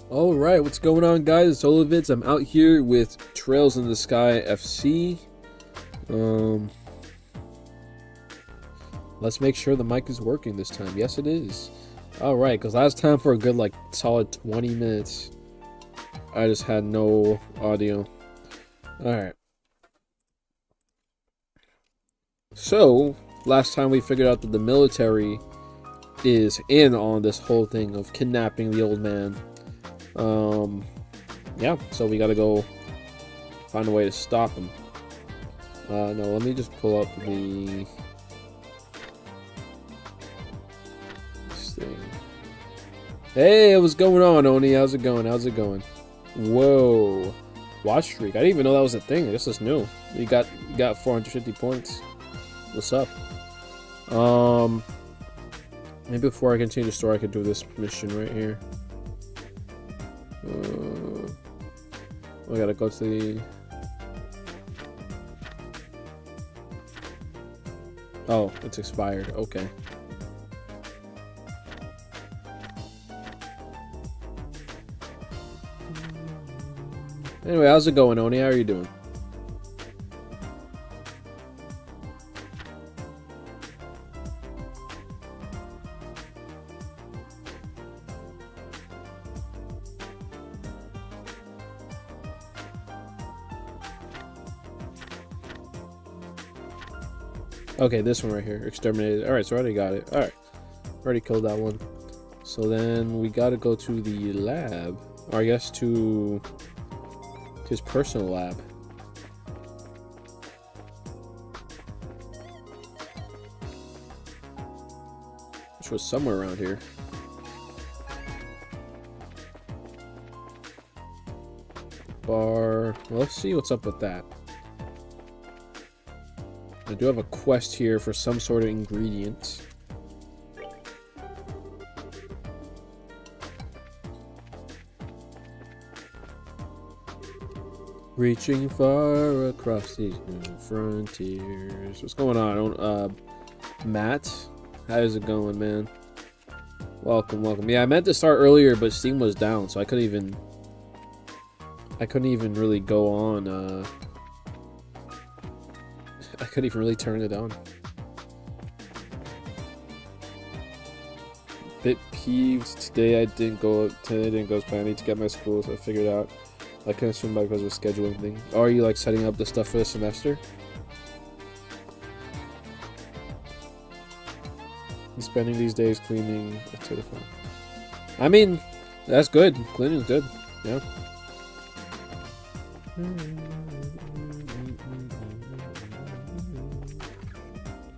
Alright, what's going on, guys? It's Oluvids. I'm out here with Trails in the Sky FC. Let's make sure the mic is working this time. Yes, it is. Alright, because last time for a good, solid 20 minutes, I just had no audio. Alright. So, last time we figured out that the military is in on this whole thing of kidnapping the old man. Yeah, so we gotta go find a way to stop him. No, let me just pull up this thing. Hey, what's going on, Oni? How's it going? How's it going? Whoa. Watch streak. I didn't even know that was a thing. I guess it's new. You got 450 points. What's up? Maybe before I continue the story, I could do this mission right here. I gotta go to the... Oh, it's expired. Okay. Anyway, how's it going, Oni? How are you doing? Okay, this one right here, exterminated. Alright, so I already got it. Alright, already killed that one. So then we gotta go to the lab, or I guess to his personal lab. Which was somewhere around here. Bar. Well, let's see what's up with that. I do have a quest here for some sort of ingredient. Reaching far across these new frontiers. What's going on? Matt? How's it going, man? Welcome, welcome. Yeah, I meant to start earlier, but Steam was down, so I couldn't even really go on, I couldn't even really turn it on. Bit peeved today. I didn't go as planned. I need to get my school, so I figured out I couldn't swim by because of a scheduling thing. Are you like setting up the stuff for the semester? I'm spending these days cleaning a telephone. I mean, that's good. Cleaning's good. Yeah.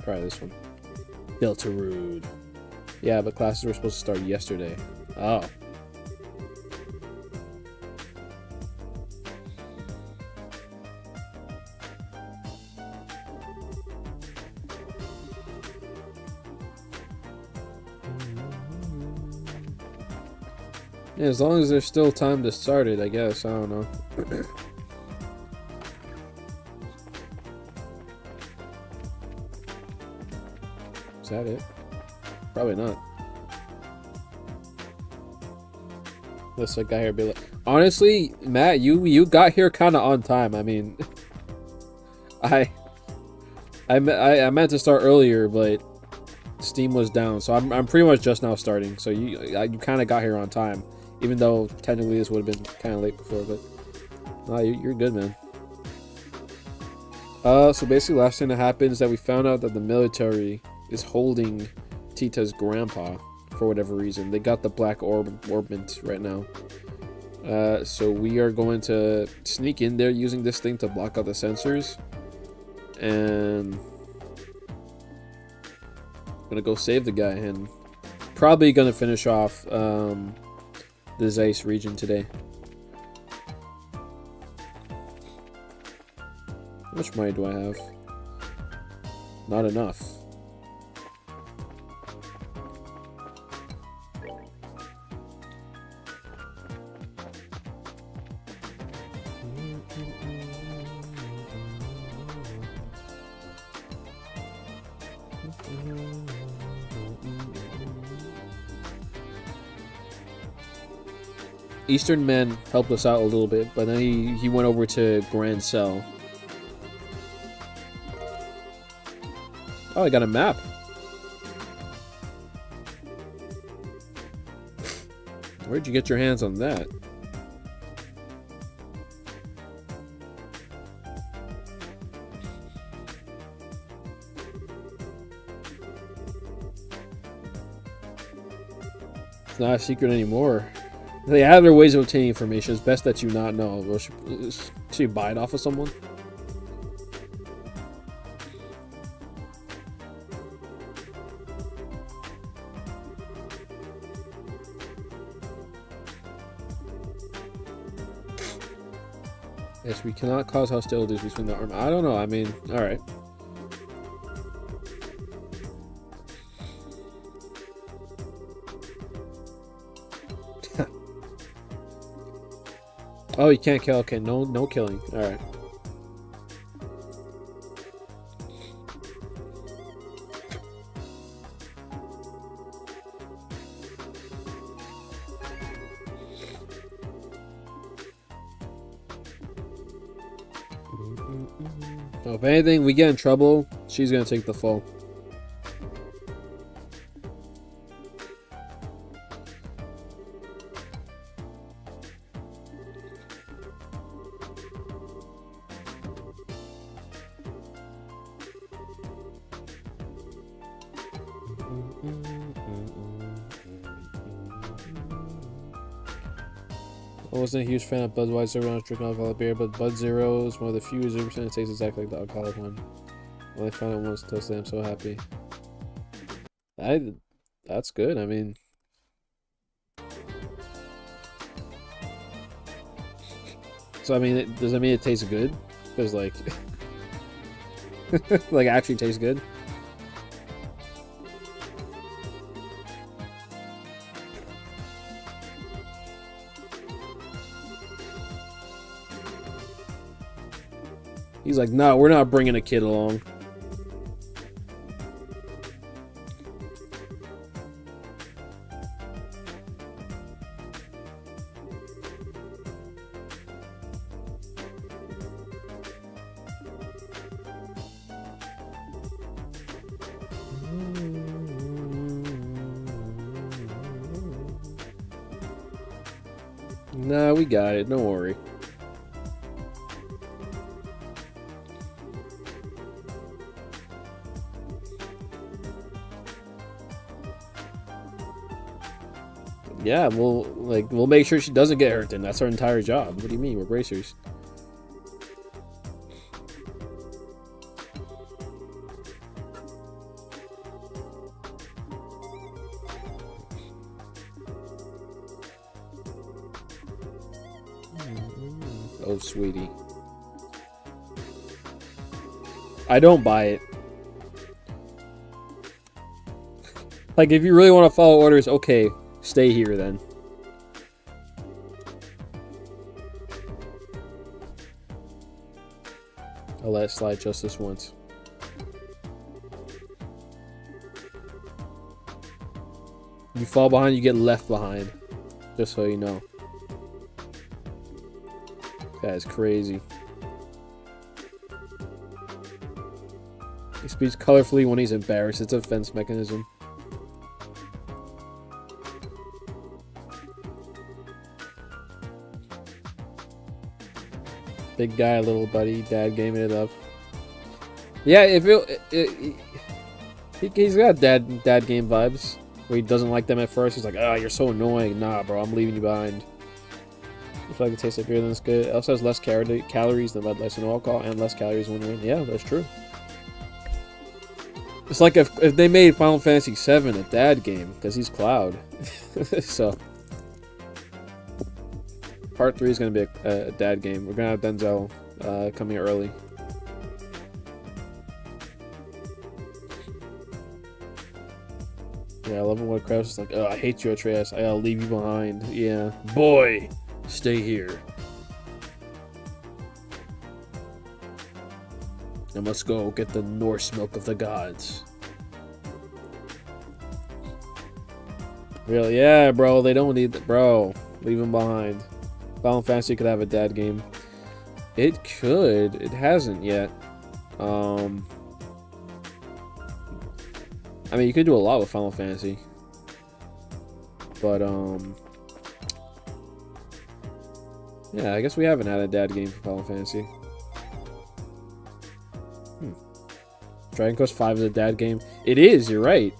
Try this one. Deltarune. Yeah, but classes were supposed to start yesterday. Oh. Yeah, as long as there's still time to start it, I guess. I don't know. Is that it? Probably not. Unless a guy here be like, honestly, Matt, you got here kind of on time. I mean, I meant to start earlier, but Steam was down, so I'm pretty much just now starting. So you kind of got here on time, even though technically this would have been kind of late before. But no, you're good, man. So basically, last thing that happened is that we found out that the military is holding Tita's grandpa for whatever reason. They got the black orbment right now. So we are going to sneak in there using this thing to block out the sensors. And I'm gonna go save the guy and probably gonna finish off the Zeiss region today. How much money do I have? Not enough. Eastern Man helped us out a little bit, but then he went over to Grand Cell. Oh, I got a map. Where'd you get your hands on that? It's not a secret anymore. They have their ways of obtaining information. It's best that you not know. Well, should you buy it off of someone? Yes, we cannot cause hostilities between the army. I don't know. I mean, all right. Oh, you can't kill. Okay, no killing. All right. So if anything, we get in trouble, she's gonna take the fall. I wasn't a huge fan of Budweiser when I was drinking alcoholic beer, but Bud Zero is one of the few 0% that tastes exactly like the alcoholic one. When I found it once toasted, I'm so happy. That's good. I mean, so I mean, does that mean it tastes good? Because like, like actually tastes good. He's like, no, we're not bringing a kid along. Nah, we got it. Don't worry. Yeah, we'll make sure she doesn't get hurt then. That's our entire job. What do you mean? We're bracers. Oh, sweetie. I don't buy it. Like, if you really want to follow orders, okay. Stay here then. I'll let it slide just this once. You fall behind, you get left behind. Just so you know. This guy is crazy. He speaks colorfully when he's embarrassed. It's a defense mechanism. Big guy, little buddy, dad gaming it up. Yeah, if he's got dad game vibes. Where he doesn't like them at first. He's like, oh, you're so annoying. Nah, bro, I'm leaving you behind. I feel like it tastes like beer, then it's good. It also has less calories than Bud Light, so no alcohol, and less calories when you win. Yeah, that's true. It's like if they made Final Fantasy VII a dad game, because he's Cloud. So Part 3 is going to be a dad game. We're going to have Denzel coming early. Yeah, I love it when Kratos is like, oh, I hate you, Atreus. I'll leave you behind. Yeah. Boy, stay here. I must go get the Norse milk of the gods. Really? Yeah, bro. They don't need that. Bro. Leave him behind. Final Fantasy could have a dad game. It could. It hasn't yet. I mean, you could do a lot with Final Fantasy. But, yeah, I guess we haven't had a dad game for Final Fantasy. Dragon Quest V is a dad game. It is, you're right.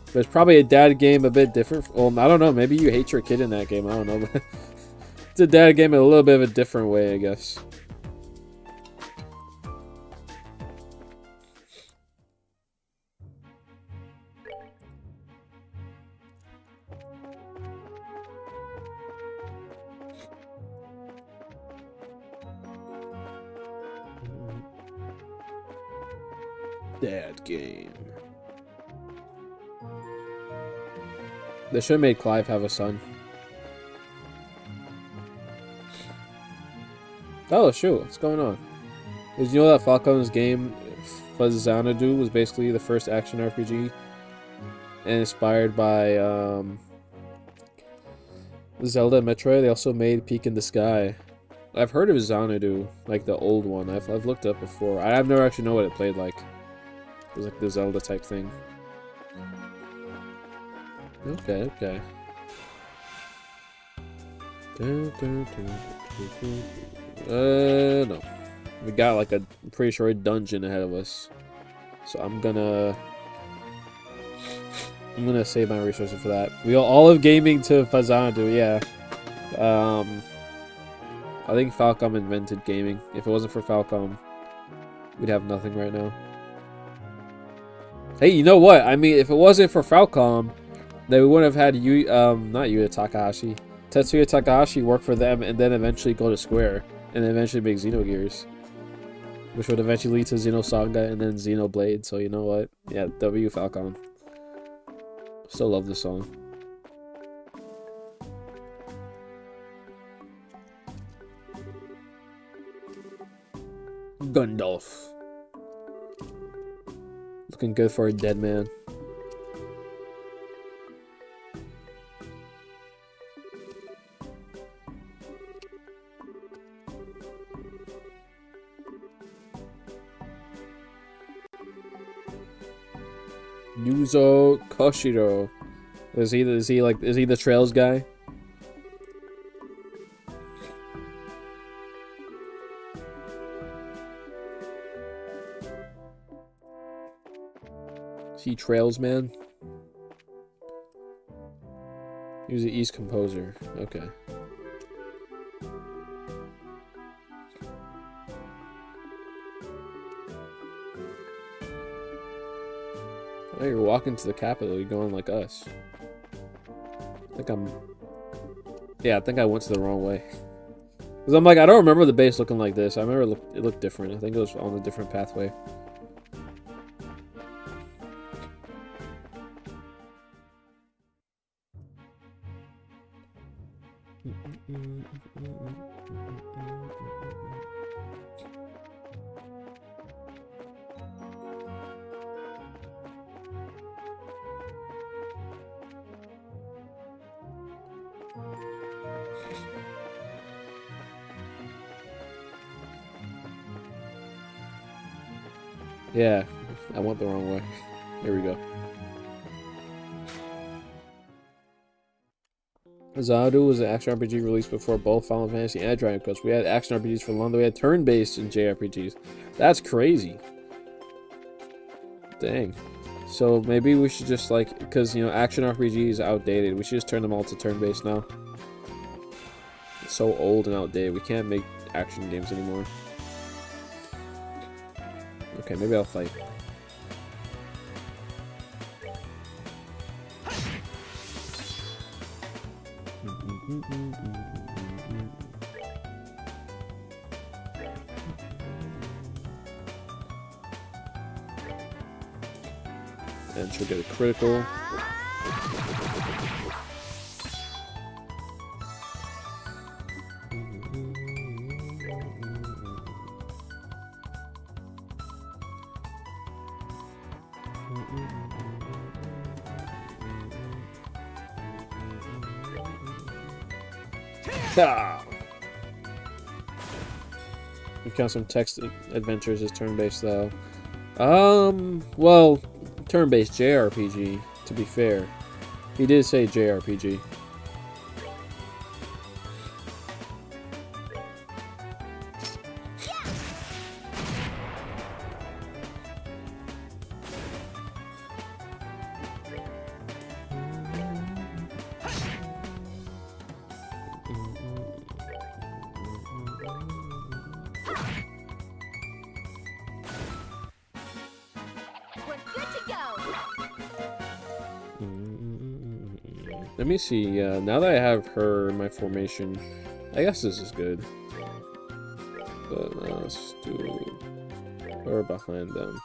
But it's probably a dad game a bit different. Well, I don't know. Maybe you hate your kid in that game. I don't know. But it's a dad game in a little bit of a different way, I guess. Dad game. They should have made Clive have a son. Oh shoot, what's going on? Did you know that Falcom's game Xanadu was basically the first action RPG and inspired by Zelda and Metroid? They also made Peak in the Sky. I've heard of Xanadu, like the old one. I've looked up before. I've never actually know what it played like. It was like the Zelda type thing. Okay, okay. No. We got like I'm pretty sure a dungeon ahead of us. So I'm gonna save my resources for that. We all of gaming to Xanadu, yeah. I think Falcom invented gaming. If it wasn't for Falcom, we'd have nothing right now. Hey, you know what? I mean, if it wasn't for Falcom, then we wouldn't have had not Yuya Takahashi. Tetsuya Takahashi work for them and then eventually go to Square and eventually make Xenogears. Which would eventually lead to Xenosaga and then Xenoblade. So you know what? Yeah, W Falcom. Still love this song. Gundalf. Looking good for a dead man. Yuzo Koshiro. Is he the Trails guy? Is he Trails man? He was the East composer. Okay. Oh, you're walking to the capital. You're going like us. Yeah, I think I went to the wrong way. Because I'm like, I don't remember the base looking like this. I remember it looked different. I think it was on a different pathway. Yeah, I went the wrong way. Here we go. Xanadu was an action RPG released before both Final Fantasy and Dragon Quest. We had action RPGs for London. We had turn-based and JRPGs. That's crazy. Dang. So maybe we should just like, because you know, action RPG is outdated. We should just turn them all to turn-based now. It's so old and outdated. We can't make action games anymore. Okay, maybe I'll fight. And she'll get a critical. Ha! You count some text adventures as turn-based though. Well, turn-based JRPG, to be fair. He did say JRPG. Let me see, now that I have her in my formation, I guess this is good. But let's do her behind them.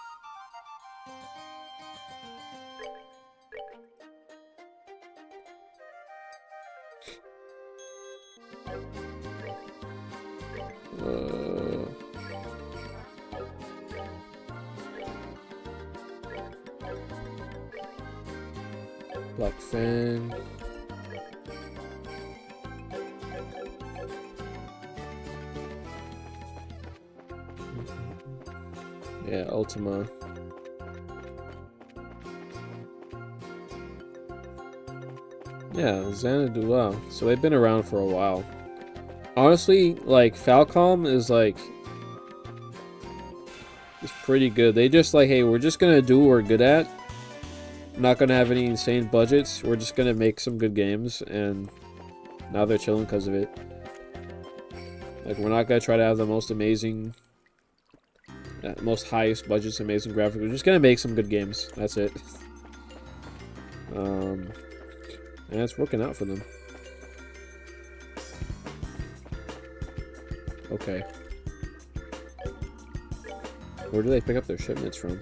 Black Fan. Yeah, Ultima. Yeah, Xanadu, wow. So they've been around for a while. Honestly, like, Falcom is, like... it's pretty good. They just, like, hey, we're just gonna do what we're good at. Not gonna have any insane budgets. We're just gonna make some good games, and now they're chilling because of it. Like, we're not gonna try to have the most amazing, most highest budgets, amazing graphics. We're just gonna make some good games. That's it. And it's working out for them. Okay. Where do they pick up their shipments from?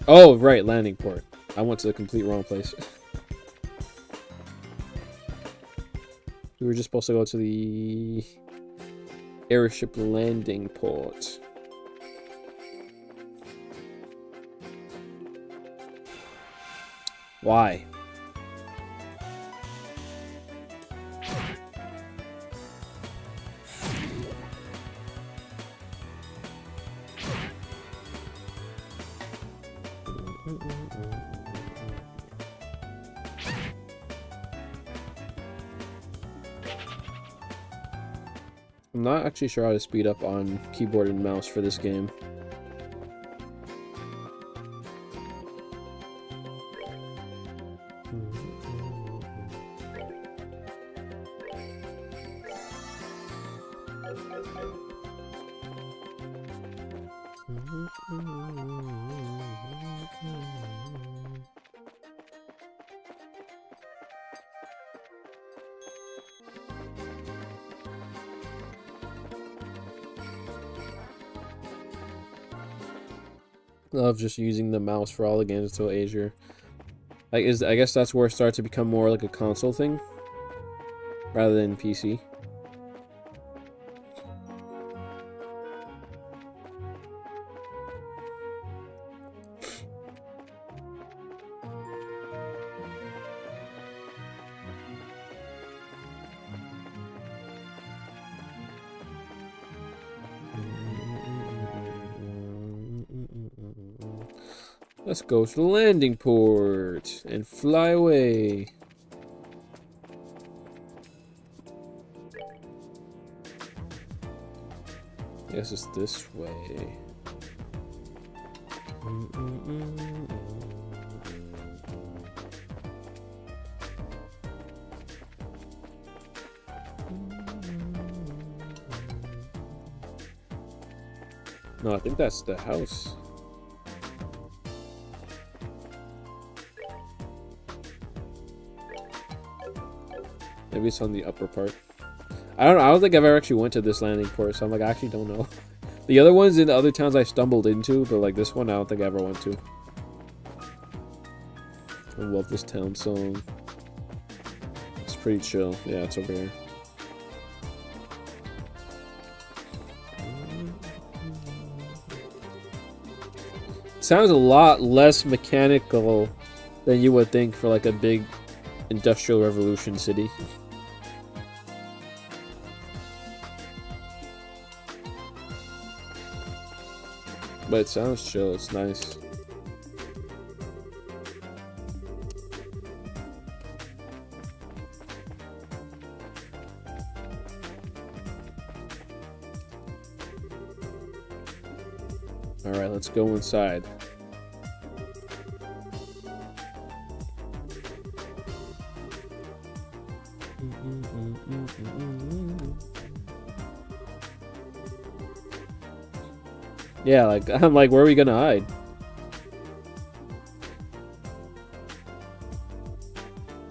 Oh, right, landing port. I went to the complete wrong place. We were just supposed to go to the airship landing port. Why? I'm not actually sure how to speed up on keyboard and mouse for this game. Love just using the mouse for all the games until Asia. Like, I guess that's where it starts to become more like a console thing rather than PC. Let's go to the landing port and fly away. I guess it's this way. No, I think that's the house. Maybe it's on the upper part. I don't think I've ever actually went to this landing port, so I'm like, I actually don't know. The other ones in the other towns I stumbled into, but like this one I don't think I ever went to. I love this town song. It's pretty chill. Yeah, it's over here. It sounds a lot less mechanical than you would think for like a big Industrial Revolution City. But it sounds chill, it's nice. Alright, let's go inside. Yeah, like, I'm like, where are we gonna hide?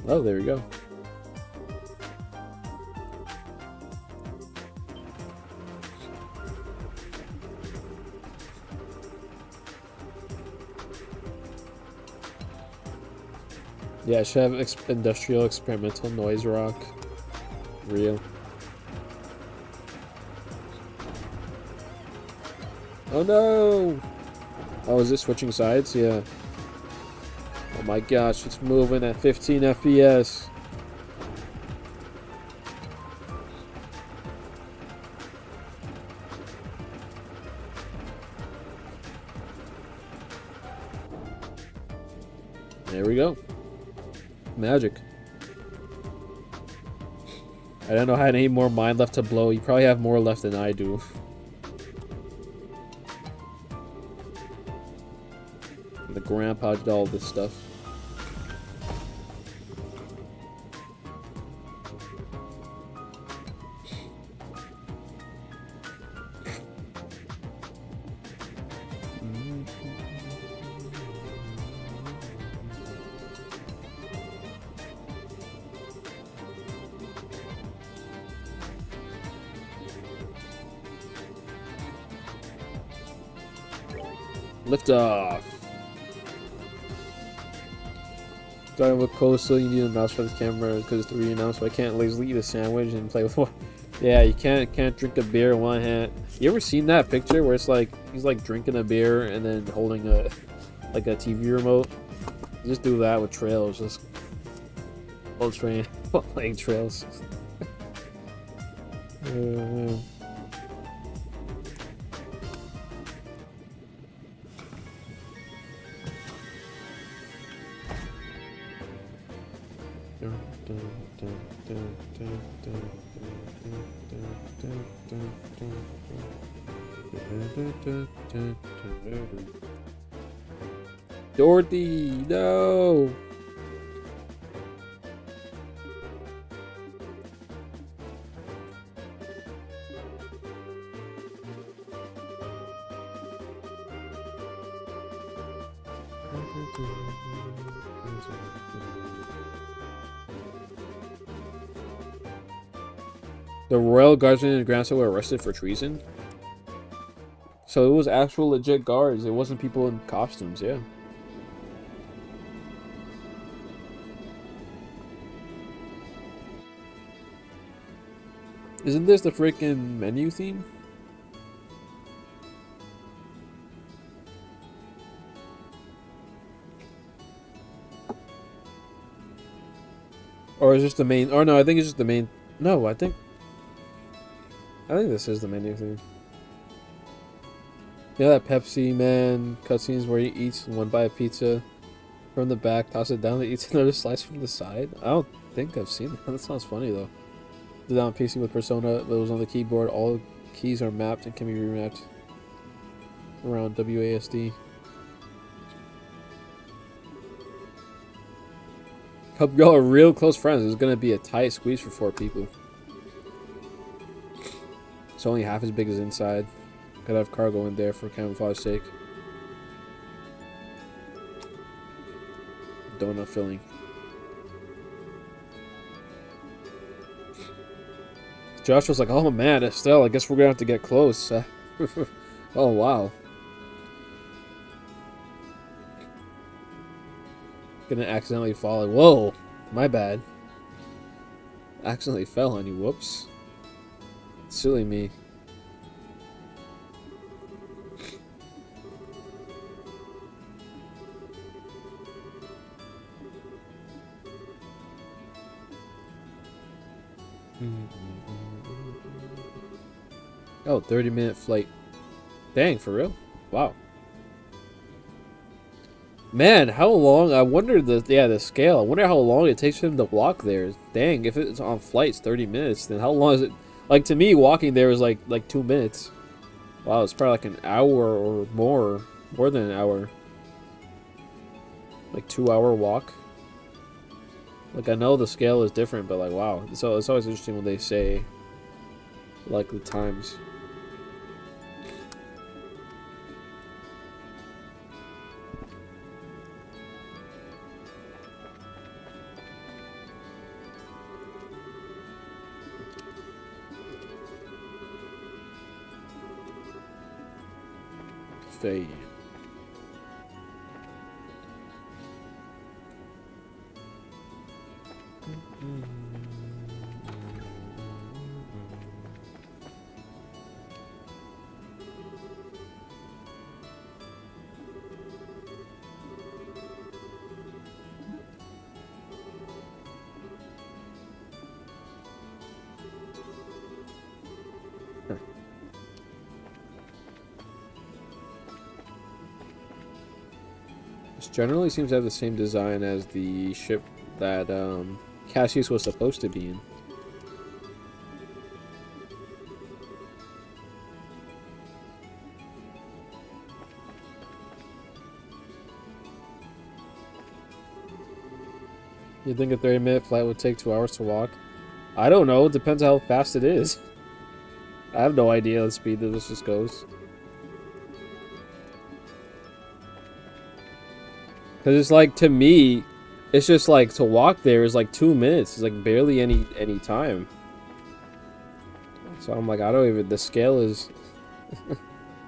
Oh, there we go. Yeah, I should have industrial experimental noise rock. Real. Oh no! Oh, is it switching sides? Yeah. Oh my gosh, it's moving at 15 FPS. There we go. Magic. I don't know how any more mine left to blow. You probably have more left than I do. The grandpa did all this stuff. Lift off. Starting with coastal, you need a mouse for the camera because it's 3D now, so I can't lazily eat a sandwich and play with one. Yeah, you can't drink a beer in one hand. You ever seen that picture where it's like he's like drinking a beer and then holding a like a TV remote? Just do that with trails, just hold train playing trails. Dorothy, no! The royal guardsmen and grandson were arrested for treason? So it was actual legit guards, it wasn't people in costumes, yeah. Isn't this the freaking menu theme? Or is this the main? Or no, I think it's just the main. No, I think this is the menu theme. You know that Pepsi Man cutscenes where he eats one bite of pizza from the back, toss it down, and eats another slice from the side? I don't think I've seen that. That sounds funny though. Did that on PC with Persona, but it was on the keyboard. All keys are mapped and can be remapped around WASD. Hope y'all are real close friends. It's gonna be a tight squeeze for 4 people. It's only half as big as inside. Gotta have cargo in there for camouflage sake. Donut filling. Josh was like, oh man, Estelle, I guess we're gonna have to get close. Oh wow. Gonna accidentally fall. Whoa, my bad. Accidentally fell on you, whoops. Silly me. Oh, 30-minute flight. Dang, for real? Wow. Man, how long? I wonder the scale. I wonder how long it takes for him to walk there. Dang, if it's on flights 30 minutes, then how long is it? Like to me, walking there is like 2 minutes. Wow, it's probably like an hour or more than an hour. Like 2 hour walk. Like I know the scale is different, but like wow, so it's always interesting when they say like the times. Stay. This generally seems to have the same design as the ship that Cassius was supposed to be in. You think a 30-minute flight would take 2 hours to walk? I don't know. It depends how fast it is. I have no idea the speed that this just goes. Because it's like, to me, it's just like, to walk there is like 2 minutes. It's like barely any time. So I'm like, I don't even, the scale is,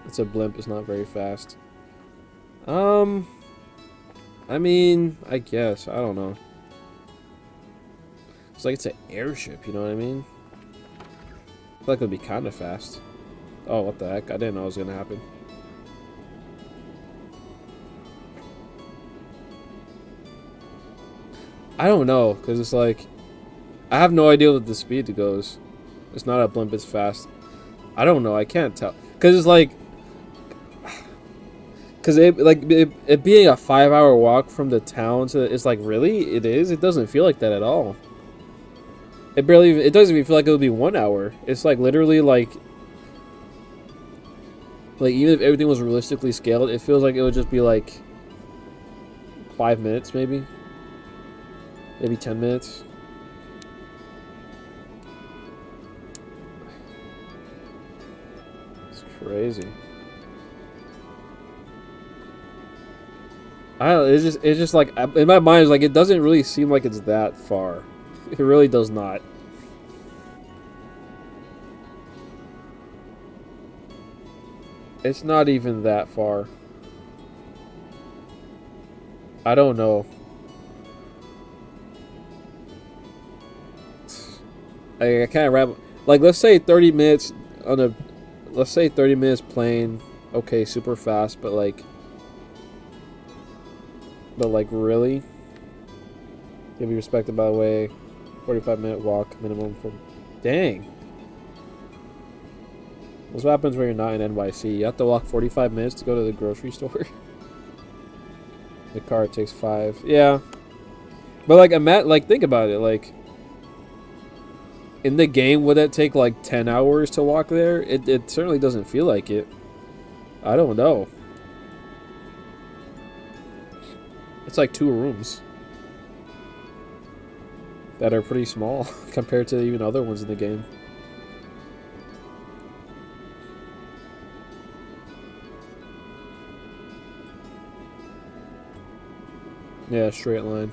it's a blimp, it's not very fast. I mean, I guess, I don't know. It's like it's an airship, you know what I mean? I feel like it would be kind of fast. Oh, what the heck, I didn't know it was gonna happen. I don't know, because it's like, I have no idea what the speed it goes. It's not a blimp, it's fast. I don't know, I can't tell. Because it's like, because it being a 5-hour walk from the town to, it's like, really? It is? It doesn't feel like that at all. It doesn't even feel like it would be 1 hour. It's like literally like even if everything was realistically scaled, it feels like it would just be like 5 minutes maybe. Maybe 10 minutes. It's crazy. I don't know, it's just like, in my mind, it's like, it doesn't really seem like it's that far. It really does not. It's not even that far. I don't know. I can't wrap. Like, let's say 30 minutes on a. Let's say 30 minutes plane. Okay, super fast, but like. But like, really? You'll be respected by the way. 45-minute walk minimum from. Dang. That's what happens when you're not in NYC. You have to walk 45 minutes to go to the grocery store. The car takes 5. Yeah. But like, think about it. Like, in the game, would that take like 10 hours to walk there? It certainly doesn't feel like it. I don't know. It's like 2 rooms that are pretty small compared to even other ones in the game. Yeah, straight line.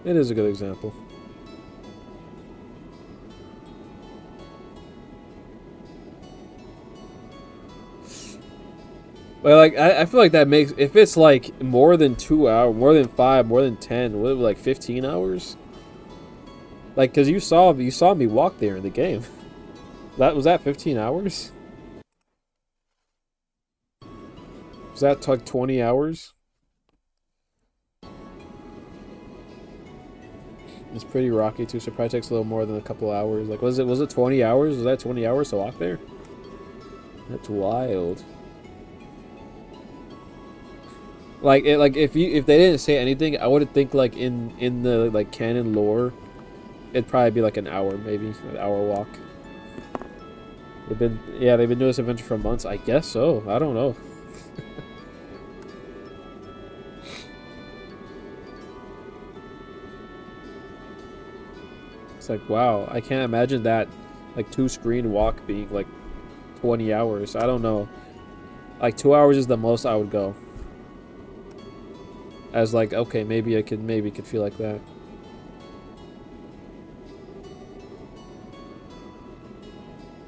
It is a good example. But like, I feel like that makes, if it's like more than 2 hours, more than 5, more than 10, what, like 15 hours? Like, cause you saw me walk there in the game. Was that 15 hours? Was that like 20 hours? It's pretty rocky too, so it probably takes a little more than a couple hours. Like, was it 20 hours? Was that 20 hours to walk there? That's wild. Like if they didn't say anything, I would think like in the like canon lore, it'd probably be like an hour, maybe an hour walk. They've been doing this adventure for months. I guess so. I don't know. It's like, wow, I can't imagine that like 2-screen walk being like 20 hours. I don't know. Like 2 hours is the most I would go. As like, okay, maybe I could feel like that.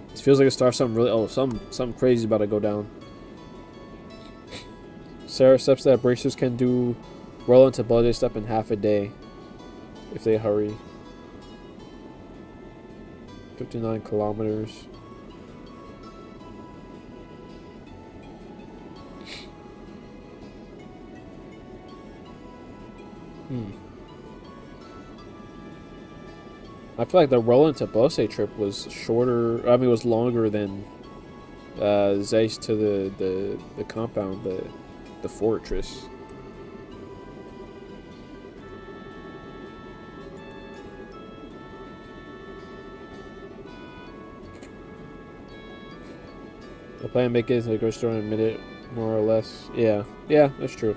This feels like it starts something really something crazy about to go down. Sarah steps that bracers can do roll into budget step in half a day if they hurry. 59 kilometers. I feel like the Roland to Bose trip was shorter. I mean, it was longer than Zeiss to the compound, the fortress. The plan make it into the grocery store in a minute, more or less. Yeah, that's true.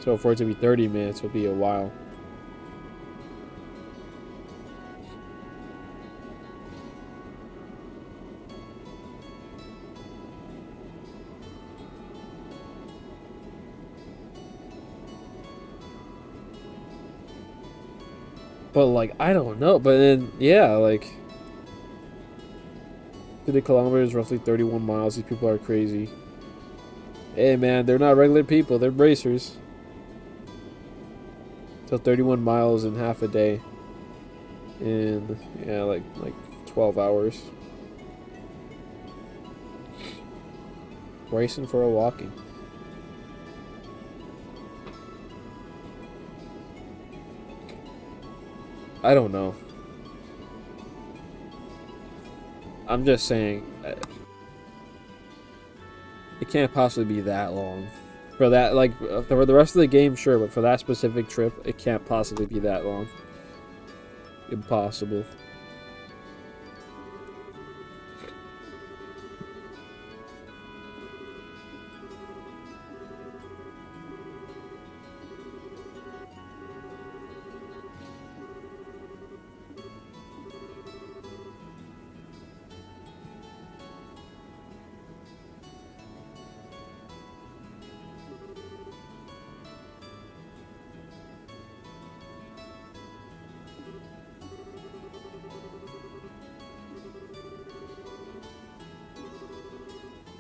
So for it to be 30 minutes would be a while. But like, I don't know. But then, yeah, like 50 kilometers, roughly 31 miles. These people are crazy. Hey man, they're not regular people. They're bracers. So 31 miles in half a day. In, yeah, like 12 hours. Racing for a walking. I don't know. I'm just saying, it can't possibly be that long. For that, like, for the rest of the game, sure, but for that specific trip, it can't possibly be that long. Impossible.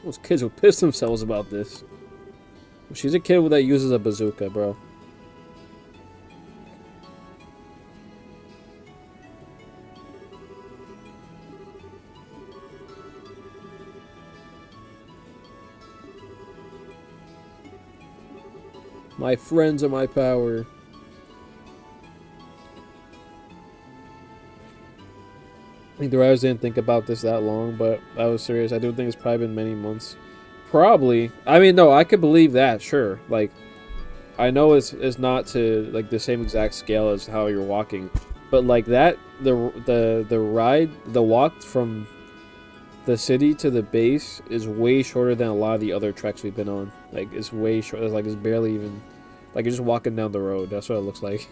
Those kids will piss themselves about this. She's a kid that uses a bazooka, bro. My friends are my power. I think the writers didn't think about this that long, but I was serious. I do think it's probably been many months. Probably. I mean, no, I could believe that, sure. Like, I know it's not to like the same exact scale as how you're walking, but like that, the walk from the city to the base is way shorter than a lot of the other treks we've been on. Like, it's way short. It's like it's barely even, like you're just walking down the road. That's what it looks like.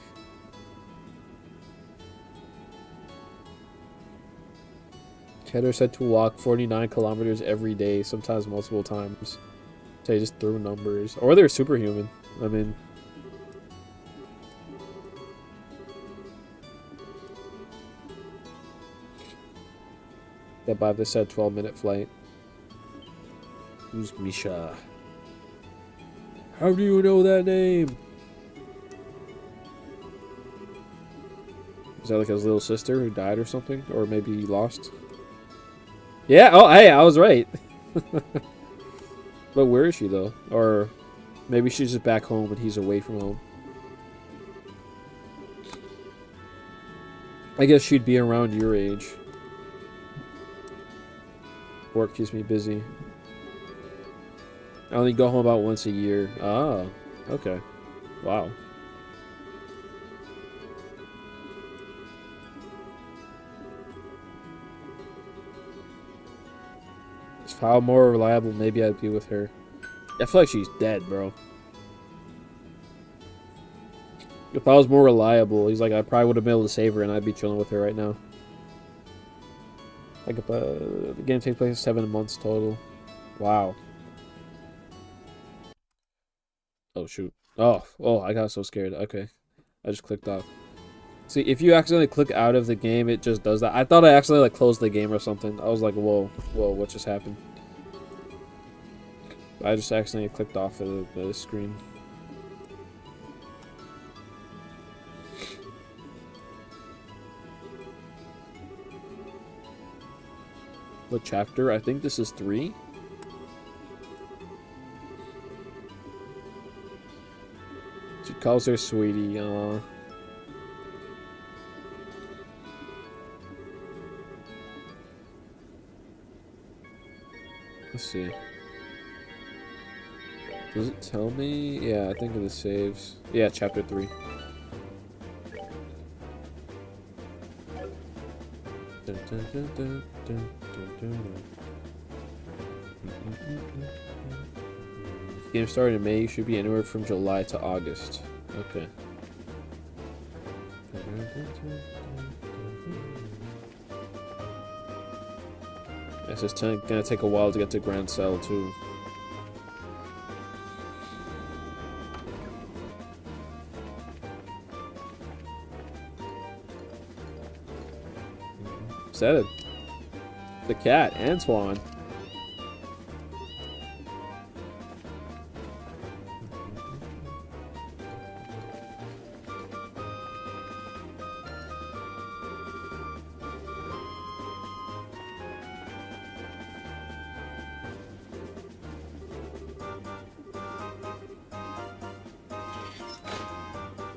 Cheddar said to walk 49 kilometers every day, sometimes multiple times. So he just threw numbers. Or they're superhuman. I mean... That Bob just said 12-minute flight. Who's Misha? How do you know that name? Is that like his little sister who died or something? Or maybe he lost? Yeah, oh, hey, I was right. But where is she, though? Or maybe she's just back home and he's away from home. I guess she'd be around your age. Work keeps me busy. I only go home about once a year. Ah, okay. Wow. If I were more reliable, maybe I'd be with her. I feel like she's dead, bro. If I was more reliable, he's like, I probably would have been able to save her and I'd be chilling with her right now. Like, the game takes place 7 months total. Wow. Oh, shoot. Oh, I got so scared. Okay. I just clicked off. See, if you accidentally click out of the game, it just does that. I thought I accidentally, like, closed the game or something. I was like, whoa, what just happened? I just accidentally clicked off of the screen. What chapter? I think this is 3. She calls her sweetie. Let's see. Does it tell me? Yeah, I think of the saves. Yeah, chapter 3. Dun, dun, dun, dun, dun, dun, dun. Game started in May. You should be anywhere from July to August. Okay. It's just gonna take a while to get to Grand Cell too. Is that the cat, Antoine?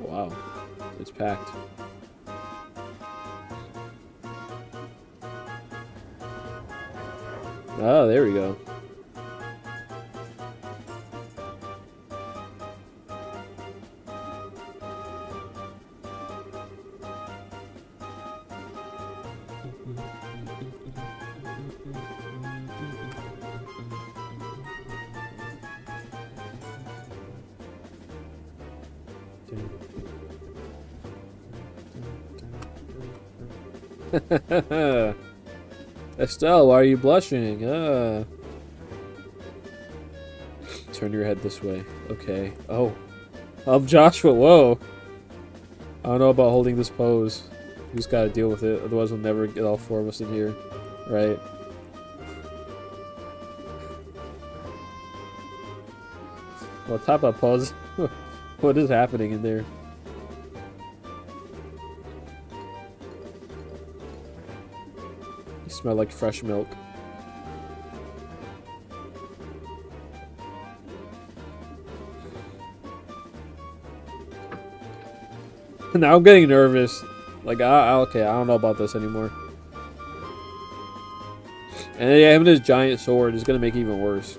Wow, it's packed. Oh, there we go. Estelle, why are you blushing? Turn your head this way. Okay. Oh. I'm Joshua. Whoa. I don't know about holding this pose. We just gotta deal with it. Otherwise, we'll never get all 4 of us in here. Right? What type of pose? What is happening in there? You smell like fresh milk. Now I'm getting nervous. Like, okay, I don't know about this anymore. And yeah, having this giant sword is gonna make it even worse.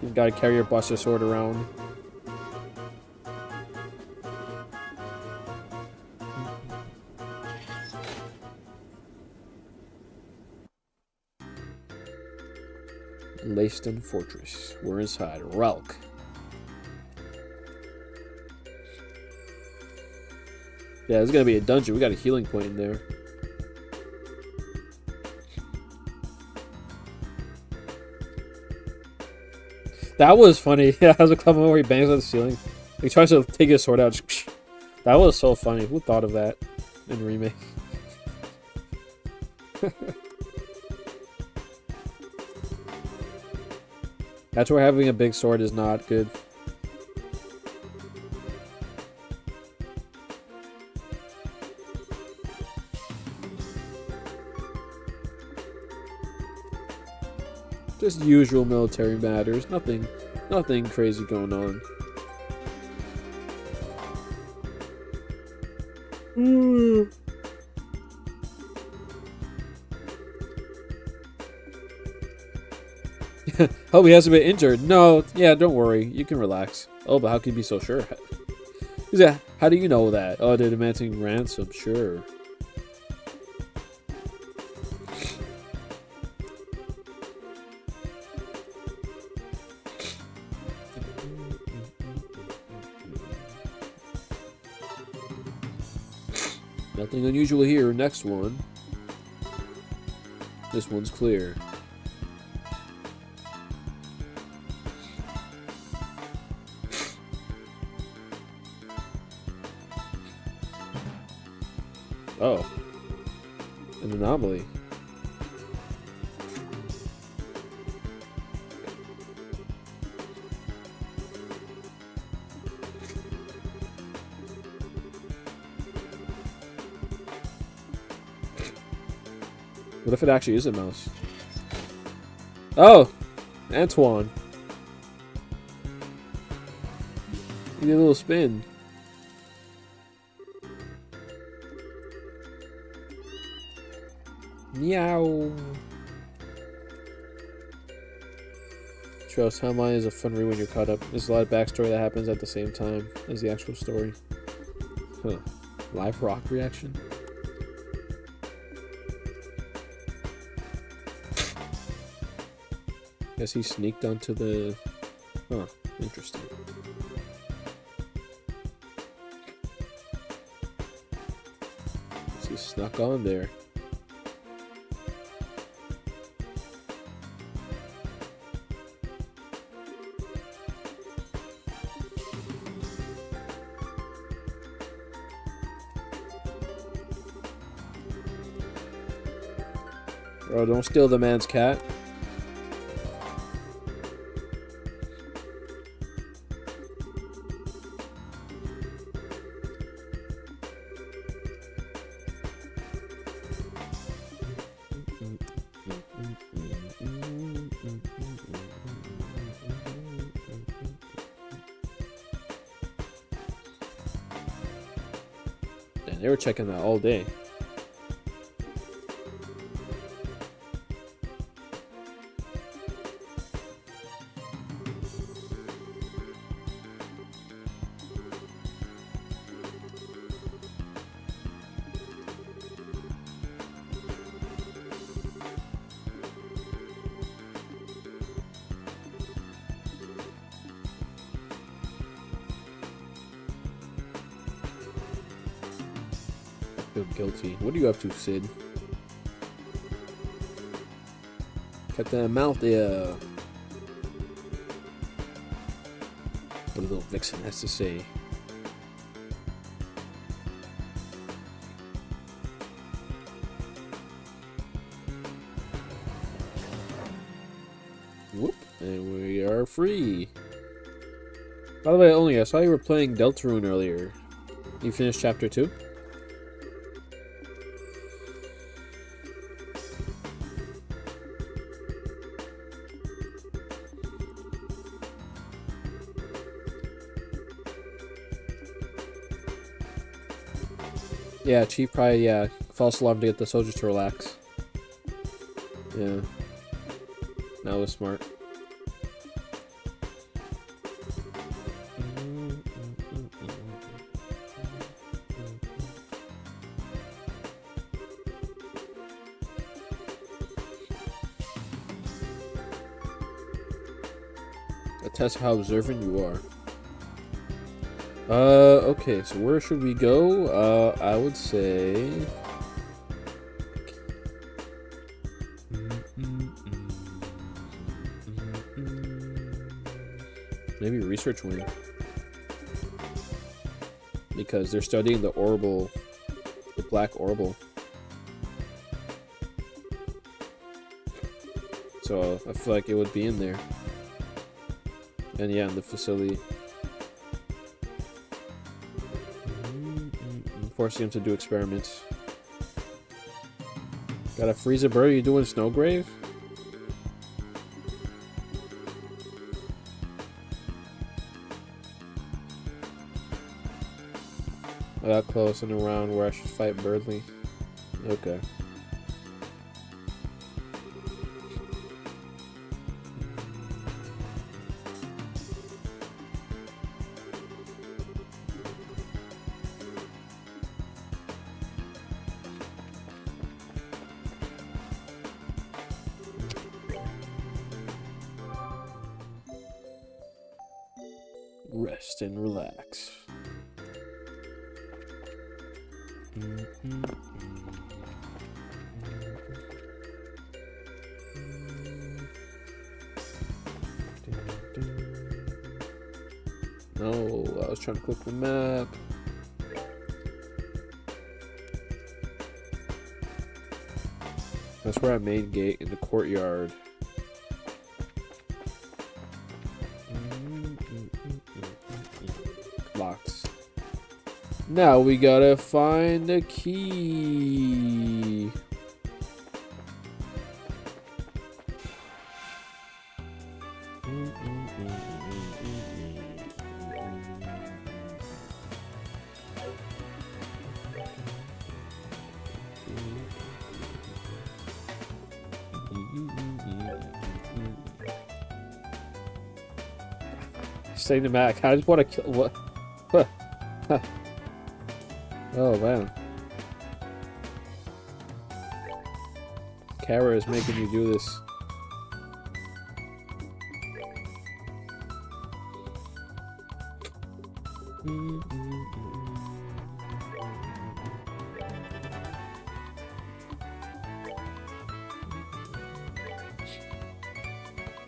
You gotta carry your buster sword around. Leiston Fortress. We're inside. Relk. Yeah, this is gonna be a dungeon. We got a healing point in there. That was funny. Yeah, that was a clever where he bangs on the ceiling. He tries to take his sword out. That was so funny. Who thought of that in remake? That's where having a big sword is not good. Just usual military matters. Nothing Nothing crazy going on. Hope he hasn't been injured. No, yeah, don't worry. You can relax. Oh, but how can you be so sure? Yeah, how do you know that? Oh, they're demanding ransom. Sure. Nothing unusual here. Next one. This one's clear. Oh. An anomaly. What if it actually is a mouse? Oh! Antoine. You did a little spin. Meow. Trail's timeline is a fun read when you're caught up. There's a lot of backstory that happens at the same time as the actual story. Huh. Live rock reaction? Guess he sneaked onto the... Huh. Interesting. Guess he snuck on there. Bro, don't steal the man's cat. And they were checking that all day. Feel guilty. What are you up to, Sid? Cut that mouth there. What a little vixen has to say. Whoop, and we are free. By the way, only I saw you were playing Deltarune earlier. You finished chapter 2? Yeah, Chief probably, false alarm to get the soldiers to relax. Yeah. That was smart. A test of how observant you are. Okay, so where should we go? I would say... maybe research wing. Because they're studying the orbital, the black orbital. So I feel like it would be in there. And yeah, in the facility. Forcing him to do experiments. Gotta freeze a bird? You doing Snowgrave? I got close and around where I should fight Birdly. Okay. Rest and relax. No, I was trying to click the map. That's where I made gate in the courtyard. Locked. Now we gotta find the key. Saying to Mac, I just want to kill. What? Oh man. Kara is making you do this.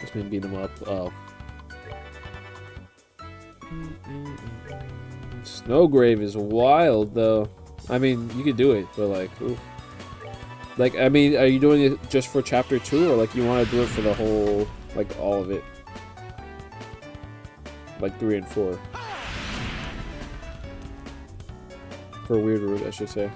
Just been beat him up. Oh. Snowgrave is wild, though. I mean, you could do it, but like, oof. Like, I mean, are you doing it just for chapter 2, or like you want to do it for the whole, like all of it, like 3 and 4? For Weird Root, I should say.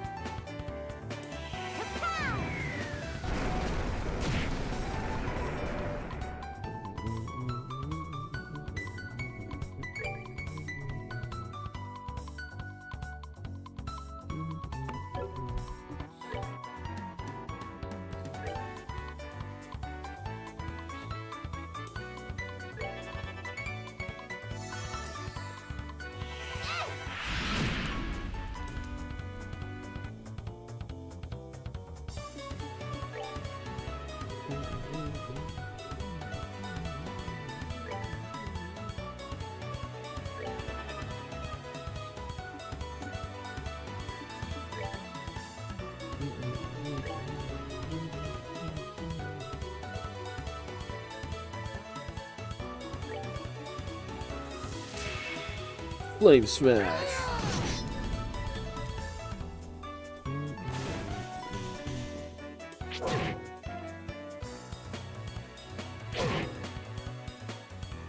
Flame Smash.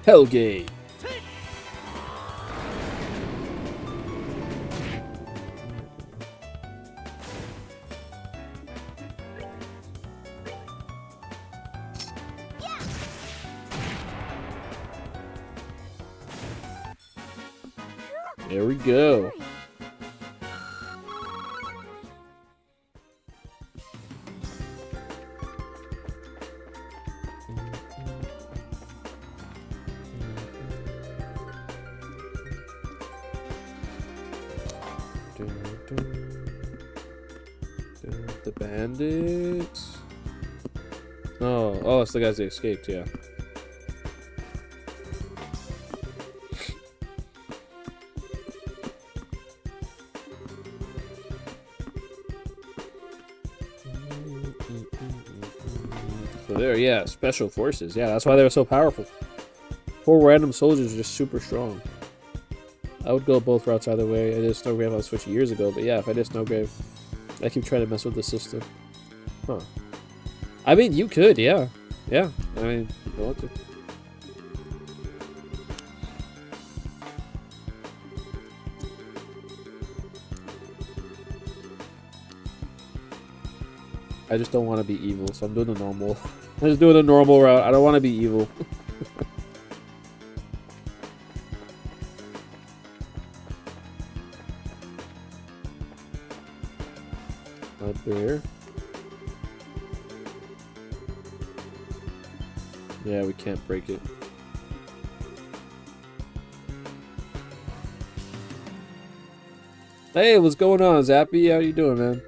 Hellgate. There we go. The bandits. Oh, it's the guys that escaped, yeah. So there, yeah, special forces. Yeah, that's why they were so powerful. 4 random soldiers are just super strong. I would go both routes either way. I did Snowgrave on Switch years ago, but yeah, if I did Snowgrave, I keep trying to mess with the system. Huh. I mean, you could, yeah. Yeah, I mean, you want to. I just don't want to be evil, so I'm doing the normal. I'm just doing the normal route. I don't want to be evil. Up there. Yeah, we can't break it. Hey, what's going on, Zappy? How you doing, man?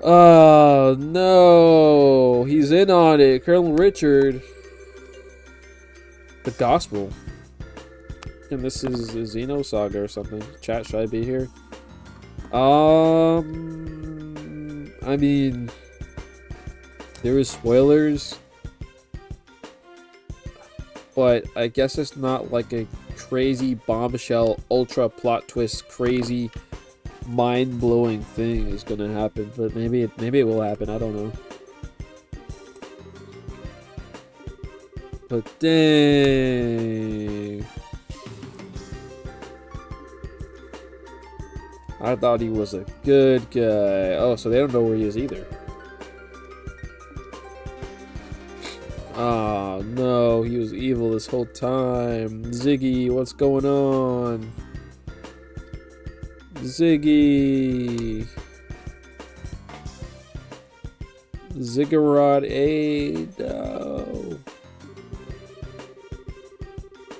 Oh, no. He's in on it. Colonel Richard. The Gospel. And this is a Xeno Saga or something. Chat, should I be here? I mean, there is spoilers, but I guess it's not like a crazy bombshell, ultra plot twist, crazy, mind-blowing thing is gonna happen. But maybe it will happen. I don't know. But dang. I thought he was a good guy. Oh, so they don't know where he is either. Oh, no. He was evil this whole time. Ziggy, what's going on? Ziggy. Ziggurat 8. No.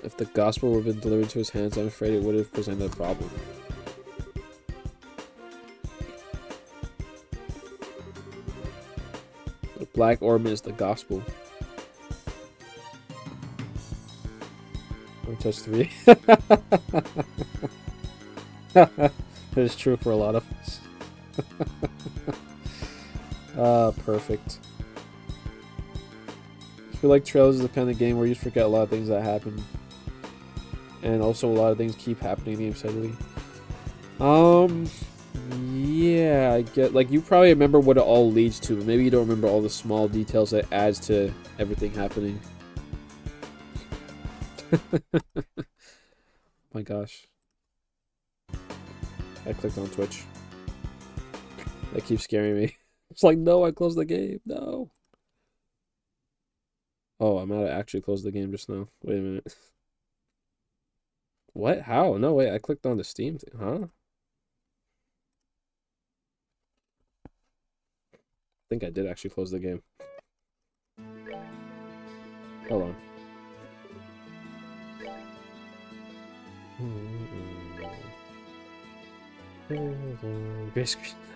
If the gospel would have been delivered to his hands, I'm afraid it would have presented a problem. The black ornament is the gospel. Don't touch 3. That is true for a lot of us. Perfect. I feel like Trails is the kind of game where you forget a lot of things that happen. And also a lot of things keep happening the same steadily. Yeah, I get, like, you probably remember what it all leads to, but maybe you don't remember all the small details that adds to everything happening. My gosh. I clicked on Twitch. That keeps scaring me. It's like, no, I closed the game. No. Oh, I might have actually closed the game just now. Wait a minute. What? How? No, wait, I clicked on the Steam thing. Huh? I think I did actually close the game. Hold on.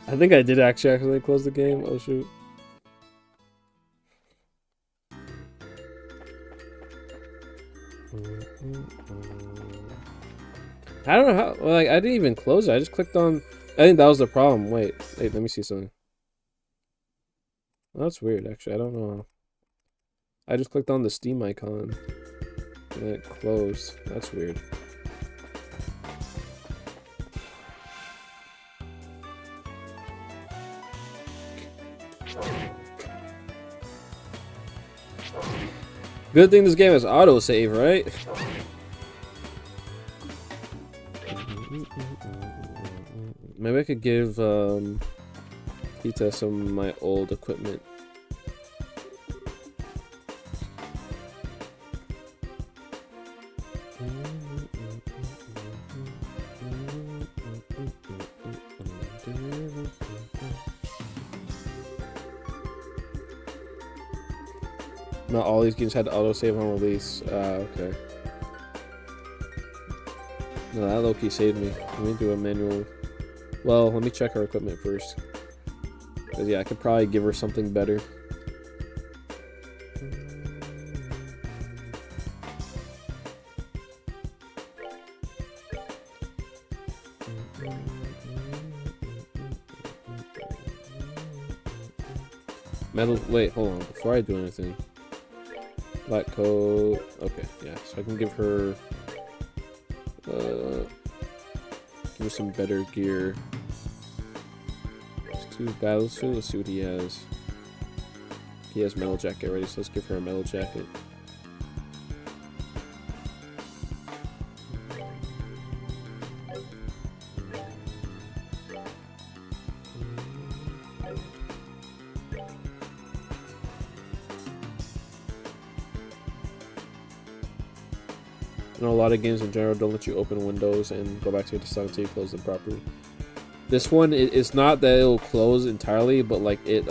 I think I did actually close the game. Oh shoot. I don't know how. Like, I didn't even close it. I just clicked on. I think that was the problem. Wait, let me see something. Oh, that's weird. Actually, I don't know. I just clicked on the Steam icon and it closed. That's weird. Good thing this game has autosave, right? Maybe I could give Pita some of my old equipment. Not all these games had autosave on release. Okay. No, that low-key saved me. Let me do a manual. Well, let me check her equipment first. Because, yeah, I could probably give her something better. Metal. Wait, hold on. Before I do anything. Black coat. Okay, yeah. So I can give her. Give her some better gear. There's 2 battle suits. Let's see what he has. He has metal jacket already, so let's give her a metal jacket. I know a lot of games in general don't let you open windows and go back to your desktop until you close them properly. This one, it's not that it'll close entirely, but like it's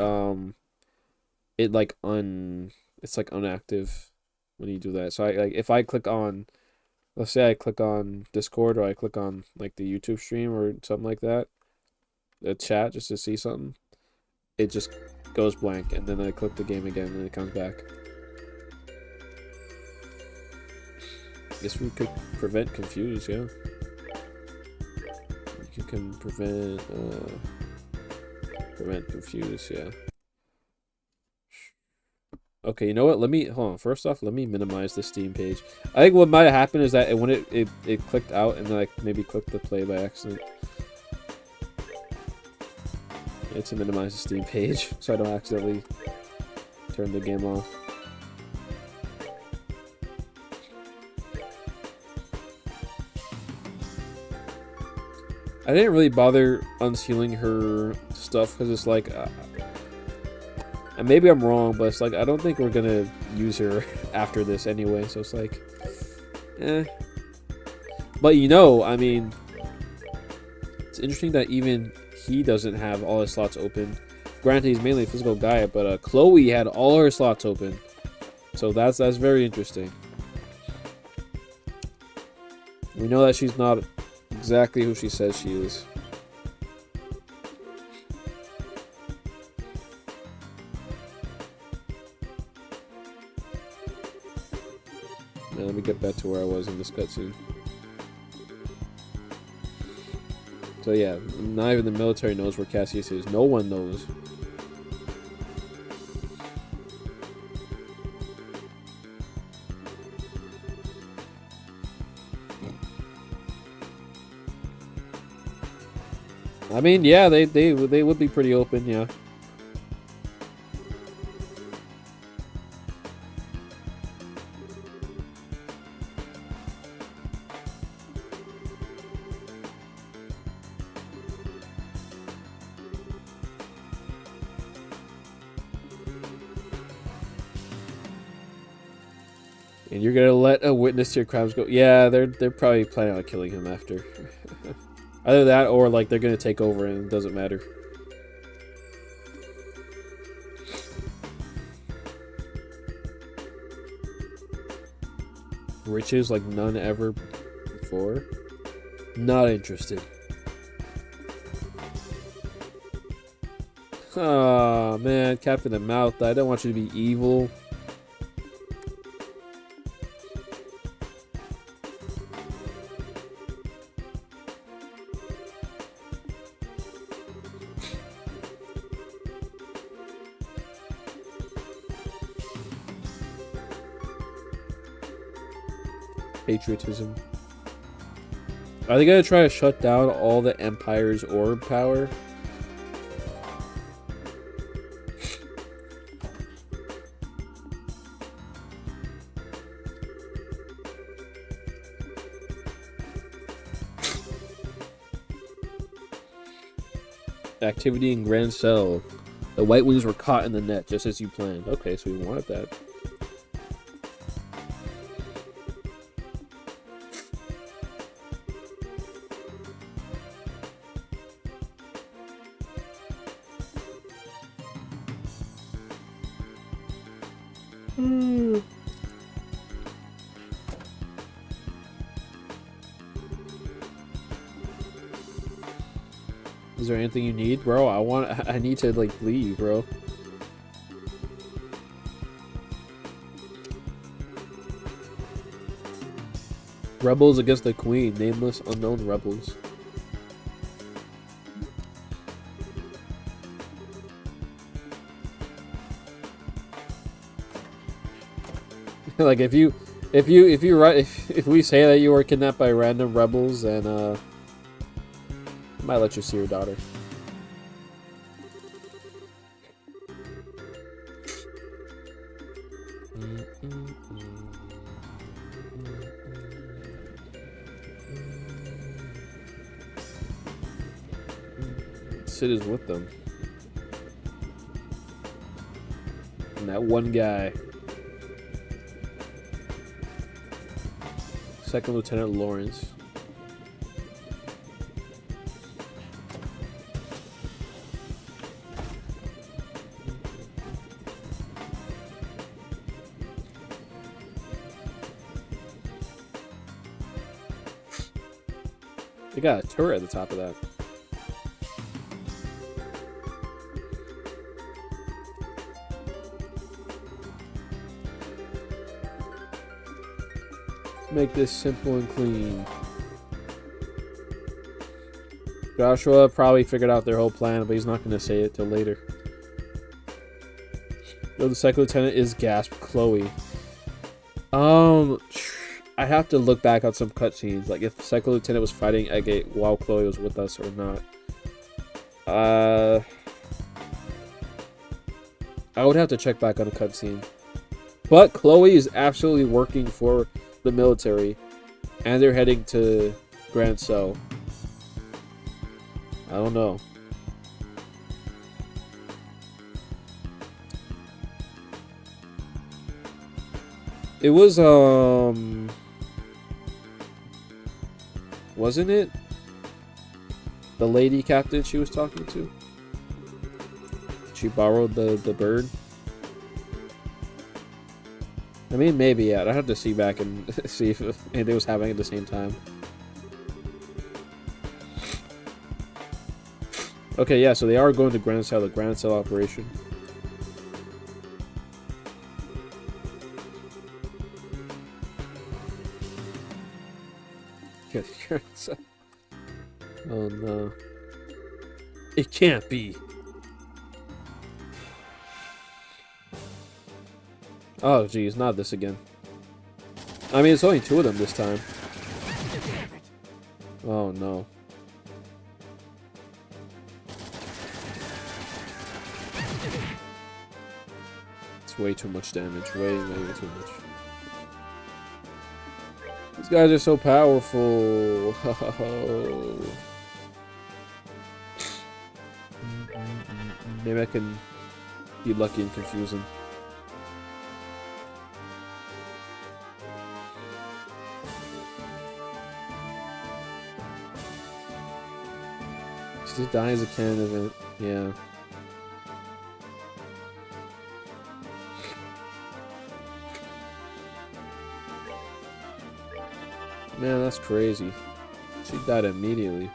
like inactive when you do that. So I like if I click on, let's say I click on Discord or I click on like the YouTube stream or something like that, the chat just to see something, it just goes blank, and then I click the game again and it comes back. Guess we could prevent confuse, yeah. You can prevent confuse, yeah. Okay, you know what? Let me hold on. First off, let me minimize the Steam page. I think what might happen is that when it clicked out and then I maybe clicked the play by accident. It's to minimize the Steam page so I don't accidentally turn the game off. I didn't really bother unsealing her stuff because it's like, and maybe I'm wrong, but it's like I don't think we're gonna use her after this anyway. So it's like, eh. But you know, I mean, it's interesting that even he doesn't have all his slots open. Granted, he's mainly a physical guy, but Chloe had all her slots open, so that's very interesting. We know that she's not exactly who she says she is. Now let me get back to where I was in this cutscene. So yeah, not even the military knows where Cassius is. No one knows. I mean, yeah, they would be pretty open, yeah. And you're gonna let a witness to your crimes go? Yeah, they're probably planning on killing him after. Either that or like they're gonna take over and it doesn't matter. Riches like none ever before? Not interested. Oh man, Captain the Mouth, I don't want you to be evil. Patriotism. Are they gonna try to shut down all the Empire's orb power? Activity in Grand Cell. The White Wings were caught in the net, just as you planned. Okay, so we wanted that. Is there anything you need, bro? I need to like leave, bro. Rebels against the Queen. Nameless, unknown rebels. Like if we say that you were kidnapped by random rebels, then I might let you see your daughter. Sid is with them. And that one guy. Second Lieutenant Lawrence. They got a turret at the top of that. Make this simple and clean. Joshua probably figured out their whole plan, but he's not going to say it till later. Though the second lieutenant is gasped Chloe. I have to look back on some cutscenes, like if the second lieutenant was fighting Egate while Chloe was with us or not. I would have to check back on a cutscene. But Chloe is absolutely working for the military, and they're heading to Grand Cell. I don't know. It was, wasn't it the lady captain she was talking to? She borrowed the bird? I mean, maybe, yeah. I'd have to see back and see if anything was happening at the same time. Okay, yeah, so they are going to Grand Cell, the Grand Cell operation. Oh no. It can't be. Oh geez, not this again. I mean, it's only 2 of them this time. Oh no. It's way too much damage. Way too much. These guys are so powerful. Maybe I can be lucky and confuse them. Just die as a cannon event. Yeah. Man, that's crazy. She died immediately.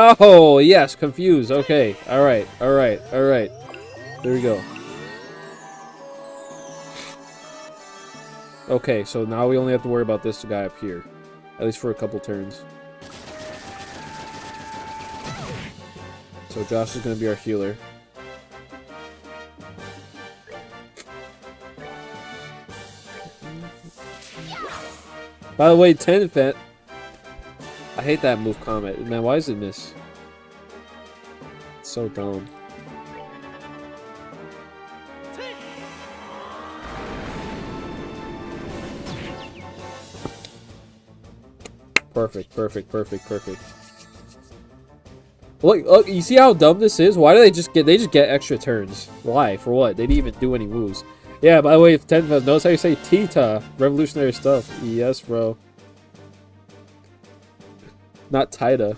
Oh, yes, confused. Okay. Alright. There we go. Okay, so now we only have to worry about this guy up here. At least for a couple turns. So Josh is going to be our healer. By the way, 10 Fet. I hate that move comment. Man, why does it miss? It's so dumb. Perfect. Look, you see how dumb this is? Why do they just get extra turns? Why? For what? They didn't even do any moves. Yeah, by the way, if 10 knows how you say Tita. Revolutionary stuff. Yes, bro. Not Tita.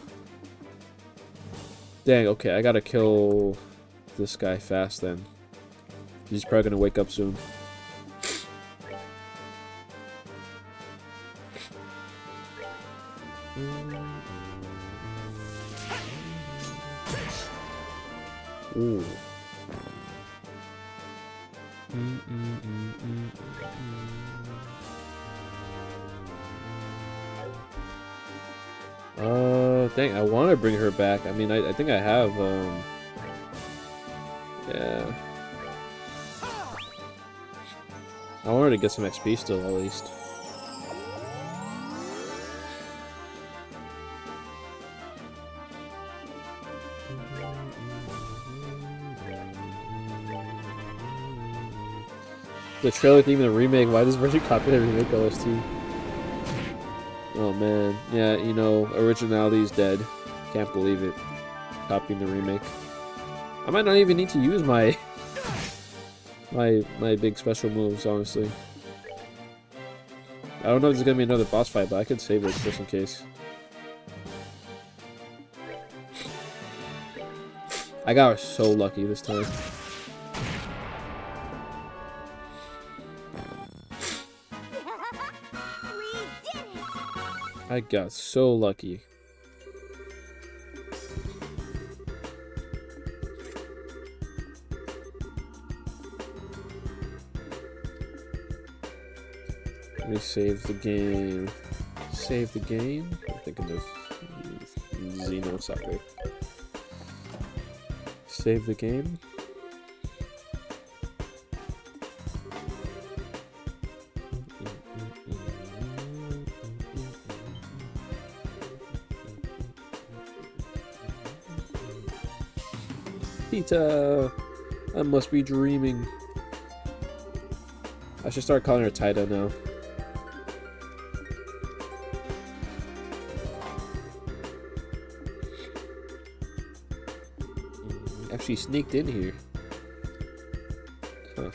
Dang, okay, I gotta kill this guy fast then. He's probably gonna wake up soon. Ooh. Dang, I want to bring her back. I mean, I think I have, yeah. I want her to get some XP still, at least. The trailer theme in the remake. Why does Virgin copy the remake OST? Oh man, yeah, you know, originality's dead. Can't believe it. Copying the remake. I might not even need to use my my big special moves, honestly. I don't know if there's gonna be another boss fight, but I could save it just in case. I got so lucky this time. I got so lucky. Let me save the game. Save the game? I'm thinking of Xeno Soccer. Save the game. Tita! I must be dreaming. I should start calling her Tita now. Actually sneaked in here. Huh.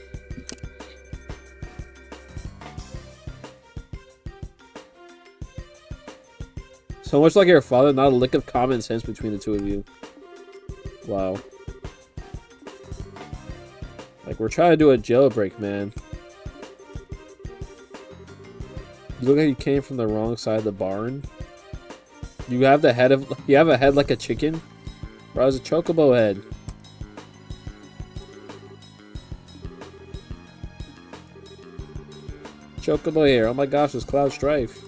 So much like your father, not a lick of common sense between the two of you. Wow. Like, we're trying to do a jailbreak, man. You look like you came from the wrong side of the barn. You have the head of... You have a head like a chicken? Bro, it's a chocobo head. Chocobo here. Oh my gosh, it's Cloud Strife.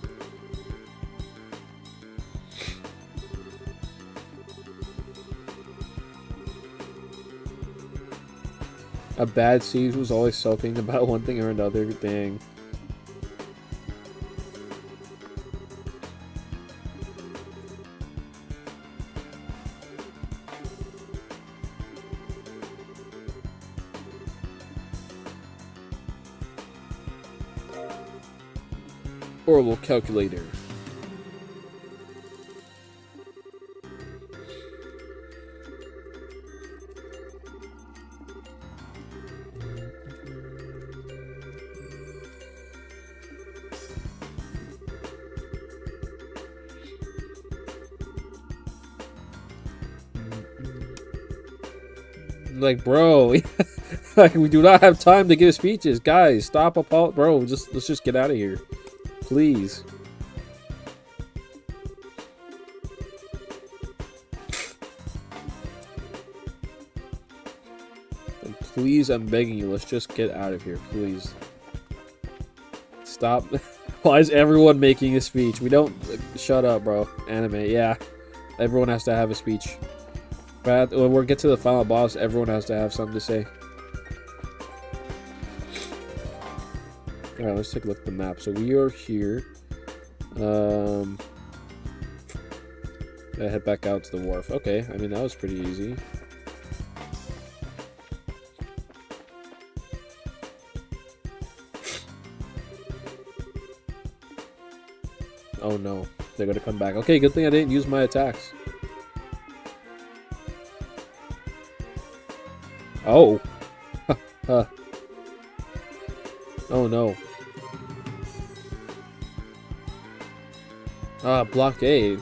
A bad seed who's always sulking about one thing or another thing. Horrible calculator. Like, bro, like, we do not have time to give speeches, guys. Stop, bro. Let's just get out of here, please. Like, please, I'm begging you. Let's just get out of here, please. Stop. Why is everyone making a speech? We don't. Shut up, bro. Anime, yeah. Everyone has to have a speech. But when we get to the final boss, everyone has to have something to say. Alright, let's take a look at the map. So we are here. I head back out to the wharf. Okay, I mean, that was pretty easy. Oh no, they're gonna come back. Okay, good thing I didn't use my attacks. Oh. Oh no. Ah, blockade.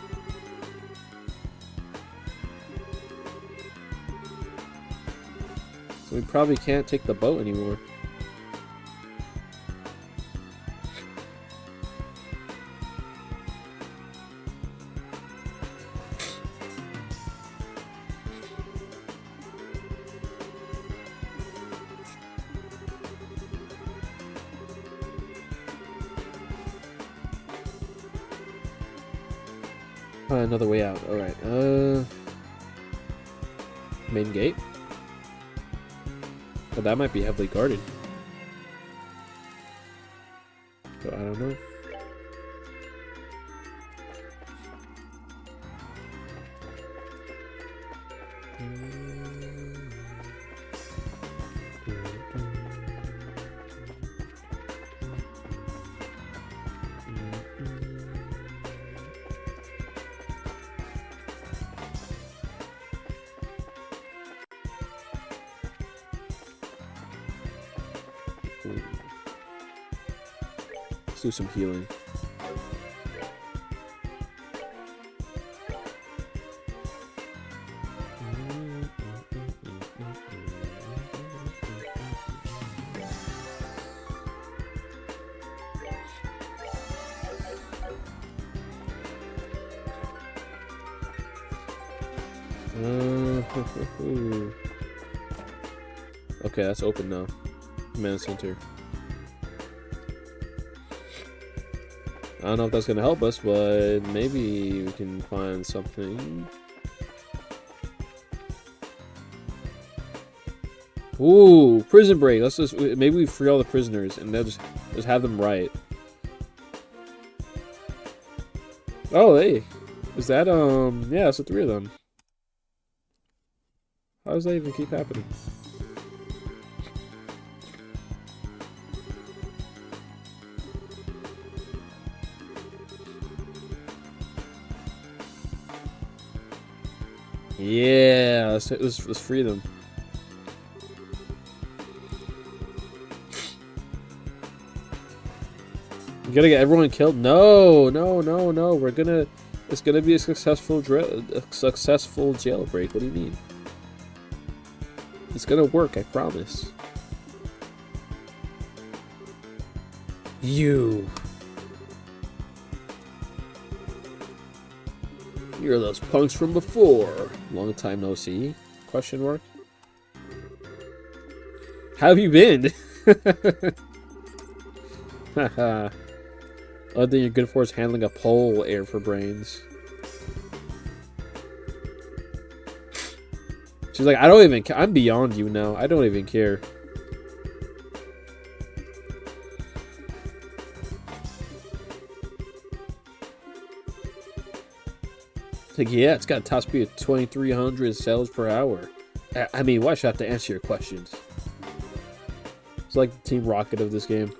So we probably can't take the boat anymore. Another way out. Alright, main gate? But that might be heavily guarded. So I don't know. do some healing. Okay, that's open now. Command center. I don't know if that's gonna help us, but maybe we can find something. Ooh, prison break. Let's just maybe we free all the prisoners and they'll just have them riot. Oh, hey, is that yeah, it's the 3 of them. How does that even keep happening? Yeah, let's free them. You gotta get everyone killed. No. It's gonna be a successful jailbreak. What do you mean? It's gonna work, I promise. You're those punks from before. Long time no see? Question mark. How have you been? Haha. Other thing you're good for is handling a pole, air for brains. She's like, I don't even care. I'm beyond you now. I don't even care. Like, yeah, it's got a top speed of 2,300 cells per hour. I mean, why should I have to answer your questions? It's like the Team Rocket of this game.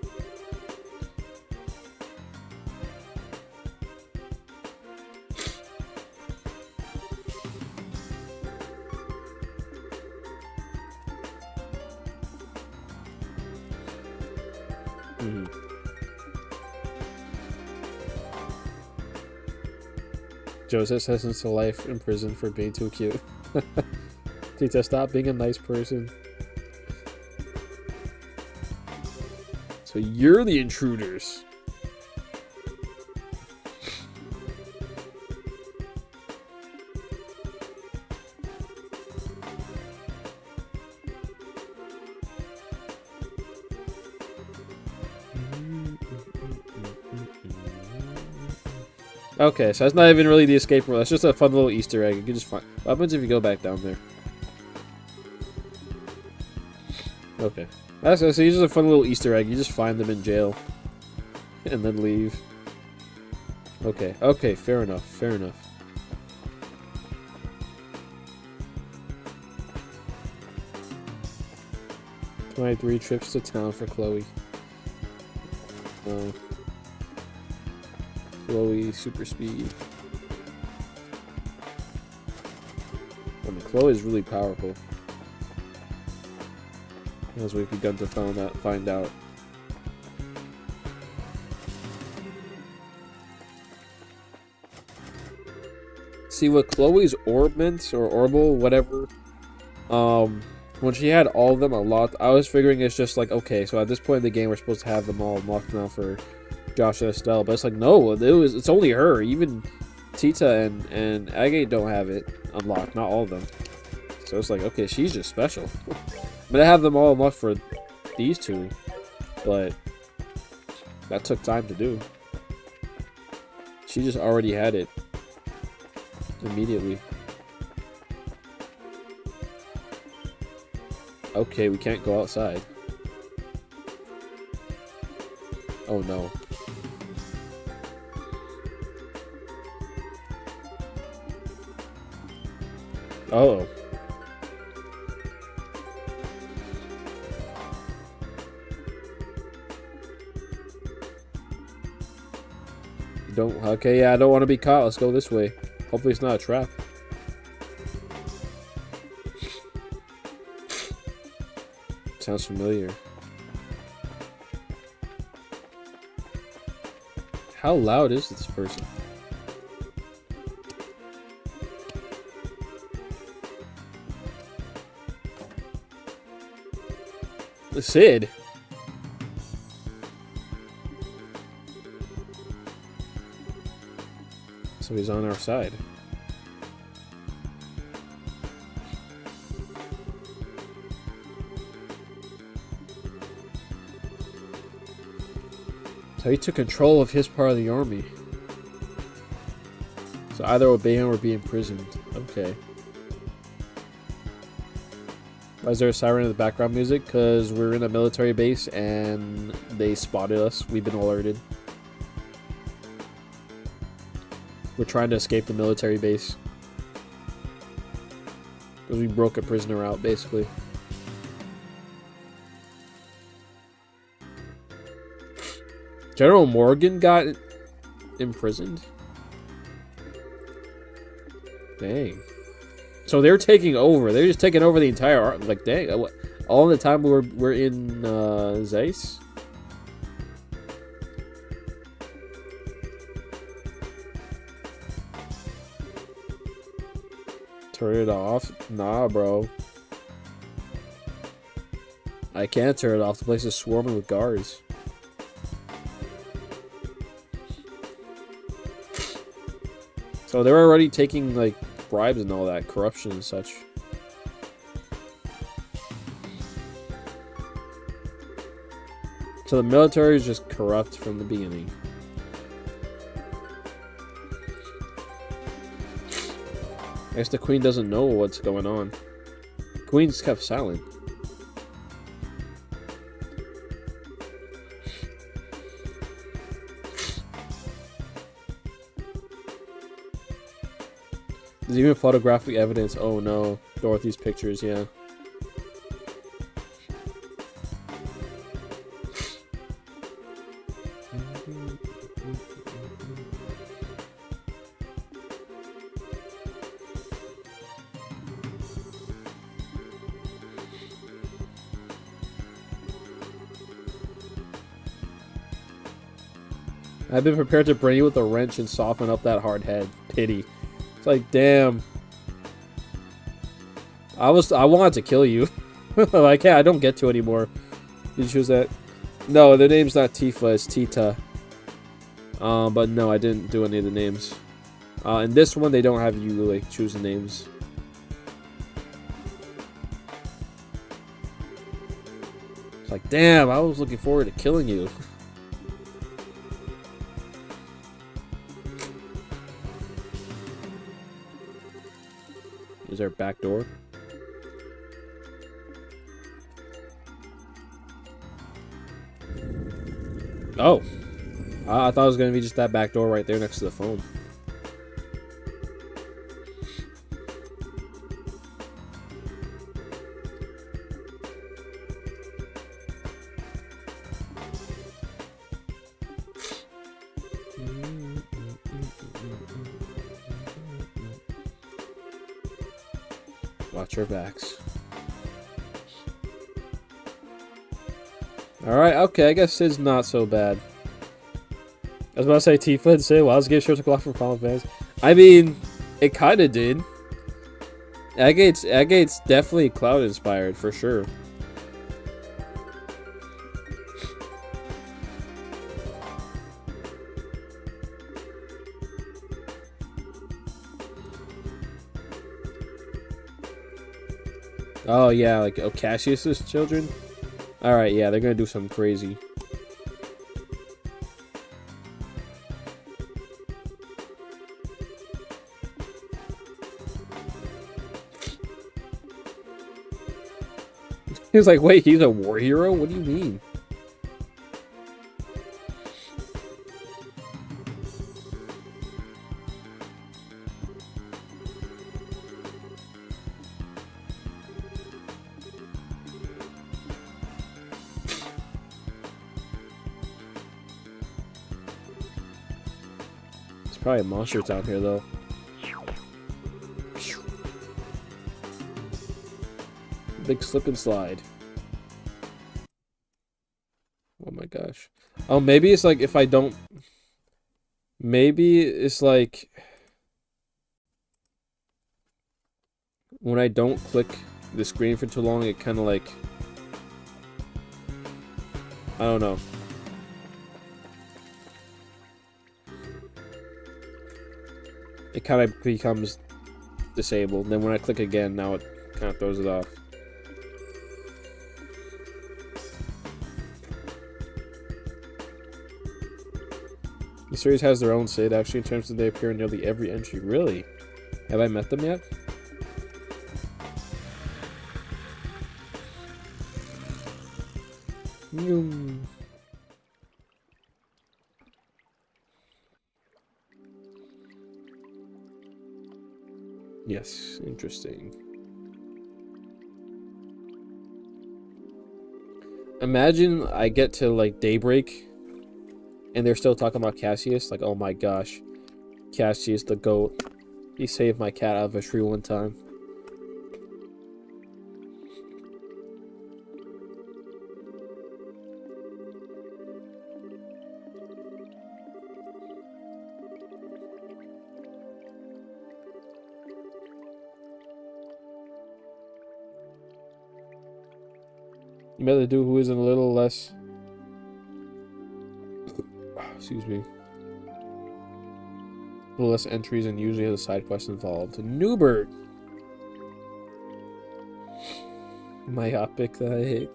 Joseph sentenced to life in prison for being too cute. Tita, stop being a nice person. So you're the intruders. Okay, so that's not even really the escape room. That's just a fun little Easter egg. You can just find. What happens if you go back down there? Okay, that's so. It's just a fun little Easter egg. You just find them in jail, and then leave. Okay. Okay. Fair enough. Fair enough. My 3 trips to town for Chloe. Chloe super speed. I mean, Chloe is really powerful, as we've begun to find out. See, what Chloe's orb meant, or orbital, whatever. When she had all of them unlocked, I was figuring it's just like, okay, so at this point in the game, we're supposed to have them all unlocked now for Josh and Estelle, but it's like, no, it's only her. Even Tita and Agate don't have it unlocked, not all of them. So it's like, okay, she's just special. But I have them all unlocked for these 2, but that took time to do. She just already had it immediately. Okay, we can't go outside. Oh no. Oh. Okay, yeah, I don't want to be caught. Let's go this way. Hopefully it's not a trap. Sounds familiar. How loud is this person? The Sid. So he's on our side. So he took control of his part of the army. So either obey him or be imprisoned. Okay. Why is there a siren in the background music? Because we're in a military base and they spotted us. We've been alerted. We're trying to escape the military base. Because we broke a prisoner out, basically. General Morgan got imprisoned? Dang. So they're taking over. They're just taking over the entire... Like, dang. All the time we're in Zeiss? Turn it off? Nah, bro. I can't turn it off. The place is swarming with guards. So they're already taking, like, bribes and all that. Corruption and such. So the military is just corrupt from the beginning. I guess the queen doesn't know what's going on. The queen's kept silent. There's even photographic evidence. Oh no. Dorothy's pictures, yeah. I've been prepared to bring you with a wrench and soften up that hard head. Pity. It's like, damn. I wanted to kill you. I can't. I don't get to anymore. Did you choose that? No, the name's not Tifa. It's Tita. But no, I didn't do any of the names. In this one, they don't have you like choose the names. It's like, damn. I was looking forward to killing you. Is there a back door? Oh. I thought it was going to be just that back door right there next to the phone. Watch your backs. Alright, okay, I guess Sid's not so bad. I was about to say Tifa and Sid, wow, this game sure took a lot from Final Fantasy. I mean, it kinda did. Agate's definitely Cloud inspired, for sure. Oh yeah, like Cassius's children? Alright, yeah, they're gonna do something crazy. He was like, wait, he's a war hero? What do you mean? There's probably monsters out here, though. Big slip and slide. Oh my gosh. Oh, maybe it's like if I don't... Maybe it's like when I don't click the screen for too long, it kind of like, I don't know. It kind of becomes disabled. Then when I click again, now it kind of throws it off. The series has their own Sid, actually, in terms of they appear in nearly every entry. Really? Have I met them yet? Yes, interesting. Imagine I get to like daybreak and they're still talking about Cassius. Like, oh my gosh, Cassius the goat. He saved my cat out of a tree one time. You met the dude who is in a little less. Excuse me. A little less entries and usually has a side quest involved. Newbert! Myopic that I hate.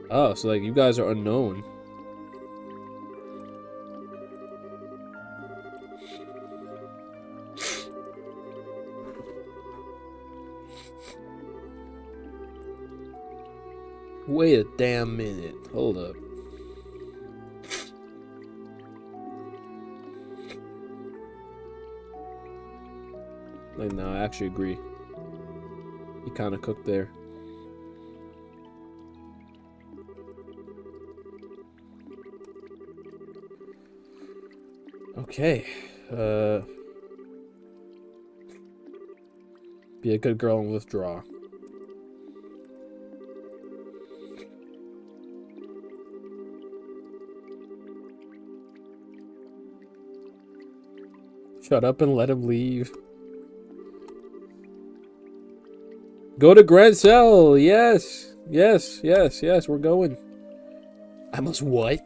Oh, so like you guys are unknown. Wait a damn minute. Hold up. Like, no, I actually agree. You kind of cooked there. Okay. Be a good girl and withdraw. Shut up and let him leave. Go to Grand Cell! Yes! Yes, yes, yes, we're going. I must what?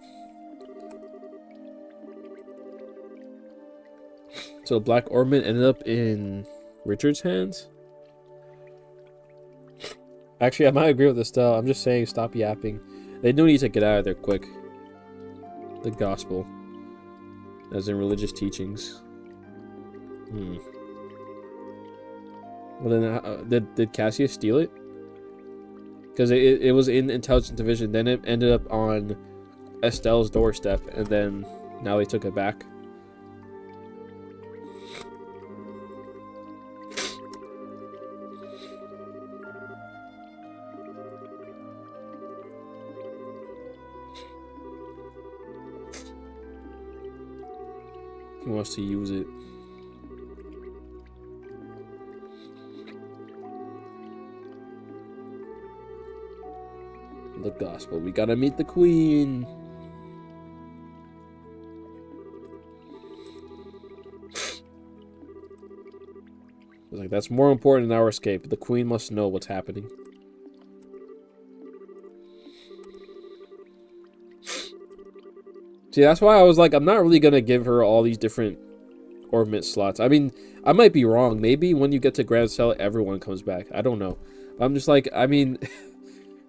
So Black Ornament ended up in Richard's hands? Actually, I might agree with Estelle. I'm just saying, stop yapping. They do need to get out of there quick. The gospel. As in religious teachings. Well then, did Cassius steal it? Because it was in Intelligence Division, then it ended up on Estelle's doorstep, and then now they took it back. He wants to use it. The gospel. We gotta meet the queen. Like, that's more important than our escape. The queen must know what's happening. See, that's why I was like, I'm not really gonna give her all these different ornament slots. I mean, I might be wrong. Maybe when you get to Grand Cell, everyone comes back. I don't know. I'm just like, I mean,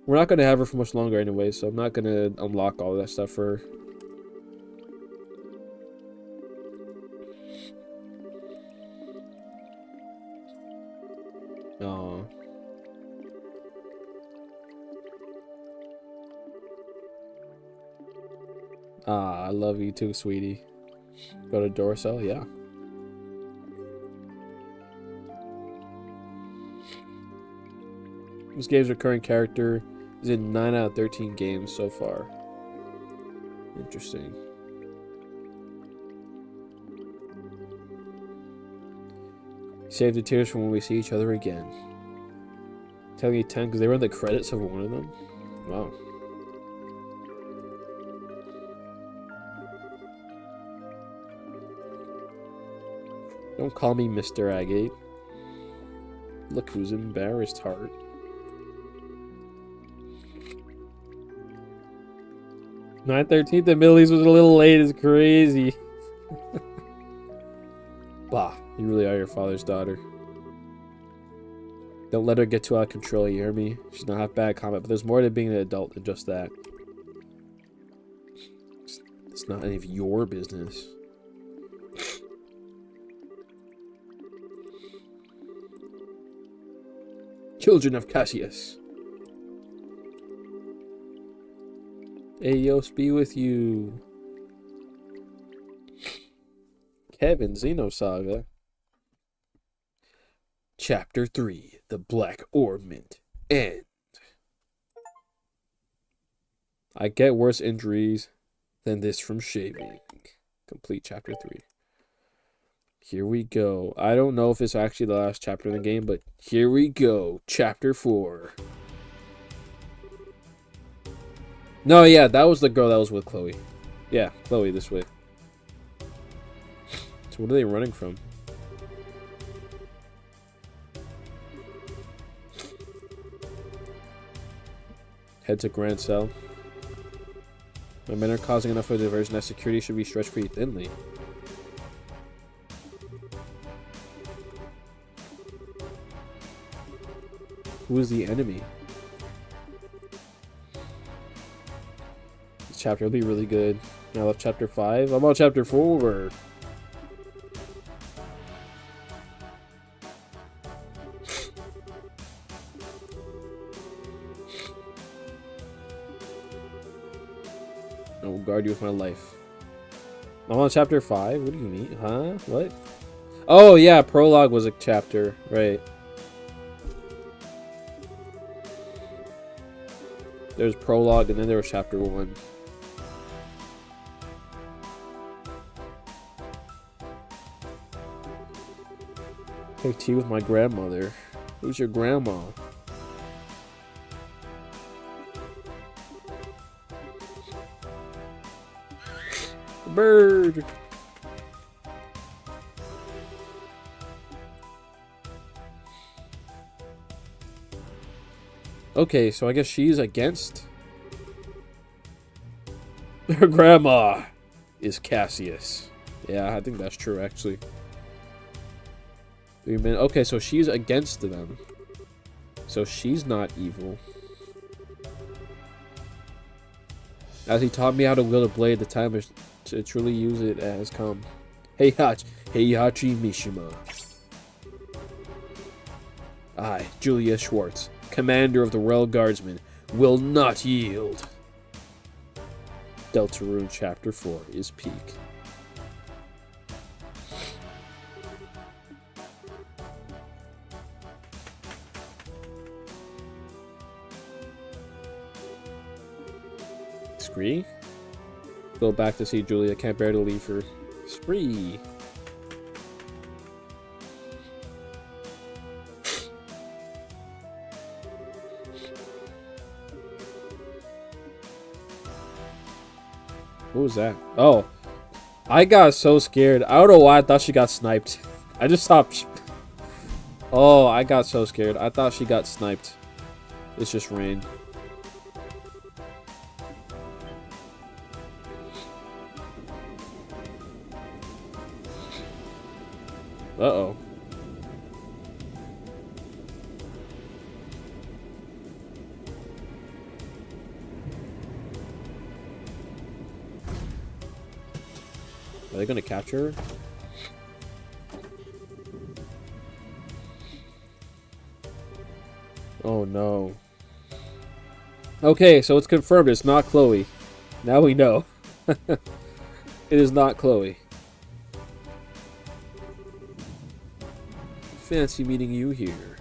we're not gonna have her for much longer anyway, so I'm not gonna unlock all that stuff for her. Oh. Ah, I love you too, sweetie. Go to Dorcel, yeah. This game's recurring character is in 9 out of 13 games so far. Interesting. Save the tears for when we see each other again. Telling you 10 because they run the credits of one of them? Wow. Don't call me Mr. Agate. Look who's embarrassed, heart. $9.13, the Middle East was a little late, it's crazy. Bah, you really are your father's daughter. Don't let her get too out of control, you hear me? She's not half bad comment, but there's more to being an adult than just that. It's not any of your business. Children of Cassius. Ayos be with you. Kevin, Xenosaga. Chapter 3, The Black Ornament. End. I get worse injuries than this from shaving. Complete Chapter 3. Here we go. I don't know if it's actually the last chapter in the game, but here we go. Chapter 4. No, yeah, that was the girl that was with Chloe. Yeah, Chloe, this way. So what are they running from? Head to Grand Cell. My men are causing enough of a diversion that security should be stretched pretty thinly. Who is the enemy? This chapter will be really good. I love chapter 5. I'm on chapter 4. I will guard you with my life. I'm on chapter 5? What do you mean? Huh? What? Oh, yeah, prologue was a chapter. Right. There's prologue and then there was chapter 1. Take tea with my grandmother. Who's your grandma? A bird. Okay, so I guess she's against her grandma is Cassius. Yeah, I think that's true actually. Okay, so she's against them. So she's not evil. As he taught me how to wield a blade, the time to truly use it has come. Heihachi Mishima. I, Julia Schwartz, commander of the Royal Guardsmen, will not yield. Deltarune Chapter 4 is peak. Spree? Go back to see Julia, can't bear to leave her. Spree! What was that? Oh. I got so scared. I don't know why I thought she got sniped. I just stopped. Oh, I got so scared. I thought she got sniped. It's just rain. Uh-oh. Are they gonna capture her? Oh no. Okay, so it's confirmed it's not Chloe. Now we know. It is not Chloe. Fancy meeting you here.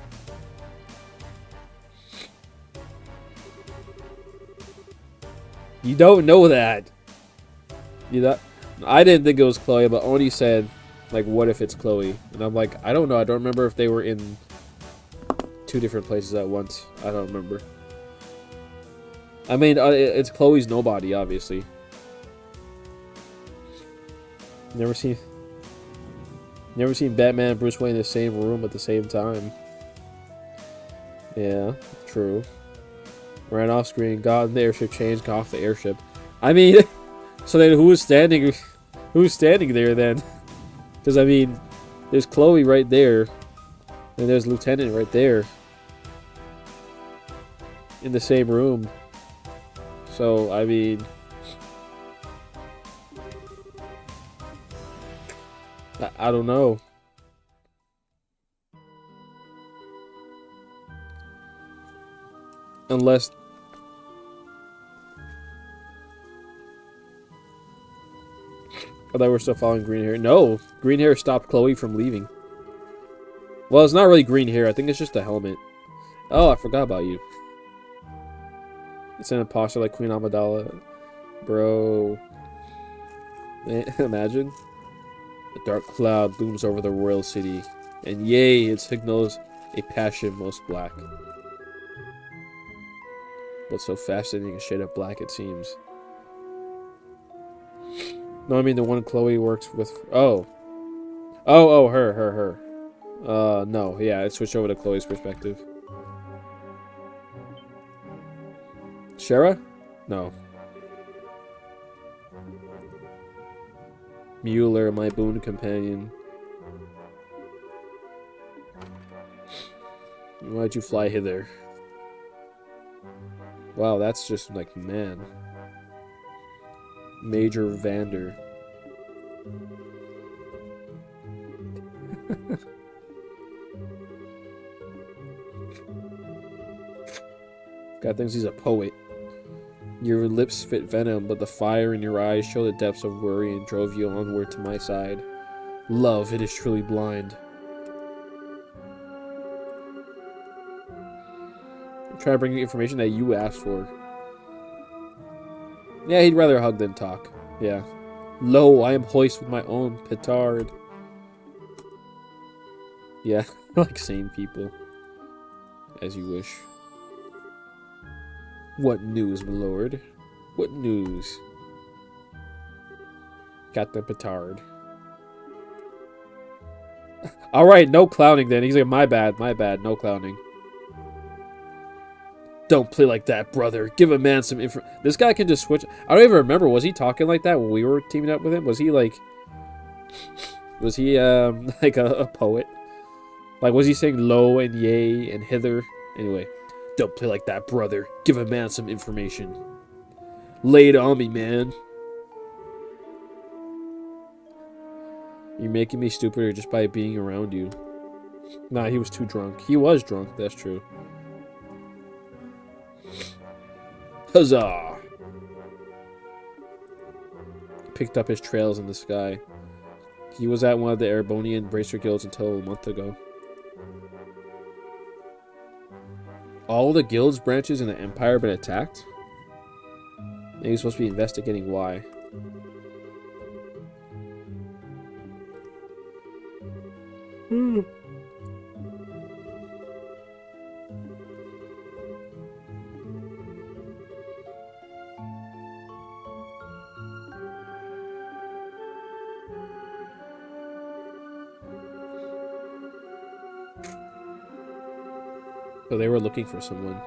You don't know that. I didn't think it was Chloe, but Oni said, like, what if it's Chloe? And I'm like, I don't know. I don't remember if they were in 2 different places at once. I don't remember. I mean, it's Chloe's nobody, obviously. Never seen Batman and Bruce Wayne in the same room at the same time. Yeah, true. Ran off screen, got in the airship, changed, got off the airship. I mean, so then who's standing there then? Because, I mean, there's Chloe right there, and there's Lieutenant right there. In the same room. So, I mean... I don't know. Unless... I thought we're still following green hair. No! Green hair stopped Chloe from leaving. Well, it's not really green hair. I think it's just a helmet. Oh, I forgot about you. It's an imposter like Queen Amidala. Bro. Imagine. A dark cloud looms over the royal city. And yay, it signals a passion most black. But so fascinating a shade of black it seems. No, I mean the one Chloe works with... Oh. Oh, her. No, yeah, it switched over to Chloe's perspective. Shara? No. Mueller, my boon companion. Why'd you fly hither? Wow, that's just like, man. Major Vander. God thinks he's a poet. Your lips spit venom, but the fire in your eyes show the depths of worry and drove you onward to my side. Love, it is truly blind. Try to bring you information that you asked for. Yeah, he'd rather hug than talk. Yeah. Lo, I am hoist with my own petard. Yeah, like sane people. As you wish. What news, my lord? What news? Got the petard. Alright, no clowning then. He's like, my bad, no clowning. Don't play like that, brother. Give a man some info. This guy can just switch. I don't even remember. Was he talking like that when we were teaming up with him? Was he like... Was he, like a poet? Like, was he saying lo and yea and hither? Anyway. Don't play like that, brother. Give a man some information. Lay it on me, man. You're making me stupider just by being around you. Nah, he was too drunk. He was drunk, that's true. Huzzah! Picked up his trails in the sky. He was at one of the Erebonian Bracer Guilds until a month ago. All the guilds branches in the Empire have been attacked? Maybe he's supposed to be investigating why. So they were looking for someone.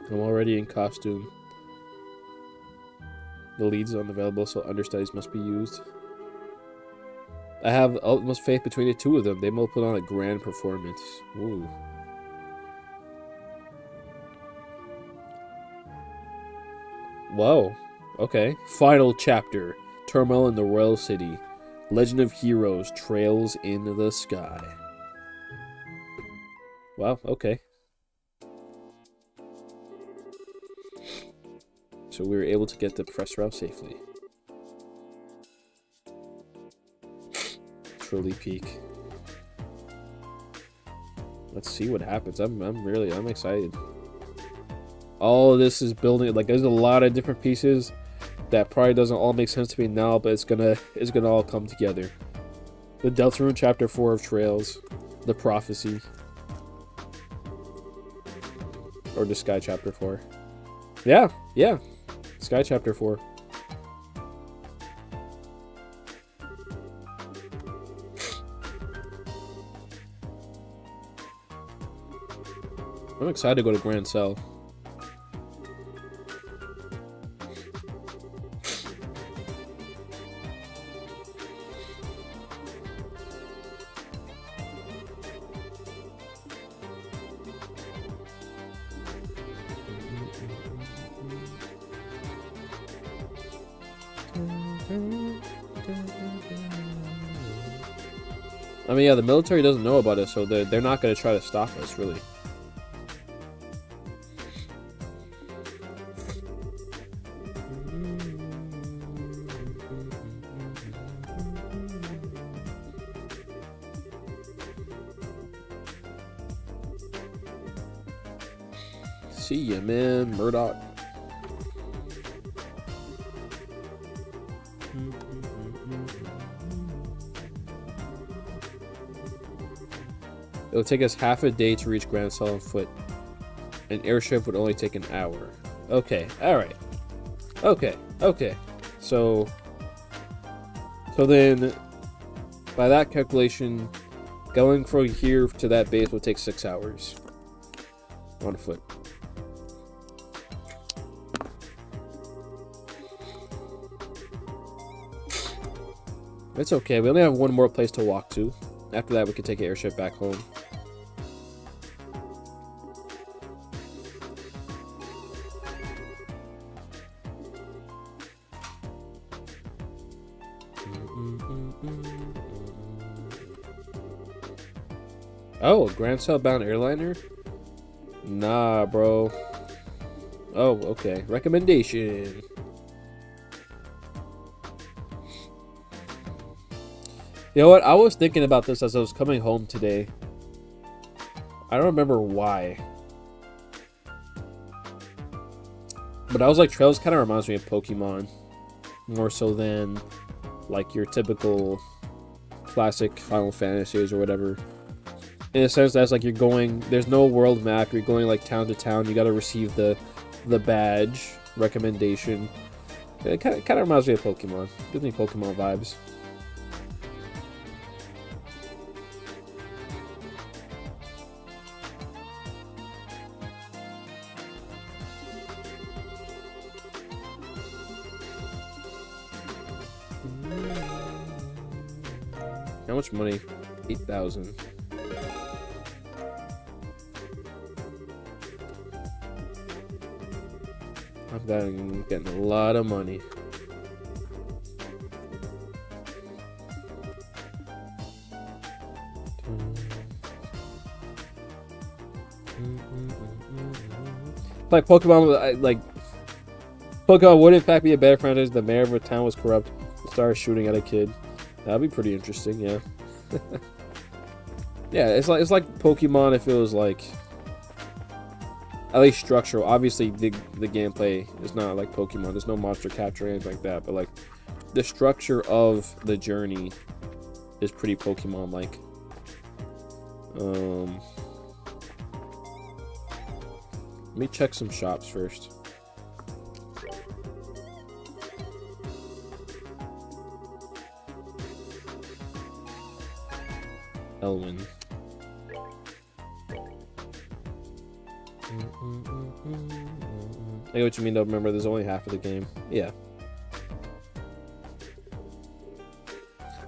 I'm already in costume. The lead's unavailable, so understudies must be used. I have utmost faith between the two of them. They will put on a grand performance. Ooh. Whoa. Okay. Final chapter. Turmoil in the Royal City. Legend of Heroes. Trails in the Sky. Wow. Okay. So we were able to get the Professor out safely. Truly peak. Let's see what happens. I'm excited. All of this is building, like, there's a lot of different pieces that probably doesn't all make sense to me now, but it's gonna all come together. The Deltarune Chapter 4 of Trails, the Prophecy, or the Sky Chapter 4. Yeah, Sky Chapter 4. I'm excited to go to Grand Cell. I mean, yeah, the military doesn't know about it, so they're not going to try to stop us, really. See ya, man, Murdoch. It'll take us half a day to reach Grand Cell on foot. An airship would only take an hour. Okay, alright. Okay. So then, by that calculation, going from here to that base will take 6 hours. On foot. It's okay, we only have one more place to walk to. After that, we can take an airship back home. Oh, a Grand Cell bound airliner? Nah, bro. Oh, okay. Recommendation. You know what? I was thinking about this as I was coming home today. I don't remember why. But I was like, Trails kind of reminds me of Pokemon. More so than, like, your typical classic Final Fantasies or whatever. In a sense, that's like you're going, there's no world map, you're going like town to town, you gotta receive the badge recommendation. It kind of reminds me of Pokemon. Gives me Pokemon vibes. How much money? 8,000. I'm getting a lot of money. Like Pokemon, Pokemon would in fact be a better franchise if the mayor of a town was corrupt and started shooting at a kid. That'd be pretty interesting, yeah. Yeah, it's like Pokemon if it was like at least structural. Obviously, the gameplay is not like Pokemon. There's no monster capture or anything like that. But like the structure of the journey is pretty Pokemon-like. Let me check some shops first. Elwyn. I get what you mean though, remember there's only half of the game. Yeah.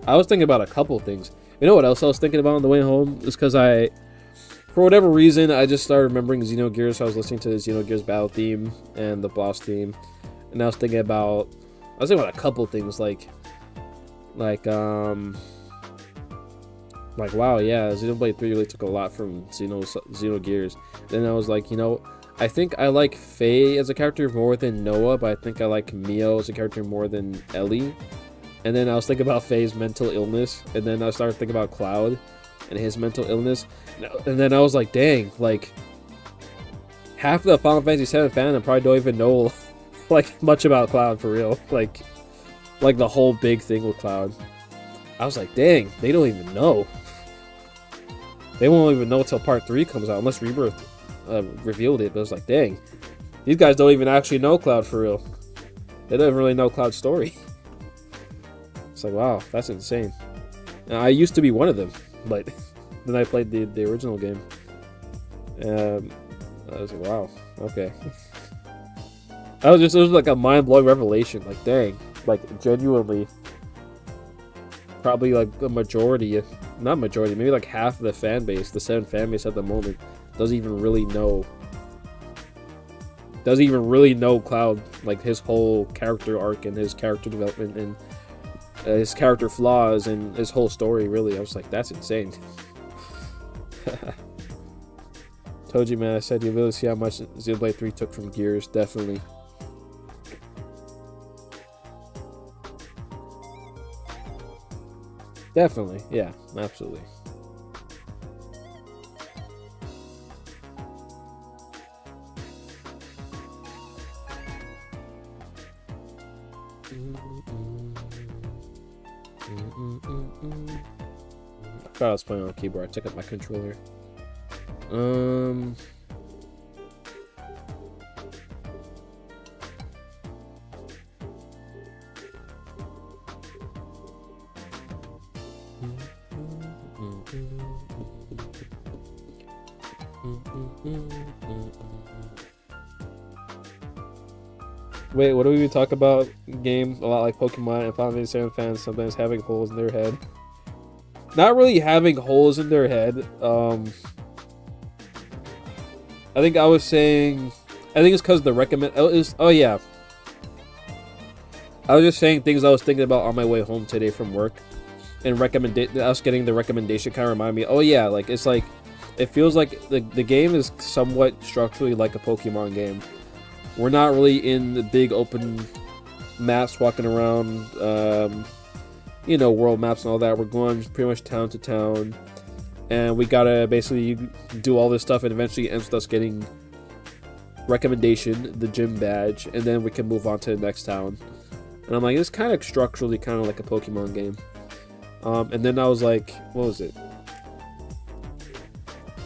I was thinking about a couple things. You know what else I was thinking about on the way home? Is because for whatever reason, I just started remembering Xenogears. So I was listening to the Xenogears battle theme and the boss theme. And I was thinking about a couple things like wow, yeah, Xenoblade 3 really took a lot from Xenogears. Then I was like, you know, I think I like Faye as a character more than Noah, but I think I like Mio as a character more than Ellie. And then I was thinking about Faye's mental illness, and then I started thinking about Cloud. and his mental illness. And then I was like, dang, like half of the Final Fantasy VII fandom probably don't even know like much about Cloud for real. Like the whole big thing with Cloud. I was like, dang, they don't even know. They won't even know until Part 3 comes out, unless Rebirth revealed it. But I was like, dang, these guys don't even actually know Cloud for real. They don't even really know Cloud's story. It's like, wow, that's insane. Now, I used to be one of them, but then I played the original game. I was like, wow, okay. It was like a mind-blowing revelation. Like, dang, like genuinely, probably like a majority, not majority, maybe like half of the fan base, the 7 fan base at the moment, doesn't even really know Cloud, like his whole character arc and his character development and his character flaws and his whole story. Really, I was like, that's insane. Told you, man. I said you really see how much Xenoblade 3 took from Gears. Definitely. Definitely, yeah, absolutely. I thought I was playing on a keyboard. I took up my controller. Wait, what do we talk about? Games a lot like Pokemon and Final Fantasy VII fans sometimes having holes in their head. Not really having holes in their head. I think I was saying, I think it's because the recommend. Oh yeah. I was just saying things I was thinking about on my way home today from work, and us getting the recommendation kind of reminded me. Oh yeah, like it's like, it feels like the game is somewhat structurally like a Pokemon game. We're not really in the big open maps walking around, world maps and all that. We're going pretty much town to town, and we gotta basically do all this stuff, and eventually ends with us getting recommendation, the gym badge, and then we can move on to the next town. And I'm like, it's kind of structurally kind of like a Pokemon game. And then I was like, what was it?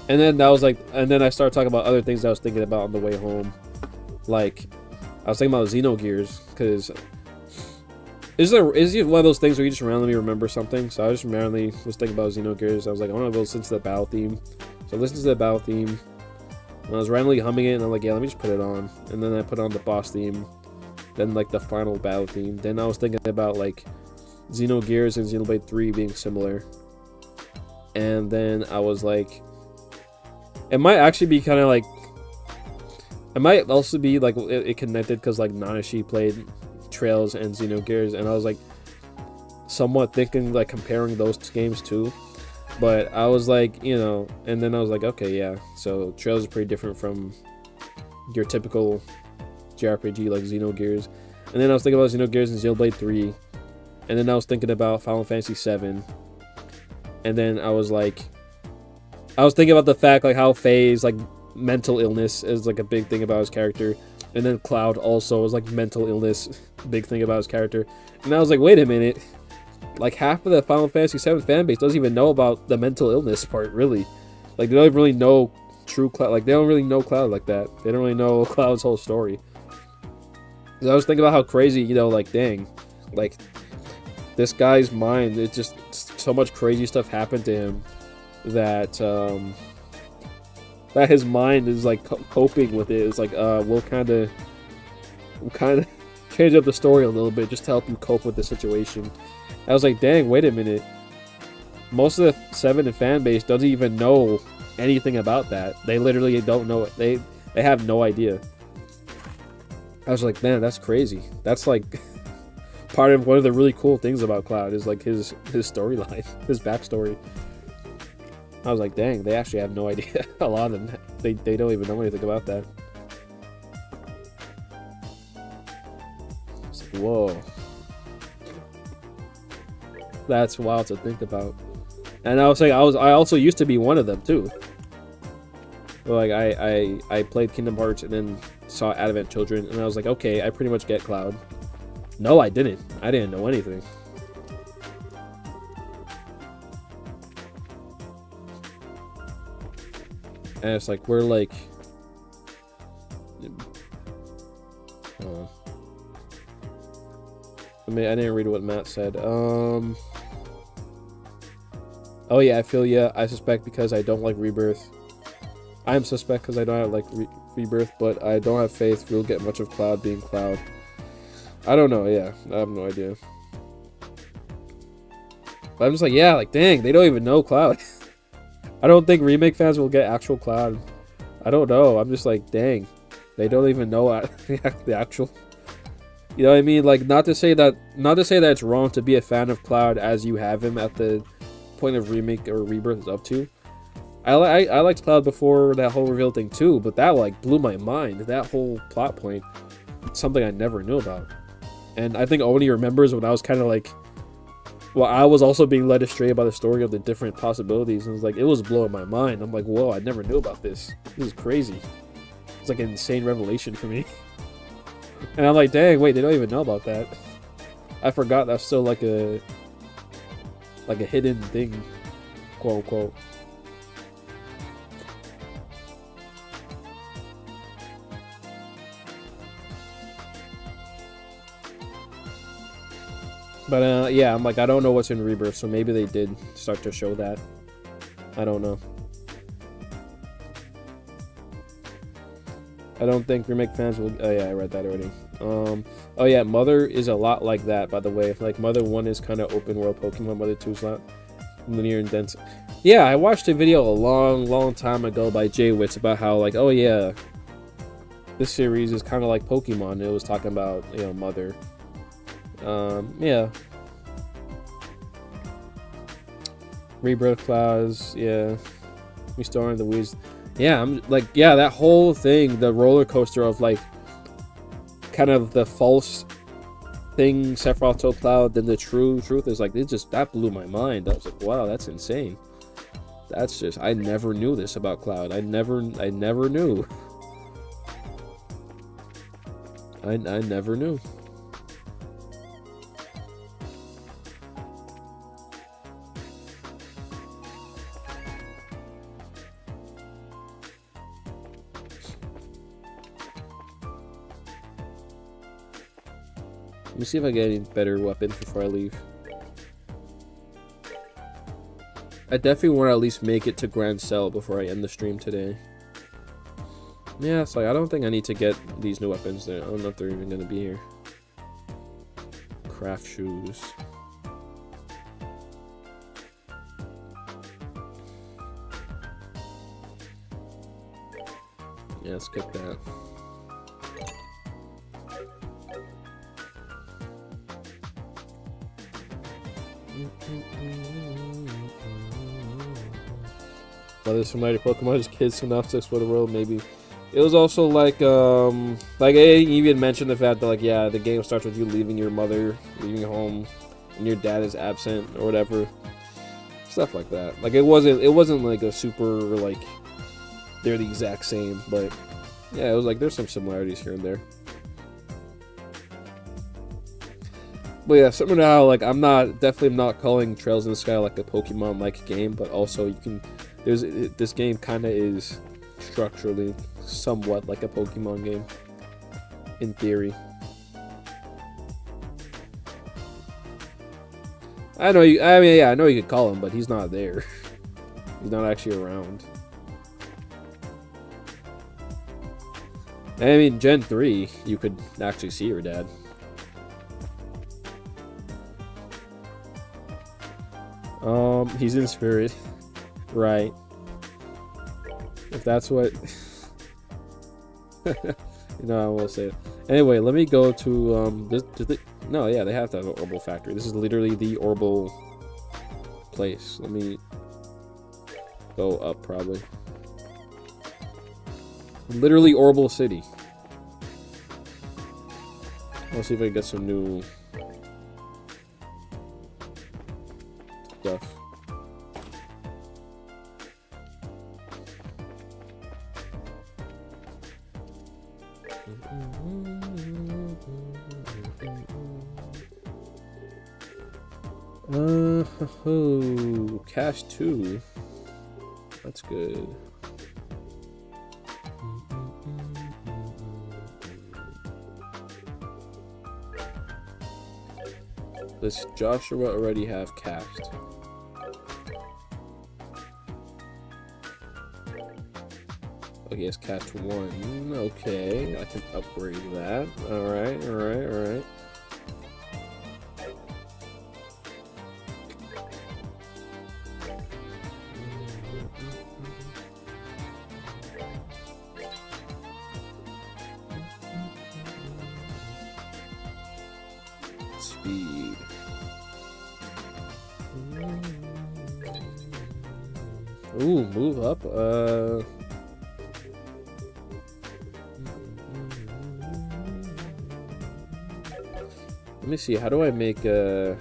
And then I started talking about other things I was thinking about on the way home. Like, I was thinking about Xenogears, because is it one of those things where you just randomly remember something? So I just randomly was thinking about Xenogears. I was like, I want to go listen to the battle theme. So I listened to the battle theme, and I was randomly humming it, and I'm like, yeah, let me just put it on. And then I put on the boss theme, then like the final battle theme. Then I was thinking about like Xenogears and Xenoblade 3 being similar. And then I was like, it might actually be kind of like, it might also be like it connected because like Nanashi played Trails and Xenogears, and I was like somewhat thinking like comparing those games too. But I was like, and then I was like, okay, yeah, so Trails is pretty different from your typical JRPG like Xenogears. And then I was thinking about Xenogears and Xenoblade 3, and then I was thinking about Final Fantasy 7, and then I was thinking about the fact like how Faye's like mental illness is like a big thing about his character, and then Cloud also is like mental illness, big thing about his character. And I was like, wait a minute, like half of the Final Fantasy VII fanbase doesn't even know about the mental illness part, really. Like they don't even really know true Cloud, like they don't really know Cloud like that. They don't really know Cloud's whole story. So I was thinking about how crazy, like dang, like this guy's mind, it just so much crazy stuff happened to him that that his mind is like coping with it. It's like we'll kind of change up the story a little bit just to help you cope with the situation. I was like, dang, wait a minute, most of the 7 fan base doesn't even know anything about that. They literally don't know it. They have no idea. I was like, man, that's crazy. That's like part of one of the really cool things about Cloud is like his storyline, his backstory. I was like, dang, they actually have no idea. A lot of them, they don't even know anything about that. Like, whoa. That's wild to think about. And I was saying I also used to be one of them too. Like I played Kingdom Hearts and then saw Advent Children, and I was like, okay, I pretty much get Cloud. No, I didn't. I didn't know anything. And it's like we're like, I mean, I didn't read what Matt said. Oh yeah, I feel ya. I suspect because I don't like Rebirth. I'm suspect because I don't like Rebirth, but I don't have faith we'll get much of Cloud being Cloud. I don't know, yeah. I have no idea. But I'm just like, yeah, like, dang, they don't even know Cloud. I don't think remake fans will get actual Cloud. I don't know. I'm just like, dang. They don't even know the actual... You know what I mean? Like, not to say that it's wrong to be a fan of Cloud as you have him at the point of remake or rebirth is up to. I liked Cloud before that whole reveal thing too, but that like blew my mind. That whole plot point, something I never knew about. And I think Oni remembers when I was kind of like, well, I was also being led astray by the story of the different possibilities, and it was like, it was blowing my mind. I'm like, whoa, I never knew about this. This is crazy. It's like an insane revelation for me. And I'm like, dang, wait, they don't even know about that. I forgot that's still like a hidden thing, quote unquote. But yeah, I'm like, I don't know what's in Rebirth, so maybe they did start to show that. I don't know. I don't think remake fans will... Oh yeah, I read that already. Oh yeah, Mother is a lot like that, by the way. Like, Mother 1 is kind of open world Pokemon, Mother 2 is not linear and dense. Yeah, I watched a video a long time ago by Jay Witz about how, like, oh yeah, this series is kind of like Pokemon. It was talking about, you know, Mother. Yeah. Rebirth Clouds, yeah. We still are in the weeds. Yeah, I'm like, yeah, that whole thing, the roller coaster of like kind of the false thing Sephiroth told Cloud, then the truth is like, it just, that blew my mind. I was like, wow, that's insane. That's just, I never knew this about Cloud. I never knew. I never knew. Let me see if I get any better weapons before I leave. I definitely want to at least make it to Grand Cell before I end the stream today. Yeah, it's like, I don't think I need to get these new weapons there. I don't know if they're even going to be here. Craft shoes. Yeah, skip that. Other similar Pokemon, just kids synopsis for the world, maybe. It was also like I even mentioned the fact that, like, yeah, the game starts with you leaving your mother, leaving home, and your dad is absent or whatever, stuff like that. Like, it wasn't like a super, like, they're the exact same, but yeah, it was like there's some similarities here and there. But yeah, similar to how, like, I'm definitely not calling Trails in the Sky like a Pokemon-like game, but also you can, this game kind of is structurally somewhat like a Pokemon game, in theory. I know you, I mean, yeah, I know you could call him, but he's not there. He's not actually around. I mean, Gen 3, you could actually see your dad. He's in spirit. Right. If that's what... you know, I will say it. Anyway, let me go to, no, yeah, they have to have an Orbital factory. This is literally the Orbital place. Let me go up, probably. Literally Orbital City. Let's see if I can get some new stuff. Cash 2. That's good. Does Joshua already have cast? Oh, he has cast 1. Okay, I can upgrade that. Alright, alright, alright. Speed. Ooh, move up. Let me see. How do I make a?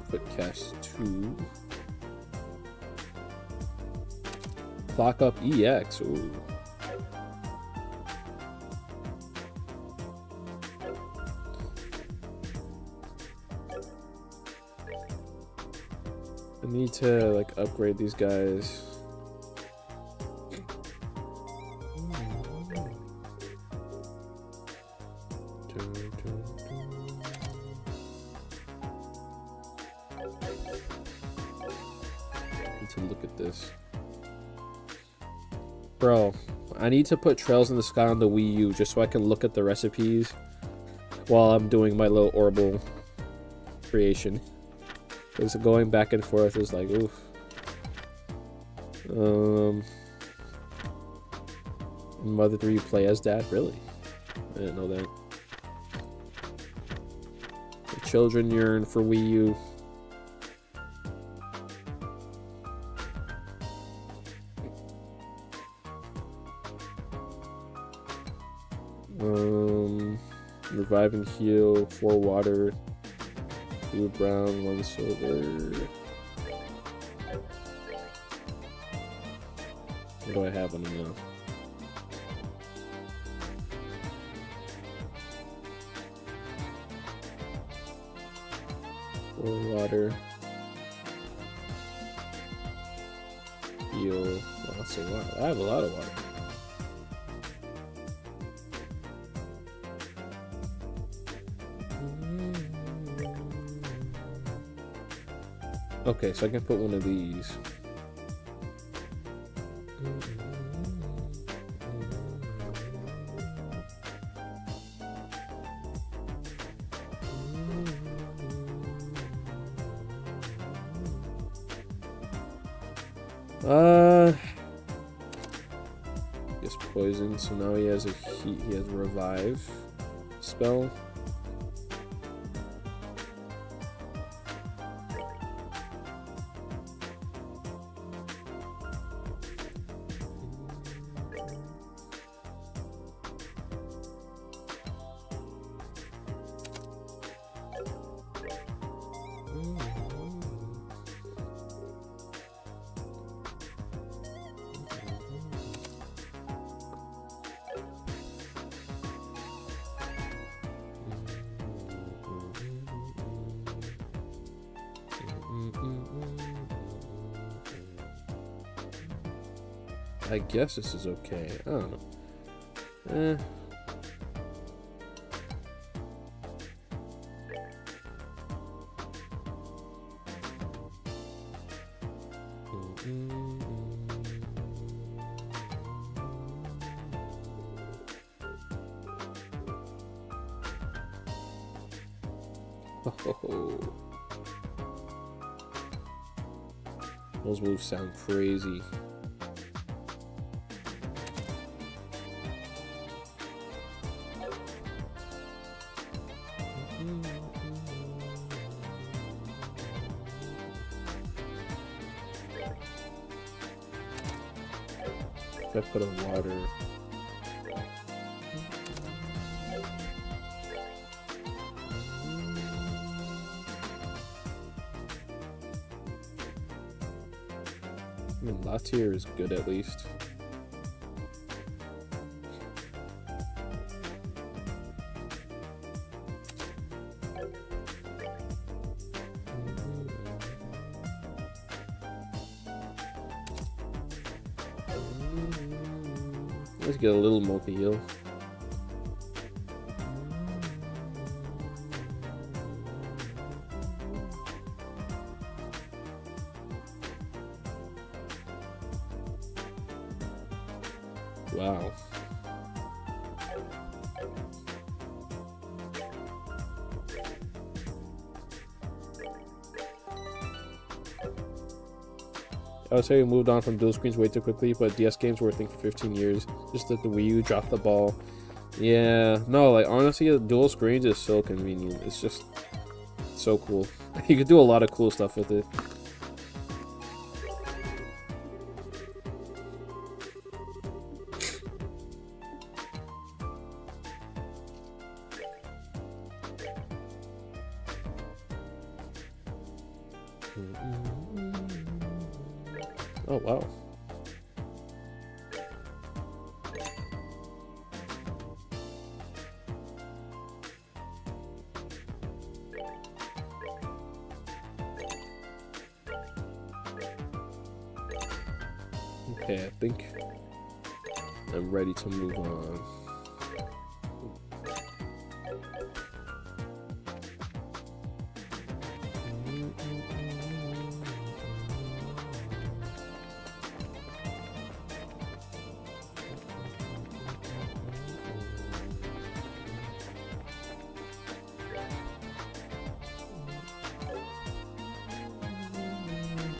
Put cast 2. Clock up EX. Ooh. I need to like upgrade these guys. Need to look at this. Bro, I need to put Trails in the Sky on the Wii U just so I can look at the recipes while I'm doing my little orbital creation. Because going back and forth is like, oof. Mother 3 play as Dad? Really? I didn't know that. The children yearn for Wii U. Revive and heal, 4 water, 2 brown, 1 silver. What do I have on them now? Water, heal. Well, that's a lot. I have a lot of water. Okay, so I can put one of these. Gets poison, so now he has a heat. He has a revive spell. I guess this is okay. I don't know. Oh. Those moves sound crazy. I put on water. Latier is good at least. Let's get a little multi-heal. Wow. I would say we moved on from dual screens way too quickly, but DS games were a thing for 15 years. Just that the Wii U dropped the ball. Yeah, no, like honestly, the dual screens is so convenient. It's just so cool. You could do a lot of cool stuff with it. Oh, wow. Okay, I think I'm ready to move on.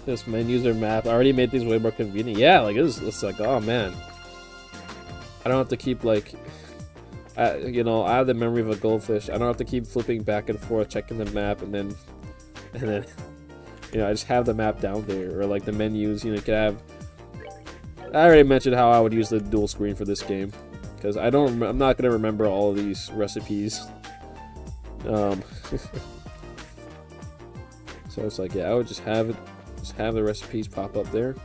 This menus or map. I already made things way more convenient. Yeah, like it's like, oh man, I don't have to keep like, you know, I have the memory of a goldfish. I don't have to keep flipping back and forth, checking the map, and then, you know, I just have the map down there, or like the menus. You know, you could have. I already mentioned how I would use the dual screen for this game, because I'm not gonna remember all of these recipes. So it's like, yeah, I would just have it. Just have the recipes pop up there.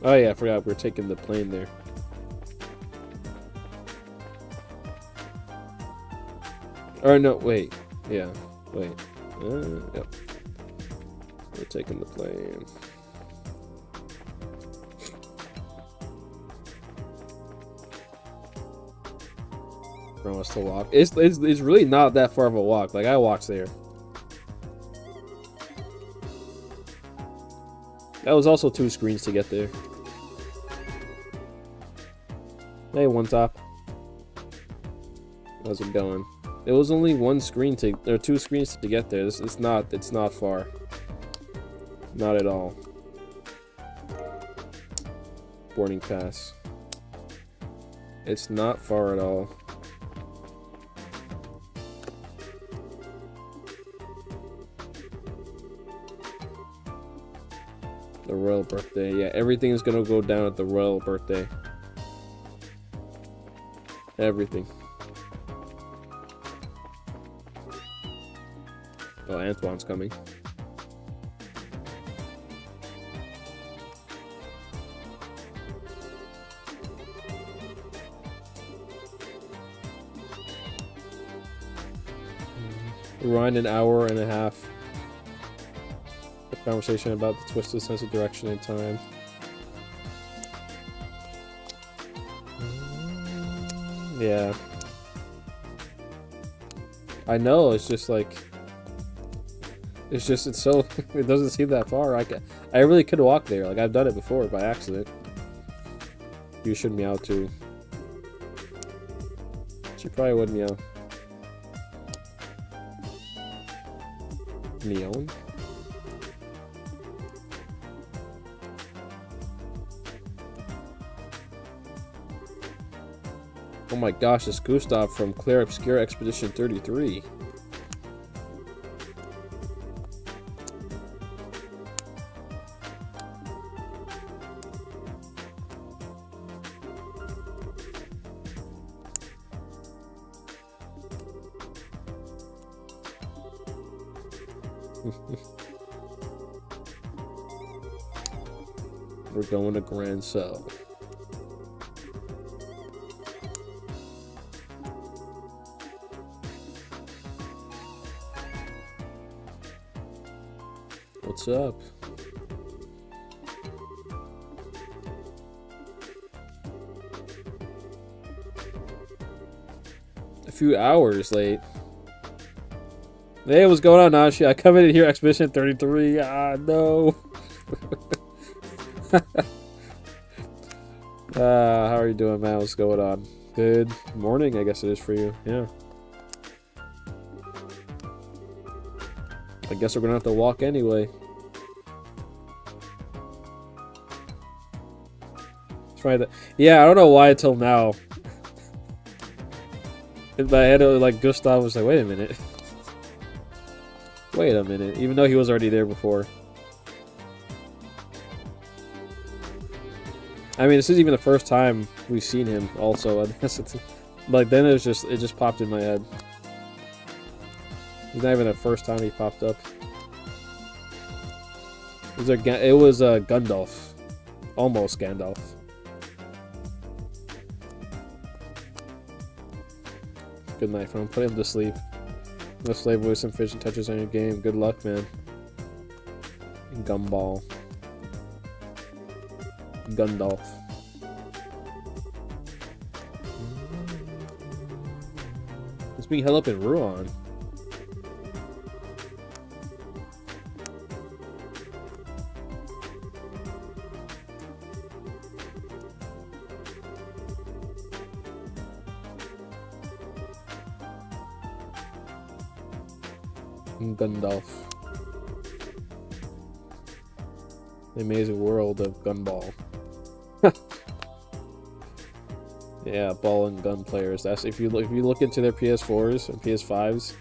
Oh yeah, I forgot we're taking the plane there. Or no, wait. Yeah, wait. Yep. We're taking the plane. For us to walk. It's really not that far of a walk. Like I walked there. That was also 2 screens to get there. Hey, One Top. How's it going? It was only 1 screen or 2 screens to get there. It's not far. Not at all. Boarding pass. It's not far at all. The royal birthday. Yeah, everything is gonna go down at the royal birthday. Everything. Oh, Antoine's coming. Run an hour and a half. A conversation about the twisted sense of direction and time. Yeah. I know, it's just like... It's so... It doesn't seem that far. I really could walk there. Like, I've done it before by accident. You should meow too. She probably would meow. Neon? Oh my gosh, it's Gustav from Claire Obscure Expedition 33. We're going to Grand Cell. What's up? A few hours late. Hey, what's going on, Nashi? I come in here, Expedition 33. Ah, no. How are you doing, man? What's going on? Good morning, I guess it is for you. Yeah. I guess we're gonna have to walk anyway. Try that. Yeah, I don't know why until now. In my head, like Gustav was like, "Wait a minute, wait a minute," even though he was already there before. I mean, this is even the first time we've seen him. Also, I guess it's like then it just popped in my head. It's not even the first time he popped up. It was Gandalf, almost Gandalf. Good night, from put him to sleep. No slave with some fish and touches on your game. Good luck, man. Gumball. Gundalf. It's being held up in Ruan. Gundalf. The amazing world of Gunball. Yeah, ball and gun players. That's if you look into their PS4s and PS5s,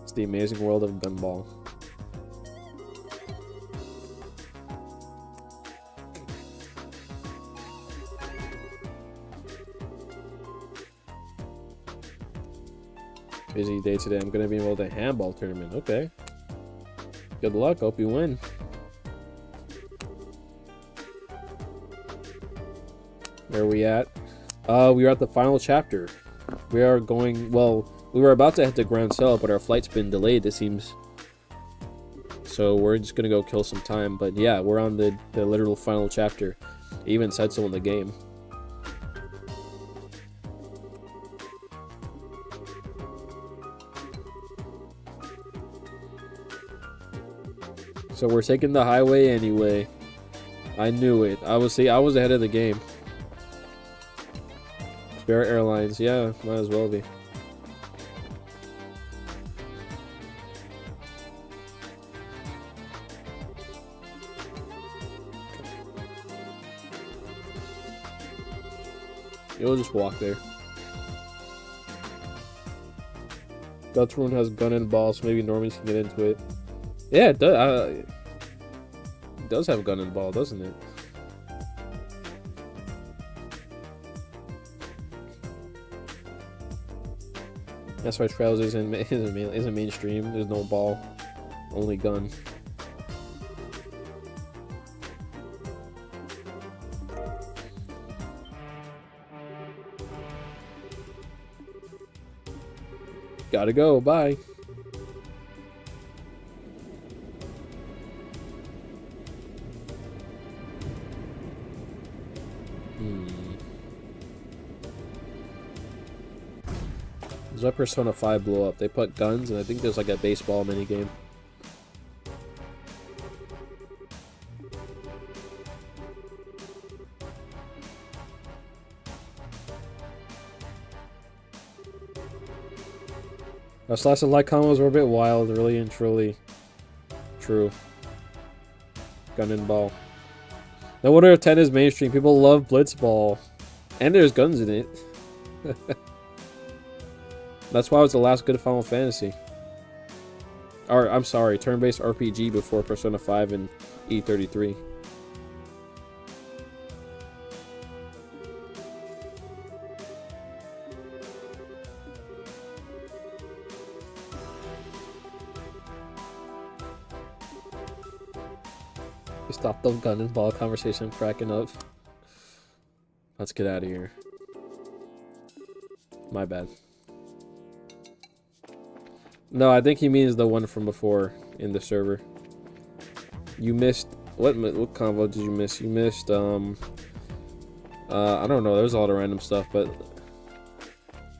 it's the amazing world of Gunball. Busy day today. I'm gonna be involved in a handball tournament. Okay. Good luck. Hope you win. Where are we at? We are at the final chapter. We are going. Well, we were about to head to Grand Cell, but our flight's been delayed. It seems. So we're just gonna go kill some time. But yeah, we're on the literal final chapter. It even said so in the game. So we're taking the highway anyway. I knew it. I was ahead of the game. Spirit Airlines, yeah, might as well be. You'll just walk there. Dutch Rune has gun and ball, so maybe normies can get into it. Yeah, it does. It does have gun and ball, doesn't it? That's why Trails isn't mainstream. There's no ball, only gun. Gotta go. Bye. Let Persona 5 blow up. They put guns, and I think there's like a baseball minigame. Our slice of light combos were a bit wild, really and truly. True. Gun and ball. No wonder if 10 is mainstream. People love Blitzball. And there's guns in it. That's why it was the last good Final Fantasy. Or, I'm sorry, turn-based RPG before Persona 5 and E33. Stop the gun and ball conversation. I'm cracking up. Let's get out of here. My bad. No, I think he means the one from before in the server. You missed what convo did you miss? You missed I don't know, there's a lot of random stuff, but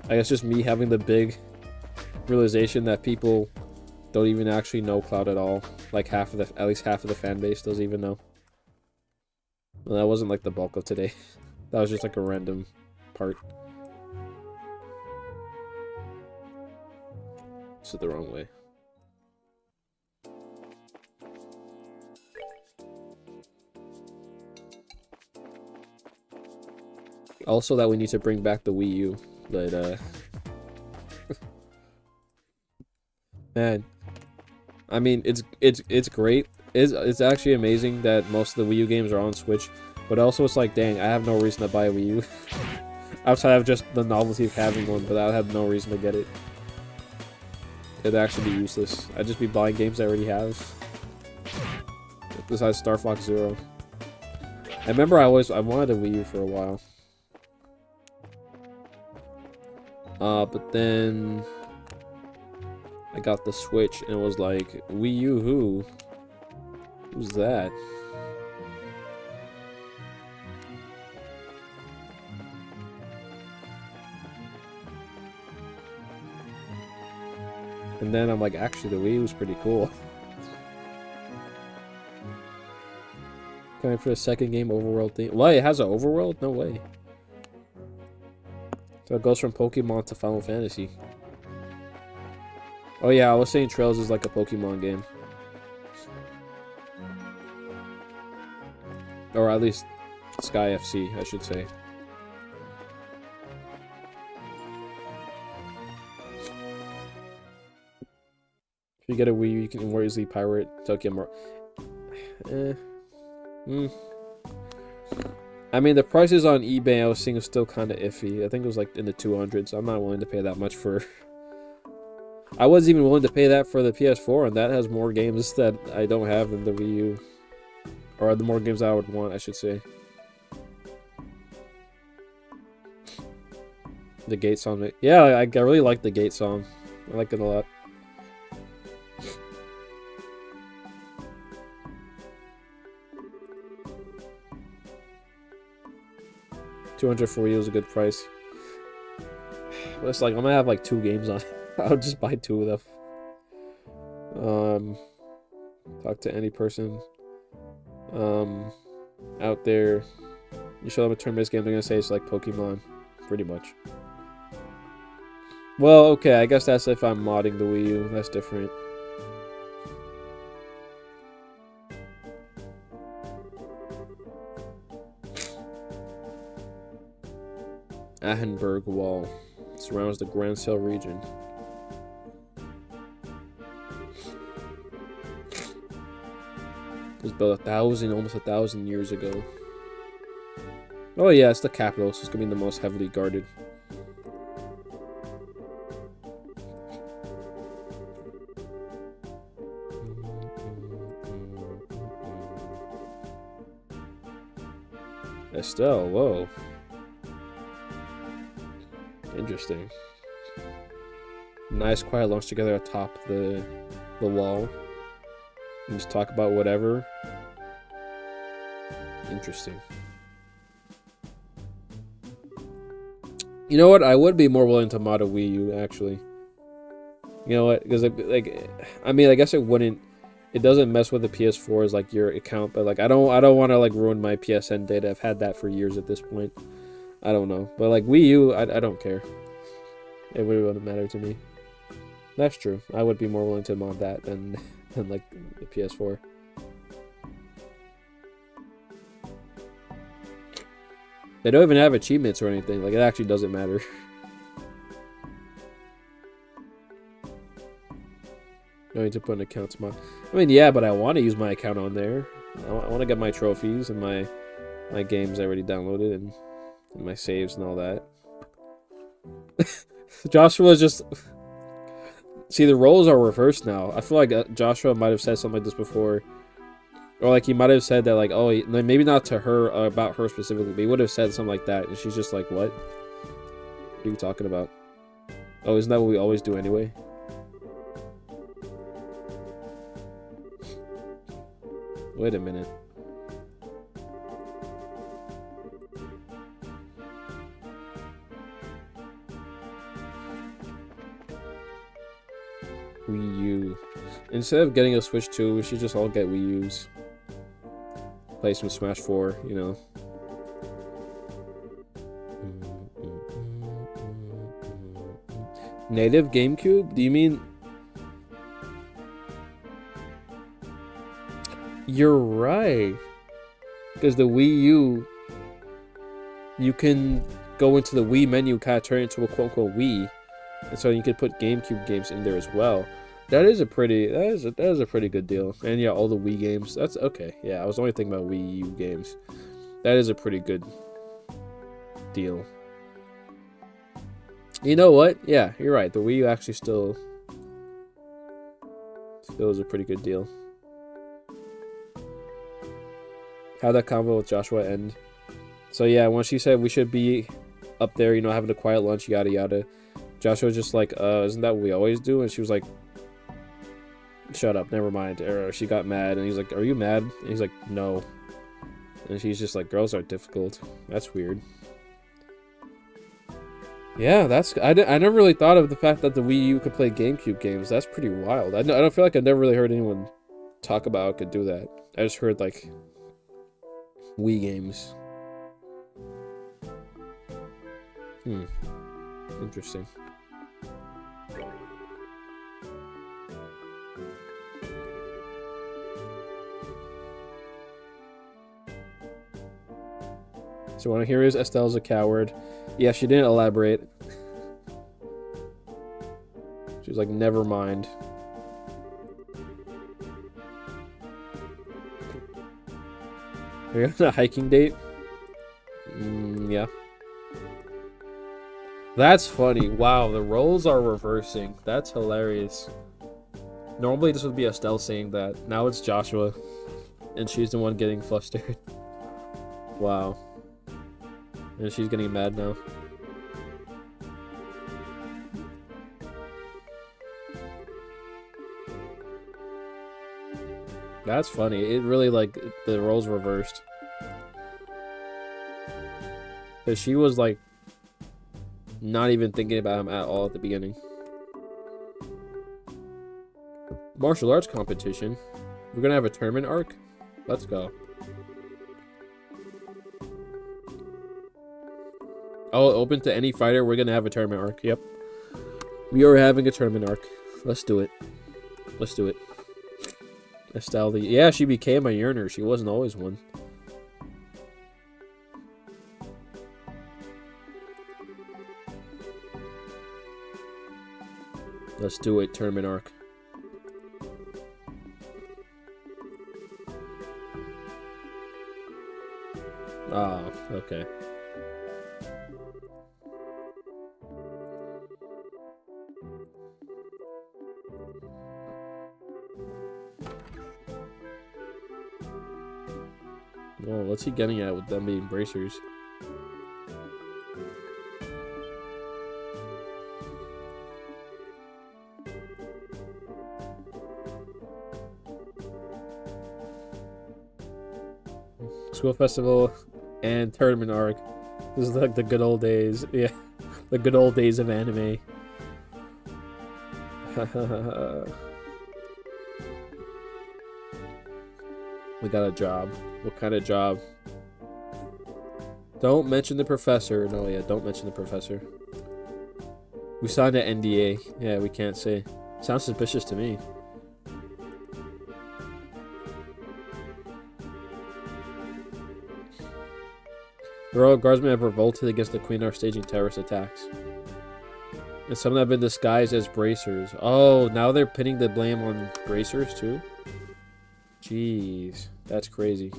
I guess just me having the big realization that people don't even actually know Cloud at all. Like at least half of the fan base doesn't even know. Well, that wasn't like the bulk of today. That was just like a random part. This is the wrong way. Also that we need to bring back the Wii U, but man, I mean it's great. It's actually amazing that most of the Wii U games are on Switch, but also it's like, dang, I have no reason to buy a Wii U. Outside of just the novelty of having one, but I have no reason to get it. It'd actually be useless. I'd just be buying games I already have. Besides Star Fox Zero. I remember I wanted a Wii U for a while. But then I got the Switch and it was like, Wii U who? Who's that? And then I'm like, actually the Wii was pretty cool. Coming for a second game overworld theme. Why, it has an overworld? No way. So it goes from Pokemon to Final Fantasy. Oh yeah, I was saying Trails is like a Pokemon game. Or at least Sky FC, I should say. If you get a Wii U, you can more easily pirate Tokyo I mean, the prices on eBay I was seeing was still kind of iffy. I think it was like in the 200s. I'm not willing to pay that much for... I wasn't even willing to pay that for the PS4, and that has more games that I don't have than the Wii U. Or the more games I would want, I should say. The Gate song. Yeah, I really like the Gate song. I like it a lot. $200 for Wii U is a good price. But it's like, I'm gonna have like 2 games on. I'll just buy 2 of them. Talk to any person out there. You show them a turn-based game, they're gonna say it's like Pokemon, pretty much. Well, okay, I guess that's if I'm modding the Wii U. That's different. Ahenberg Wall surrounds the Grand Sail region. It was built almost a thousand years ago. Oh yeah, it's the capital, so it's gonna be the most heavily guarded. Estelle, whoa. Interesting. Nice quiet lunch together atop the wall. And just talk about whatever. Interesting. You know what? I would be more willing to mod a Wii U, actually. You know what? Because like, I mean, I guess it wouldn't. It doesn't mess with the PS4's like your account, but like I don't want to like ruin my PSN data. I've had that for years at this point. I don't know, but like Wii U, I don't care. It really wouldn't matter to me. That's true. I would be more willing to mod that than like the PS4. They don't even have achievements or anything. Like, it actually doesn't matter. No need to put an account to mod. I mean, yeah, but I want to use my account on there. I want to get my trophies and my games I already downloaded and my saves and all that. Joshua's just... See, the roles are reversed now. I feel like Joshua might have said something like this before. Or like he might have said that like, oh, maybe not to her about her specifically, but he would have said something like that, and she's just like, what? What are you talking about? Oh, isn't that what we always do anyway? Wait a minute. Wii U. Instead of getting a Switch 2, we should just all get Wii U's. Play some Smash 4, you know. Native GameCube? Do you mean... You're right. Because the Wii U, you can go into the Wii menu, kind of turn it into a quote-unquote Wii. And so you could put GameCube games in there as well. That is a pretty good deal. And yeah, all the Wii games. That's okay. Yeah, I was only thinking about Wii U games. That is a pretty good deal. You know what? Yeah, you're right. The Wii U actually still is a pretty good deal. How'd that convo with Joshua end? So yeah, when she said we should be up there, you know, having a quiet lunch, yada yada, Joshua was just like, isn't that what we always do? And she was like, shut up, never mind. Or she got mad, and he's like, are you mad? And he's like, no. And she's just like, girls are difficult. That's weird. Yeah, I never really thought of the fact that the Wii U could play GameCube games. That's pretty wild. I don't feel like I've never really heard anyone talk about it could do that. I just heard like Wii games. Interesting. So what I hear is Estelle's a coward. Yeah, she didn't elaborate. She was like, never mind. Are you on a hiking date? Yeah. That's funny. Wow, the roles are reversing. That's hilarious. Normally this would be Estelle saying that. Now it's Joshua. And she's the one getting flustered. Wow. And she's getting mad now. That's funny. It really, like, the roles reversed. Because she was, like, not even thinking about him at all at the beginning. Martial arts competition. We're gonna have a tournament arc? Let's go. Oh, open to any fighter. We're gonna have a tournament arc. Yep. We are having a tournament arc. Let's do it. Let's do it. Estelle, yeah, she became a yearner. She wasn't always one. Let's do it. Tournament arc. Oh, okay. Oh, what's he getting at with them being bracers? School festival and tournament arc. This is like the good old days. Yeah, the good old days of anime. We got a job. What kind of job? Don't mention the professor. No, yeah, don't mention the professor. We signed an NDA. Yeah, we can't say. Sounds suspicious to me. The Royal Guardsmen have revolted against the Queen and are staging terrorist attacks. And some have been disguised as bracers. Oh, now they're pinning the blame on bracers too? Jeez, that's crazy.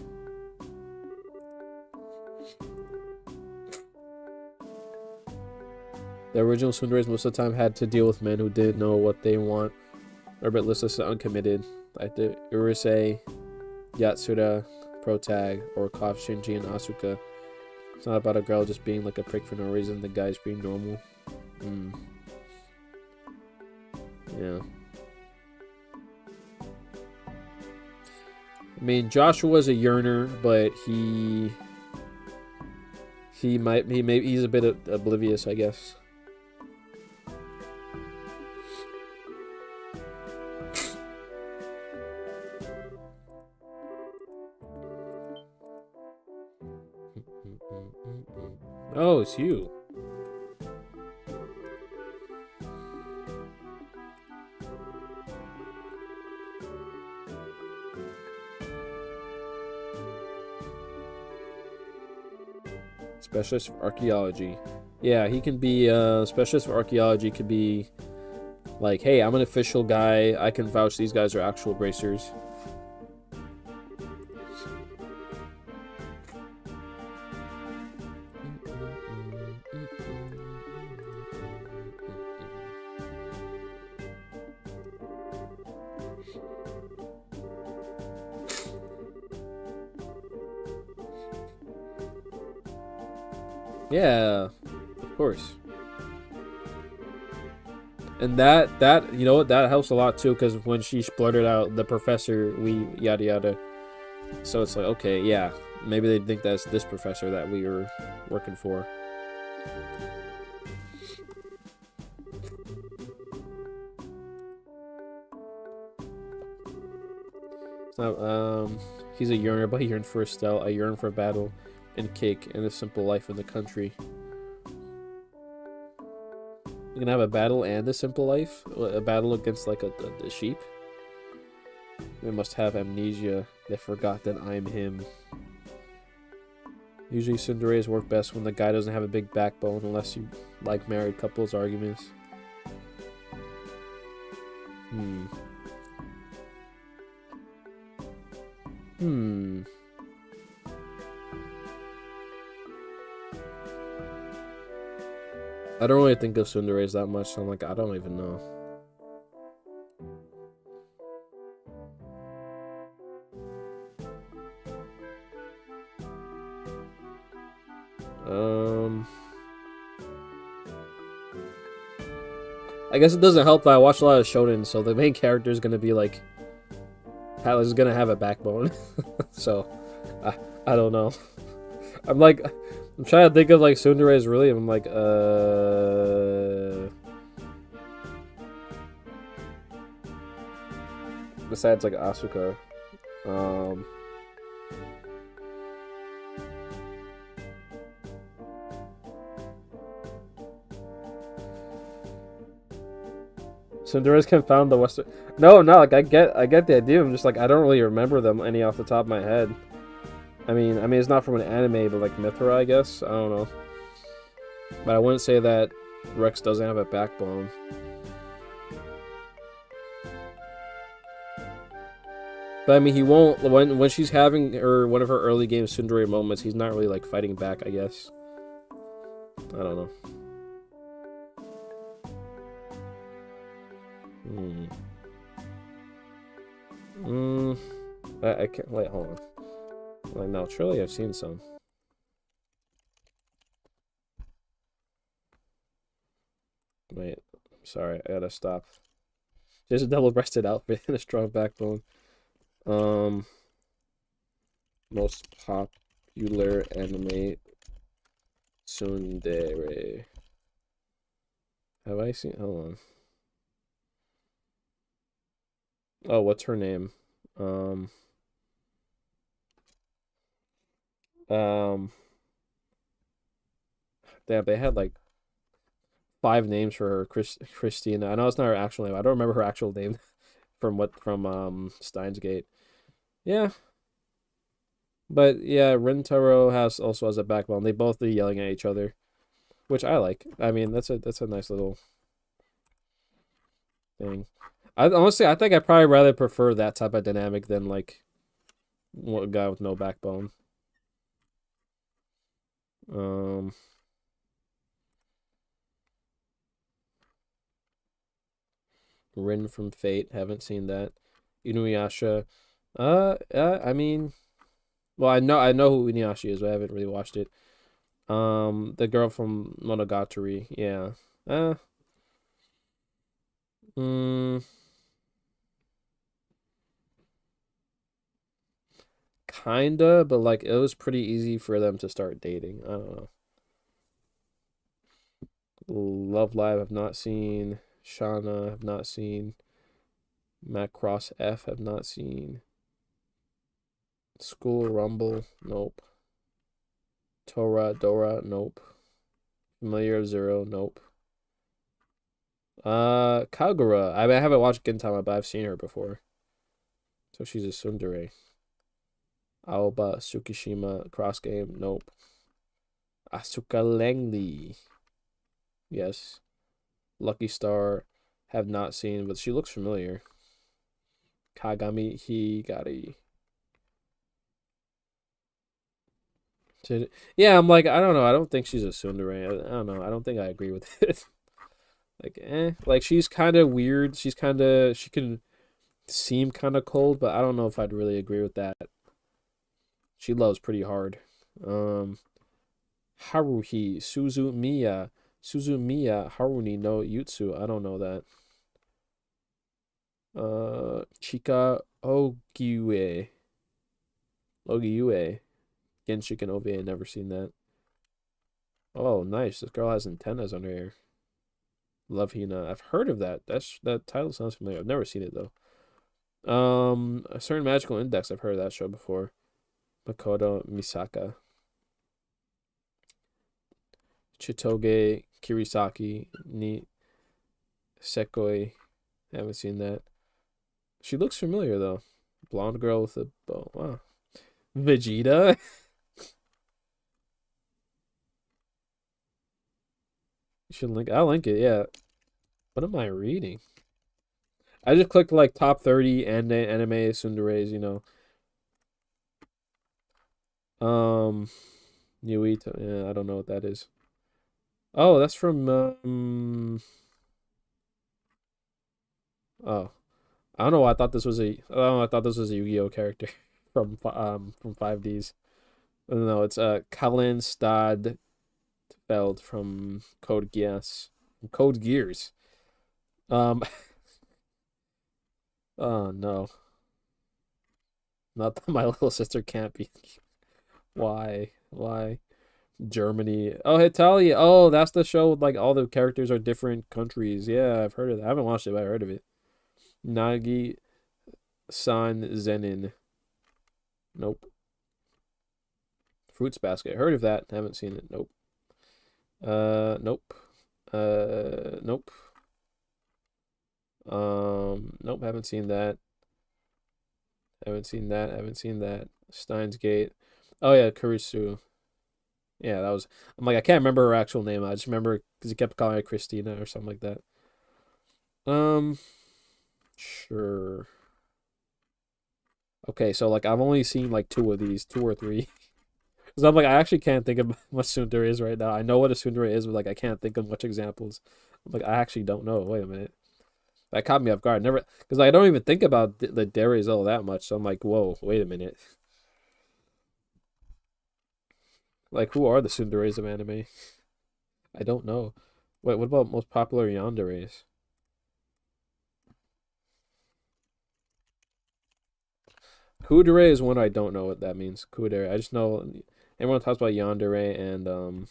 The original Sundays most of the time had to deal with men who didn't know what they want, or a bit listless and uncommitted. Like the Urusei Yatsura, Protag, or Kof, Shinji, and Asuka. It's not about a girl just being like a prick for no reason. The guy's being normal. Yeah. I mean, Joshua's a yearner, but he's a bit oblivious, I guess. Oh, it's you. Specialist for archaeology. Yeah, he can be specialist for archaeology. Could be like, hey, I'm an official guy. I can vouch these guys are actual bracers. Yeah, of course. And that you know what, that helps a lot too, because when she blurted out the professor, we yada yada. So it's like, okay, yeah, maybe they think that's this professor that we were working for. So, he's a yearner, but he yearned for Estelle. I yearn for battle and cake and a simple life in the country. You can have a battle and a simple life? A battle against like a sheep? They must have amnesia. They forgot that I'm him. Usually Cinderella's work best when the guy doesn't have a big backbone, unless you like married couples arguments. I don't really think of Cinderella's that much, so I'm like, I don't even know. I guess it doesn't help that I watch a lot of shonen, so the main character is gonna be like, is gonna have a backbone. So, I don't know. I'm trying to think of like Cinderella's really. I'm like, besides like Asuka, Cinderella's confound the Western. No, like I get the idea. I'm just like, I don't really remember them any off the top of my head. I mean, it's not from an anime, but like Mithra, I guess. I don't know. But I wouldn't say that Rex doesn't have a backbone. But I mean, he won't when she's having one of her early game Cinderella moments. He's not really like fighting back, I guess. I don't know. I can't wait. Hold on. Like, no, truly, I've seen some. Wait, sorry, I gotta stop. There's a double-breasted outfit and a strong backbone. Most popular anime tsundere. Have I seen? Hold on. Oh, what's her name? Damn, they had like 5 names for her. Christina. I know it's not her actual name. I don't remember her actual name from Steins Gate. Yeah. But yeah, Rintaro also has a backbone. They both be yelling at each other, which I like. I mean, that's a nice little thing. Honestly, I think I probably rather prefer that type of dynamic than like a guy with no backbone. Rin from Fate, haven't seen that. Inuyasha, I mean, well, I know who Inuyasha is, but I haven't really watched it. The girl from Monogatari, yeah. Uh, mm, Kinda, but like it was pretty easy for them to start dating. I don't know. Love Live, have not seen. Shauna, have not seen. Macross F, have not seen. School Rumble, nope. Tora Dora, nope. Familiar of Zero, nope. Kagura. I haven't watched Gintama, but I've seen her before. So she's a tsundere. Aoba Tsukishima cross game, nope. Asuka Langley, yes. Lucky Star, have not seen, but she looks familiar. Kagami Higari. Yeah, I'm like, I don't know. I don't think she's a tsundere. I don't know. I don't think I agree with it. Like, like she's kind of weird. She can seem kind of cold, but I don't know if I'd really agree with that. She loves pretty hard. Um, Haruhi Suzumiya Haruni no Yutsu. I don't know that. Chika Ogiue Genshiken OVA. Never seen that. Oh, nice. This girl has antennas on her hair. Love Hina. I've heard of that. That title sounds familiar. I've never seen it though. A certain magical index. I've heard of that show before. Makoto Misaka. Chitoge Kirisaki ni Sekoi. Haven't seen that. She looks familiar though. Blonde girl with a bow. Wow. Vegeta. You should link. I'll link it. Yeah. What am I reading? I just clicked like top 30 and anime tsunderes. Um, Yuito. Yeah, I don't know what that is. Oh, that's from oh, I don't know. I thought this was a. I don't know. I thought this was a Yu-Gi-Oh character from 5Ds. No, it's Cullen Stadfeld from Code Geass. Code Gears. Um, oh no, not that my little sister can't be. Why? Why? Germany. Oh, Italia. Oh, that's the show with like all the characters are different countries. Yeah, I've heard of that. I haven't watched it, but I heard of it. Nagi San Zenin. Nope. Fruits Basket. Heard of that. Haven't seen it. Nope. Nope. Nope. Nope. Haven't seen that. Haven't seen that. Haven't seen that. Steins Gate. Oh yeah, Kurisu. Yeah, that was. I'm like, I can't remember her actual name. I just remember because he kept calling her Christina or something like that. Um, sure. Okay, so like I've only seen like two of these, two or three. Because I'm like, I actually can't think of what tsundere is right now. I know what a tsundere is, but like I can't think of much examples. I'm like, I actually don't know. Wait a minute. That caught me off guard. Never, because I don't even think about the dairies all that much. So I'm like, whoa, wait a minute. Like, who are the tsunderes of anime? I don't know. Wait, what about most popular yanderes? Kudere is one I don't know what that means. Kudere. I just know everyone talks about yandere and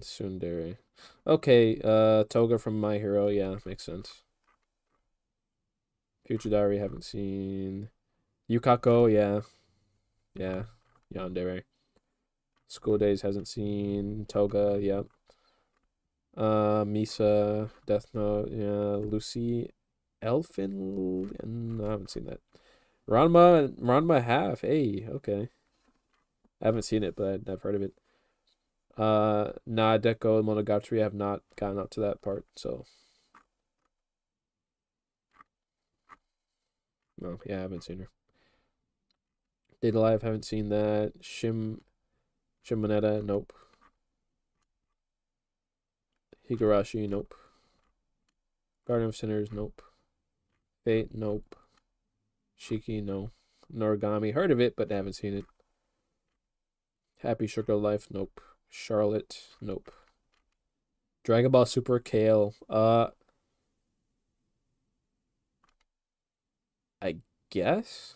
tsundere. Okay, Toga from My Hero. Yeah, makes sense. Future Diary haven't seen. Yukako, yeah. Yeah. Yandere. School Days hasn't seen. Toga, yep. Misa, Death Note, yeah. Lucy Elfin. No, I haven't seen that. Ranma half. Hey, okay. I haven't seen it, but I've heard of it. Nadeko and Monogatari have not gotten up to that part, so no, yeah, I haven't seen her. Date Alive, haven't seen that. Shimonetta, nope. Higurashi, nope. Garden of Sinners, nope. Fate, nope. Shiki, no. Noragami, heard of it, but haven't seen it. Happy Sugar Life, nope. Charlotte, nope. Dragon Ball Super Kale, I guess?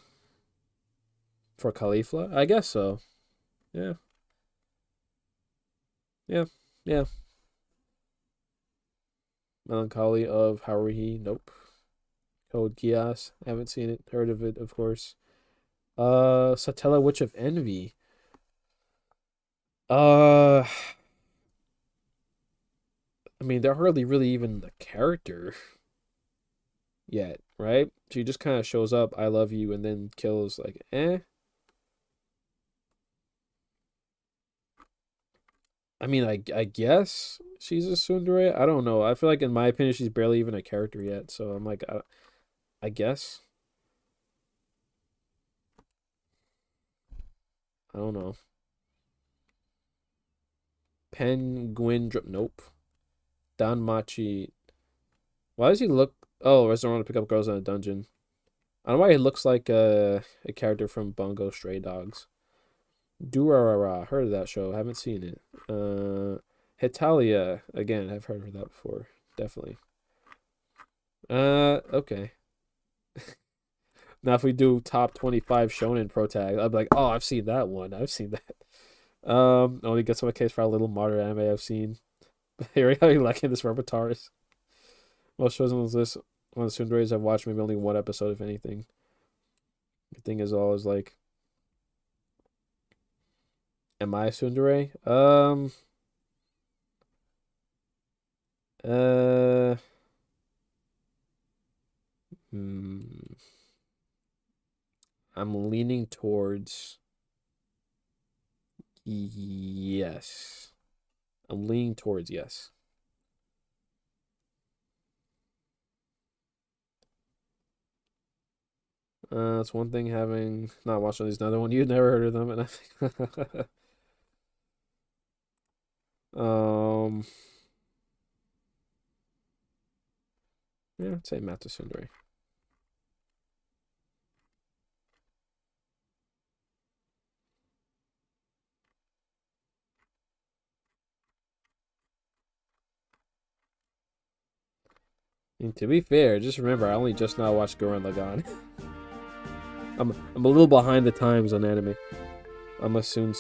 For Caulifla? I guess so. Yeah, yeah, yeah. Melancholy of Haruhi, nope. Code Geass, haven't seen it, heard of it, of course. Satella Witch of Envy. Uh, I mean, they're hardly really even the character yet, right? She just kind of shows up, I love you, and then kills, like, eh. I mean, I guess she's a tsundere. I don't know. I feel like, in my opinion, she's barely even a character yet. So I'm like, I guess. I don't know. Penguin drip. Nope. Don Machi. Why does he look? Oh, restaurant to pick up girls in a dungeon. I don't know why he looks like a character from Bungo Stray Dogs. Durarara. Heard of that show. Haven't seen it. Hitalia. Again, I've heard of that before. Definitely. Okay. Now, if we do top 25 shonen pro tag, I'd be like, oh, I've seen that one. I've seen that. Only gets on a case for a little modern anime I've seen. Here we go, liking this repertoire. Most shows on this list, one of the Sundays I've watched maybe only one episode, if anything. The thing is always like, am I a tsundere? Uh, hmm, I'm leaning towards yes. I'm leaning towards yes. It's one thing having not watched all these. Another one you've never heard of them, and I think um yeah, I'd say Mata Sundari. And to be fair, just remember I only just now watched Gurren Lagann. I'm a little behind the times on anime. I'm a soon.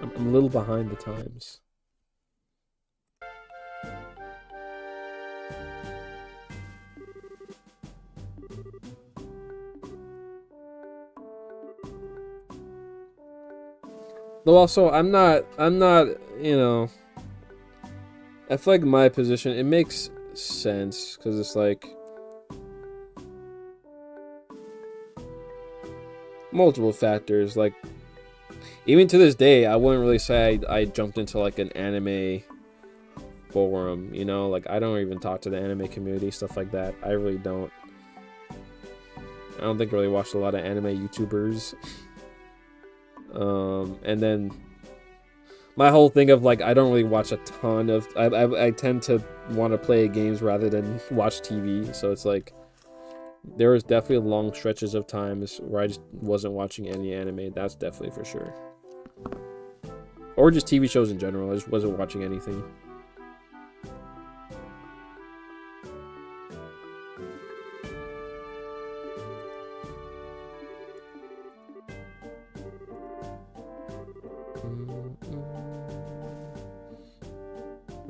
I'm a little behind the times. Though also I'm not, you know, I feel like my position, it makes sense because it's like multiple factors. Like, even to this day, I wouldn't really say I jumped into like an anime forum, you know, like I don't even talk to the anime community, stuff like that. I really don't. I don't think I really watched a lot of anime YouTubers. And then my whole thing of like I don't really watch a ton of I tend to want to play games rather than watch TV, so it's like there was definitely long stretches of times where I just wasn't watching any anime. That's definitely for sure. Or just TV shows in general. I just wasn't watching anything.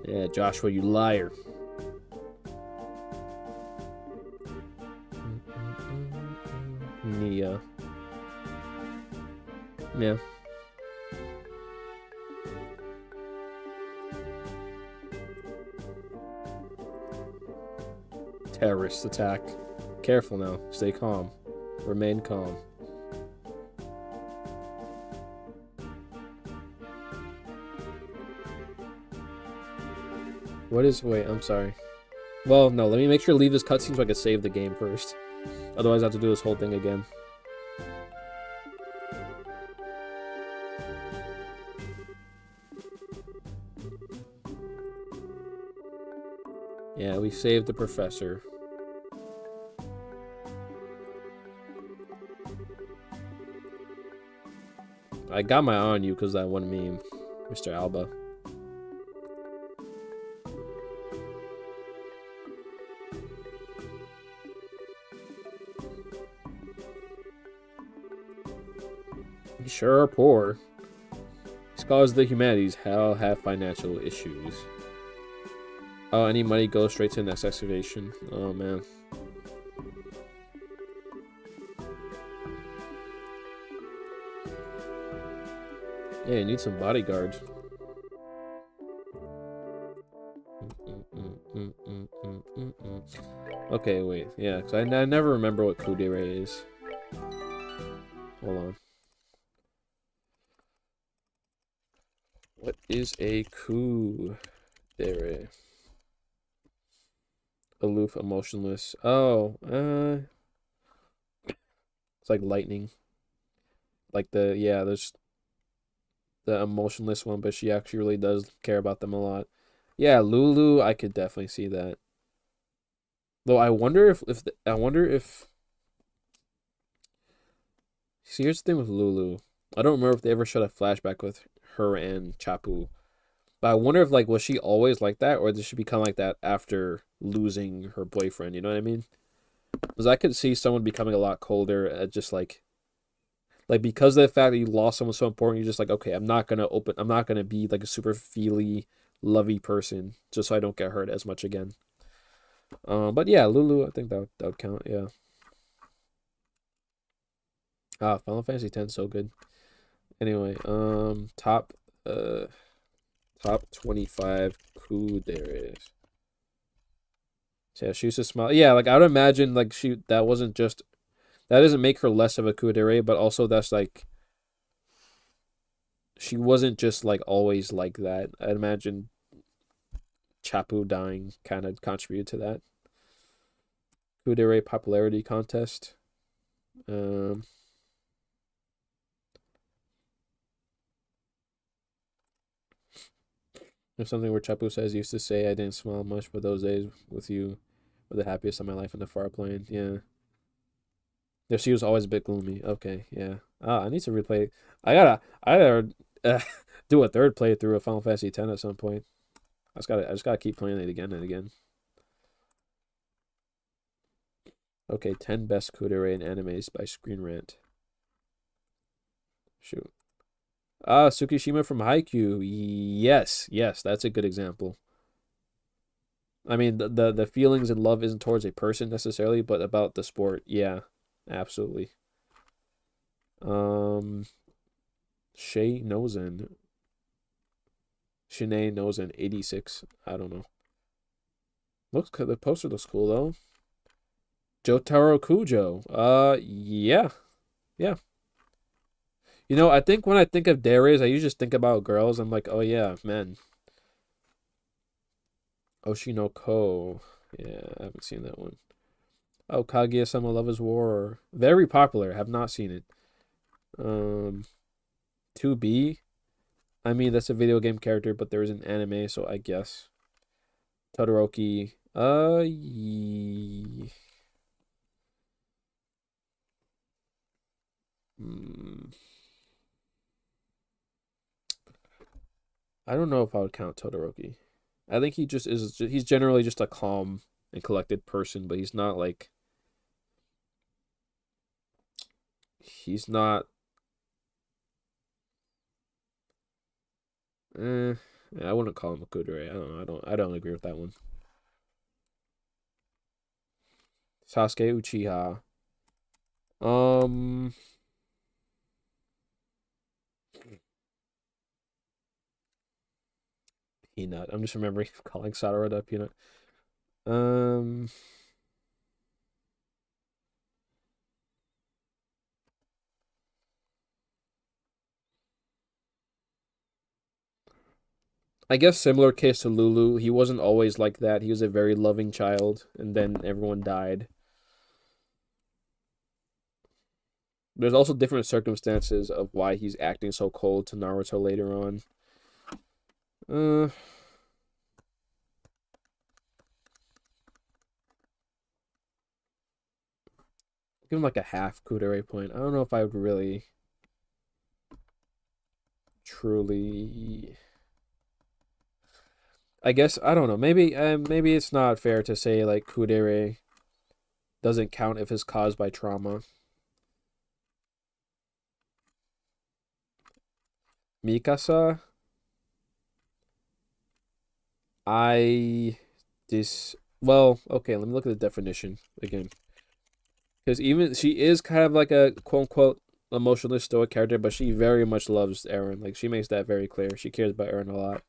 Yeah, Joshua, you liar. Nia. Yeah. Terrorist attack. Careful now. Stay calm. Remain calm. What is... Wait, I'm sorry. Well, no, let me make sure to leave this cutscene so I can save the game first. Otherwise, I have to do this whole thing again. Yeah, we saved the professor. I got my eye on you because that one meme, Mr. Alba. You sure are poor. Scholars of the humanities have financial issues. Oh, any money goes straight to next excavation. Oh man. Yeah, you need some bodyguards. Okay, wait. Yeah, because I never remember what coup de re is. Hold on. What is a coup de re? Aloof, emotionless. Oh, it's like lightning. Like there's the emotionless one, but she actually really does care about them a lot. Yeah, Lulu, I could definitely see that. Though I wonder if see, here's the thing with Lulu. I don't remember if they ever showed a flashback with her and Chapu. But I wonder if like was she always like that, or did she become like that after losing her boyfriend? You know what I mean? Because I could see someone becoming a lot colder at just like because of the fact that you lost someone so important, you're just like, okay, I'm not gonna be like a super feely, lovey person just so I don't get hurt as much again. But yeah, Lulu, I think that would count. Yeah. Ah, Final Fantasy X so good. Anyway, uh top 25 coup there is. So yeah, she used to smile. Yeah, like I would imagine like that wasn't just that doesn't make her less of a coup de re, but also that's like she wasn't just like always like that. I'd imagine Chapu dying kind of contributed to that. Coup de re popularity contest. Um, there's something where Chapu says used to say I didn't smile much, but those days with you were the happiest of my life in the far plane. Yeah. Yeah, she was always a bit gloomy. Okay, yeah. Ah, I need to replay. I gotta do a third playthrough of Final Fantasy X at some point. I just gotta keep playing it again and again. Okay, 10 best kudere in animes by Screen Rant. Shoot. Ah, Tsukishima from Haikyuu. Yes, that's a good example. I mean, the feelings and love isn't towards a person necessarily, but about the sport. Yeah, absolutely. Um, Shay Nozen. Shanae Nozen 86. I don't know. The poster looks cool though. Jotaro Kujo. Yeah. Yeah. You know, I think when I think of Darius, I usually just think about girls. I'm like, oh yeah, men. Oshino Ko. Yeah, I haven't seen that one. Oh, Kaguya-sama Love is War. Very popular. Have not seen it. Um, 2B. I mean, that's a video game character, but there is an anime, so I guess. Todoroki. Hmm. I don't know if I would count Todoroki. I think he just is. He's generally just a calm and collected person, but he's not like. He's not. Eh, yeah, I wouldn't call him a kudere. I don't know. I don't agree with that one. Sasuke Uchiha. Um, Peanut. I'm just remembering calling Sadaroda Peanut. Um, I guess similar case to Lulu. He wasn't always like that. He was a very loving child, and then everyone died. There's also different circumstances of why he's acting so cold to Naruto later on. Uh, Give him like a half Kudere point. I don't know if I would really. truly. I guess I don't know. Maybe it's not fair to say like kudere doesn't count if it's caused by trauma. Mikasa, I this well, okay, let me look at the definition again. Because even she is kind of like a quote unquote emotionless stoic character, but she very much loves Eren. Like she makes that very clear. She cares about Eren a lot.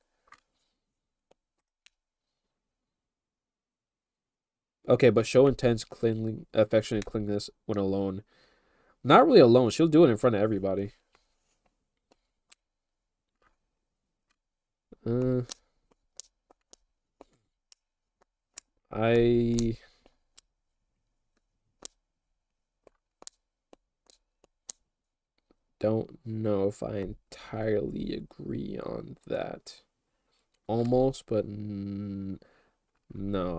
Okay, but show intense clinging affection and clinginess when alone. Not really alone. She'll do it in front of everybody. Uh, I don't know if I entirely agree on that. Almost, but no.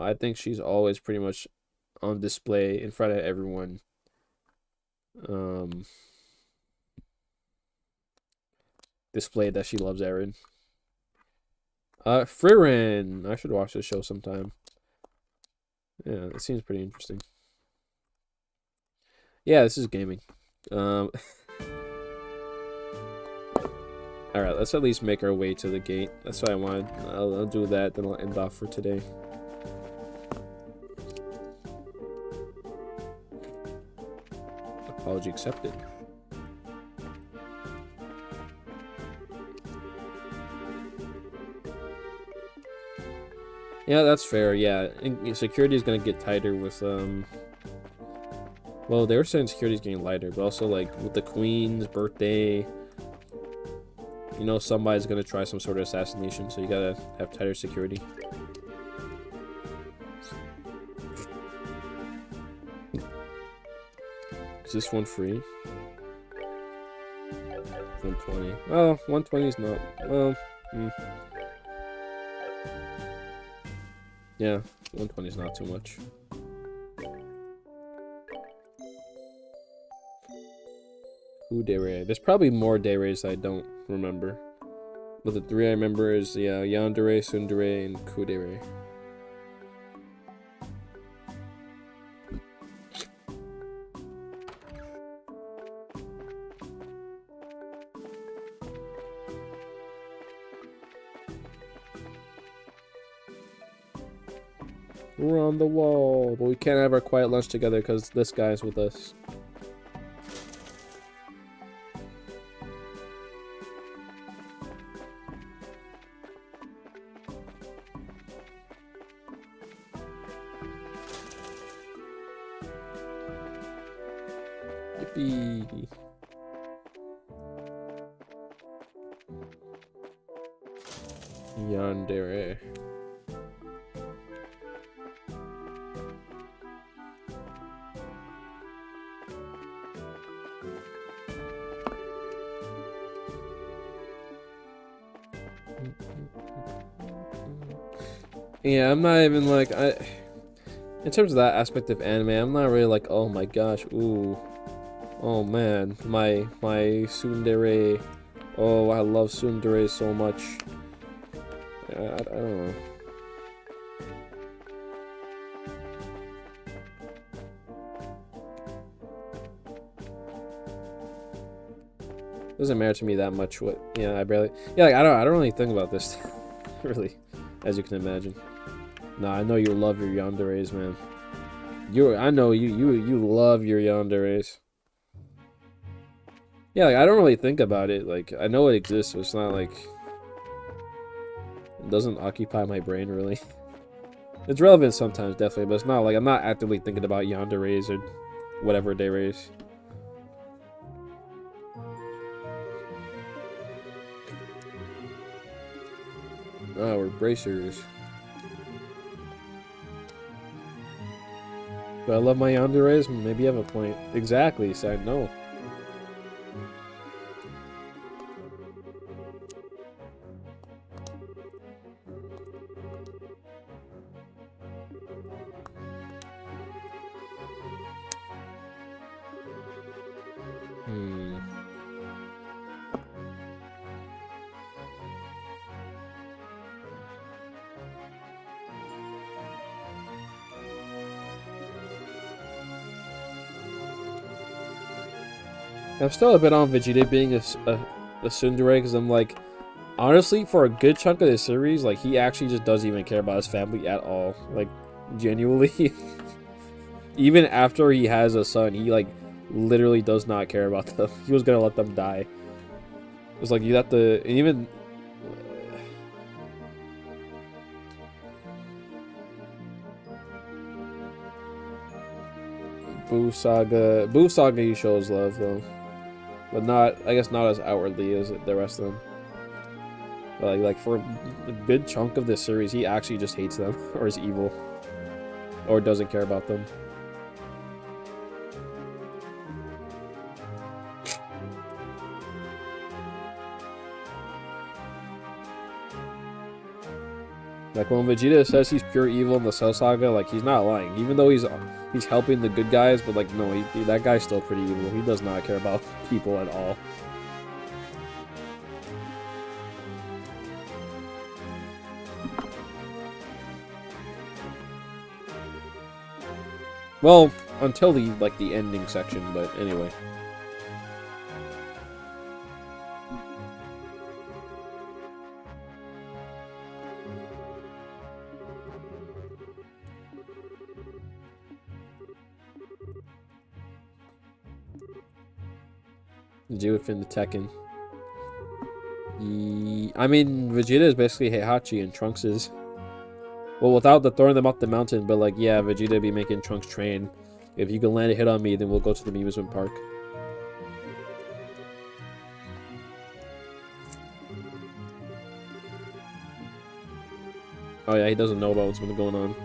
I think she's always pretty much on display in front of everyone. Um, displayed that she loves Eren. Frieren. I should watch this show sometime. Yeah, it seems pretty interesting. Yeah, this is gaming. Um, all right, let's at least make our way to the gate. That's what I wanted. I'll do that, then I'll end off for today. Apology accepted. Yeah, that's fair. Yeah, security is gonna get tighter with well, they were saying security is getting lighter, but also like with the Queen's birthday, you know, somebody's gonna try some sort of assassination, so you gotta have tighter security. Is this one free? 120. Oh, 120 is not. Well, yeah, 120 is not too much. Ooh, day ray. There's probably more day rays I don't remember. But the three I remember is, yeah, Yandere, Tsundere, and Kudere. We're on the wall, but we can't have our quiet lunch together because this guy's with us. Yippee. Yandere. Yeah, I'm not even like in terms of that aspect of anime, I'm not really like, oh my gosh, ooh, oh man, my tsundere, oh I love tsundere so much. I don't know. Doesn't matter to me that much. What? Yeah, I barely. Yeah, like, I don't really think about this, really, as you can imagine. Nah, I know you love your yanderes, man. I know you love your yanderes. Yeah, like, I don't really think about it. Like I know it exists, but it's not like it doesn't occupy my brain really. It's relevant sometimes, definitely, but it's not like I'm not actively thinking about yanderes or whatever they raise. Oh, we're bracers. Do I love my yanderes? Maybe you have a point. Exactly, said no. I'm still a bit on Vegeta being a tsundere because I'm like, honestly, for a good chunk of this series, like, he actually just doesn't even care about his family at all. Like, genuinely. Even after he has a son, he, like, literally does not care about them. He was gonna let them die. It's like, you have to, and even... Boo Saga he shows love, though. But not, I guess not as outwardly as the rest of them. But like for a good chunk of this series, he actually just hates them, or is evil. Or doesn't care about them. Like when Vegeta says he's pure evil in the Cell Saga, like he's not lying. Even though he's helping the good guys, but like no, that guy's still pretty evil. He does not care about people at all. Well, until the ending section, but anyway. Do it in the Tekken. I mean, Vegeta is basically Heihachi and Trunks is. Well, without the throwing them up the mountain, but like, yeah, Vegeta be making Trunks train. If you can land a hit on me, then we'll go to the amusement park. Oh yeah, he doesn't know about what's been going on.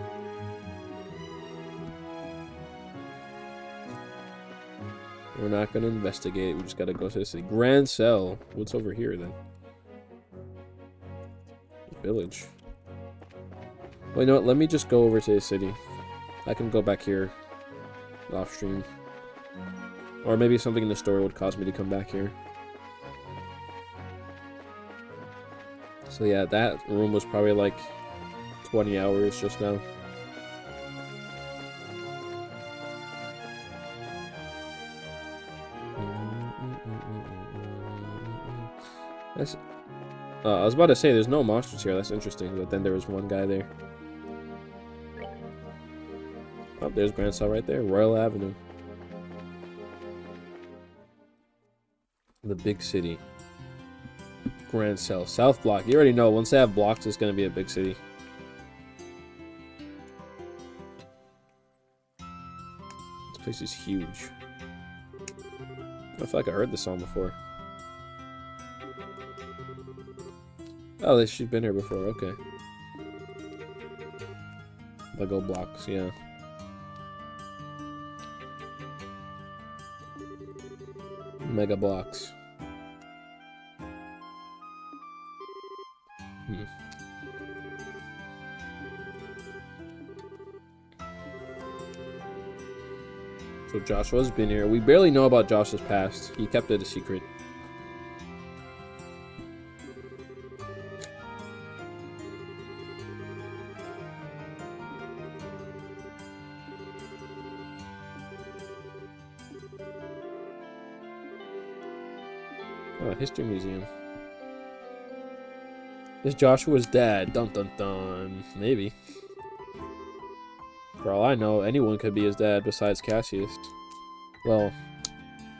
We're not gonna investigate. We just gotta go to the city. Grand Cell. What's over here then? Village. Well, you know what? Let me just go over to the city. I can go back here off stream. Or maybe something in the story would cause me to come back here. So yeah, that room was probably like 20 hours just now. That's, I was about to say there's no monsters here. That's interesting, but then there was one guy there. Oh, there's Grand Cell right there, Royal Avenue. The big city. Grand Cell, South Block. You already know, once they have blocks, it's gonna be a big city. This place is huge. I feel like I heard this song before. Oh, she's been here before, okay. Lego blocks, yeah. Mega blocks. So Joshua's been here. We barely know about Joshua's past. He kept it a secret. Oh, History Museum. Is Joshua's dad? Dun dun dun. Maybe. For all I know, anyone could be his dad besides Cassius. Well,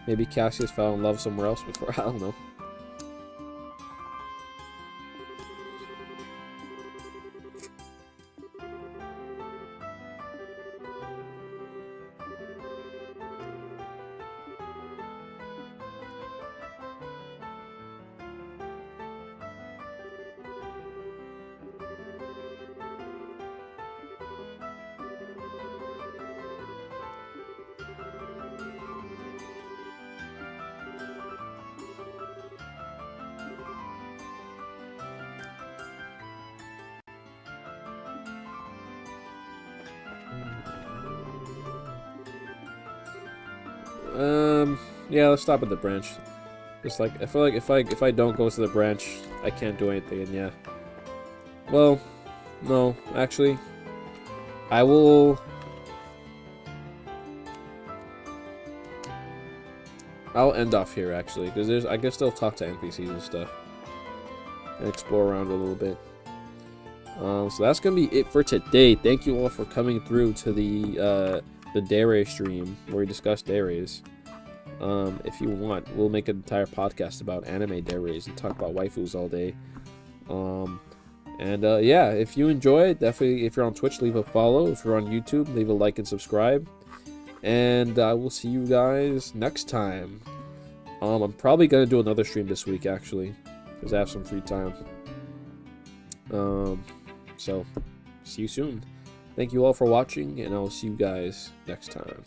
maybe Cassius fell in love somewhere else before. I don't know. Yeah, let's stop at the branch. Just like, I feel like if I don't go to the branch, I can't do anything, and yeah. Well, no, actually, I will I'll end off here actually, because I can still talk to NPCs and stuff and explore around a little bit. So that's gonna be it for today. Thank you all for coming through to the Dare stream where we discuss Dares. If you want, we'll make an entire podcast about anime Dares and talk about waifus all day. Yeah, if you enjoy it, definitely, if you're on Twitch, leave a follow. If you're on YouTube, leave a like and subscribe. And I will see you guys next time. I'm probably gonna do another stream this week actually, because I have some free time. So see you soon. Thank you all for watching, and I'll see you guys next time.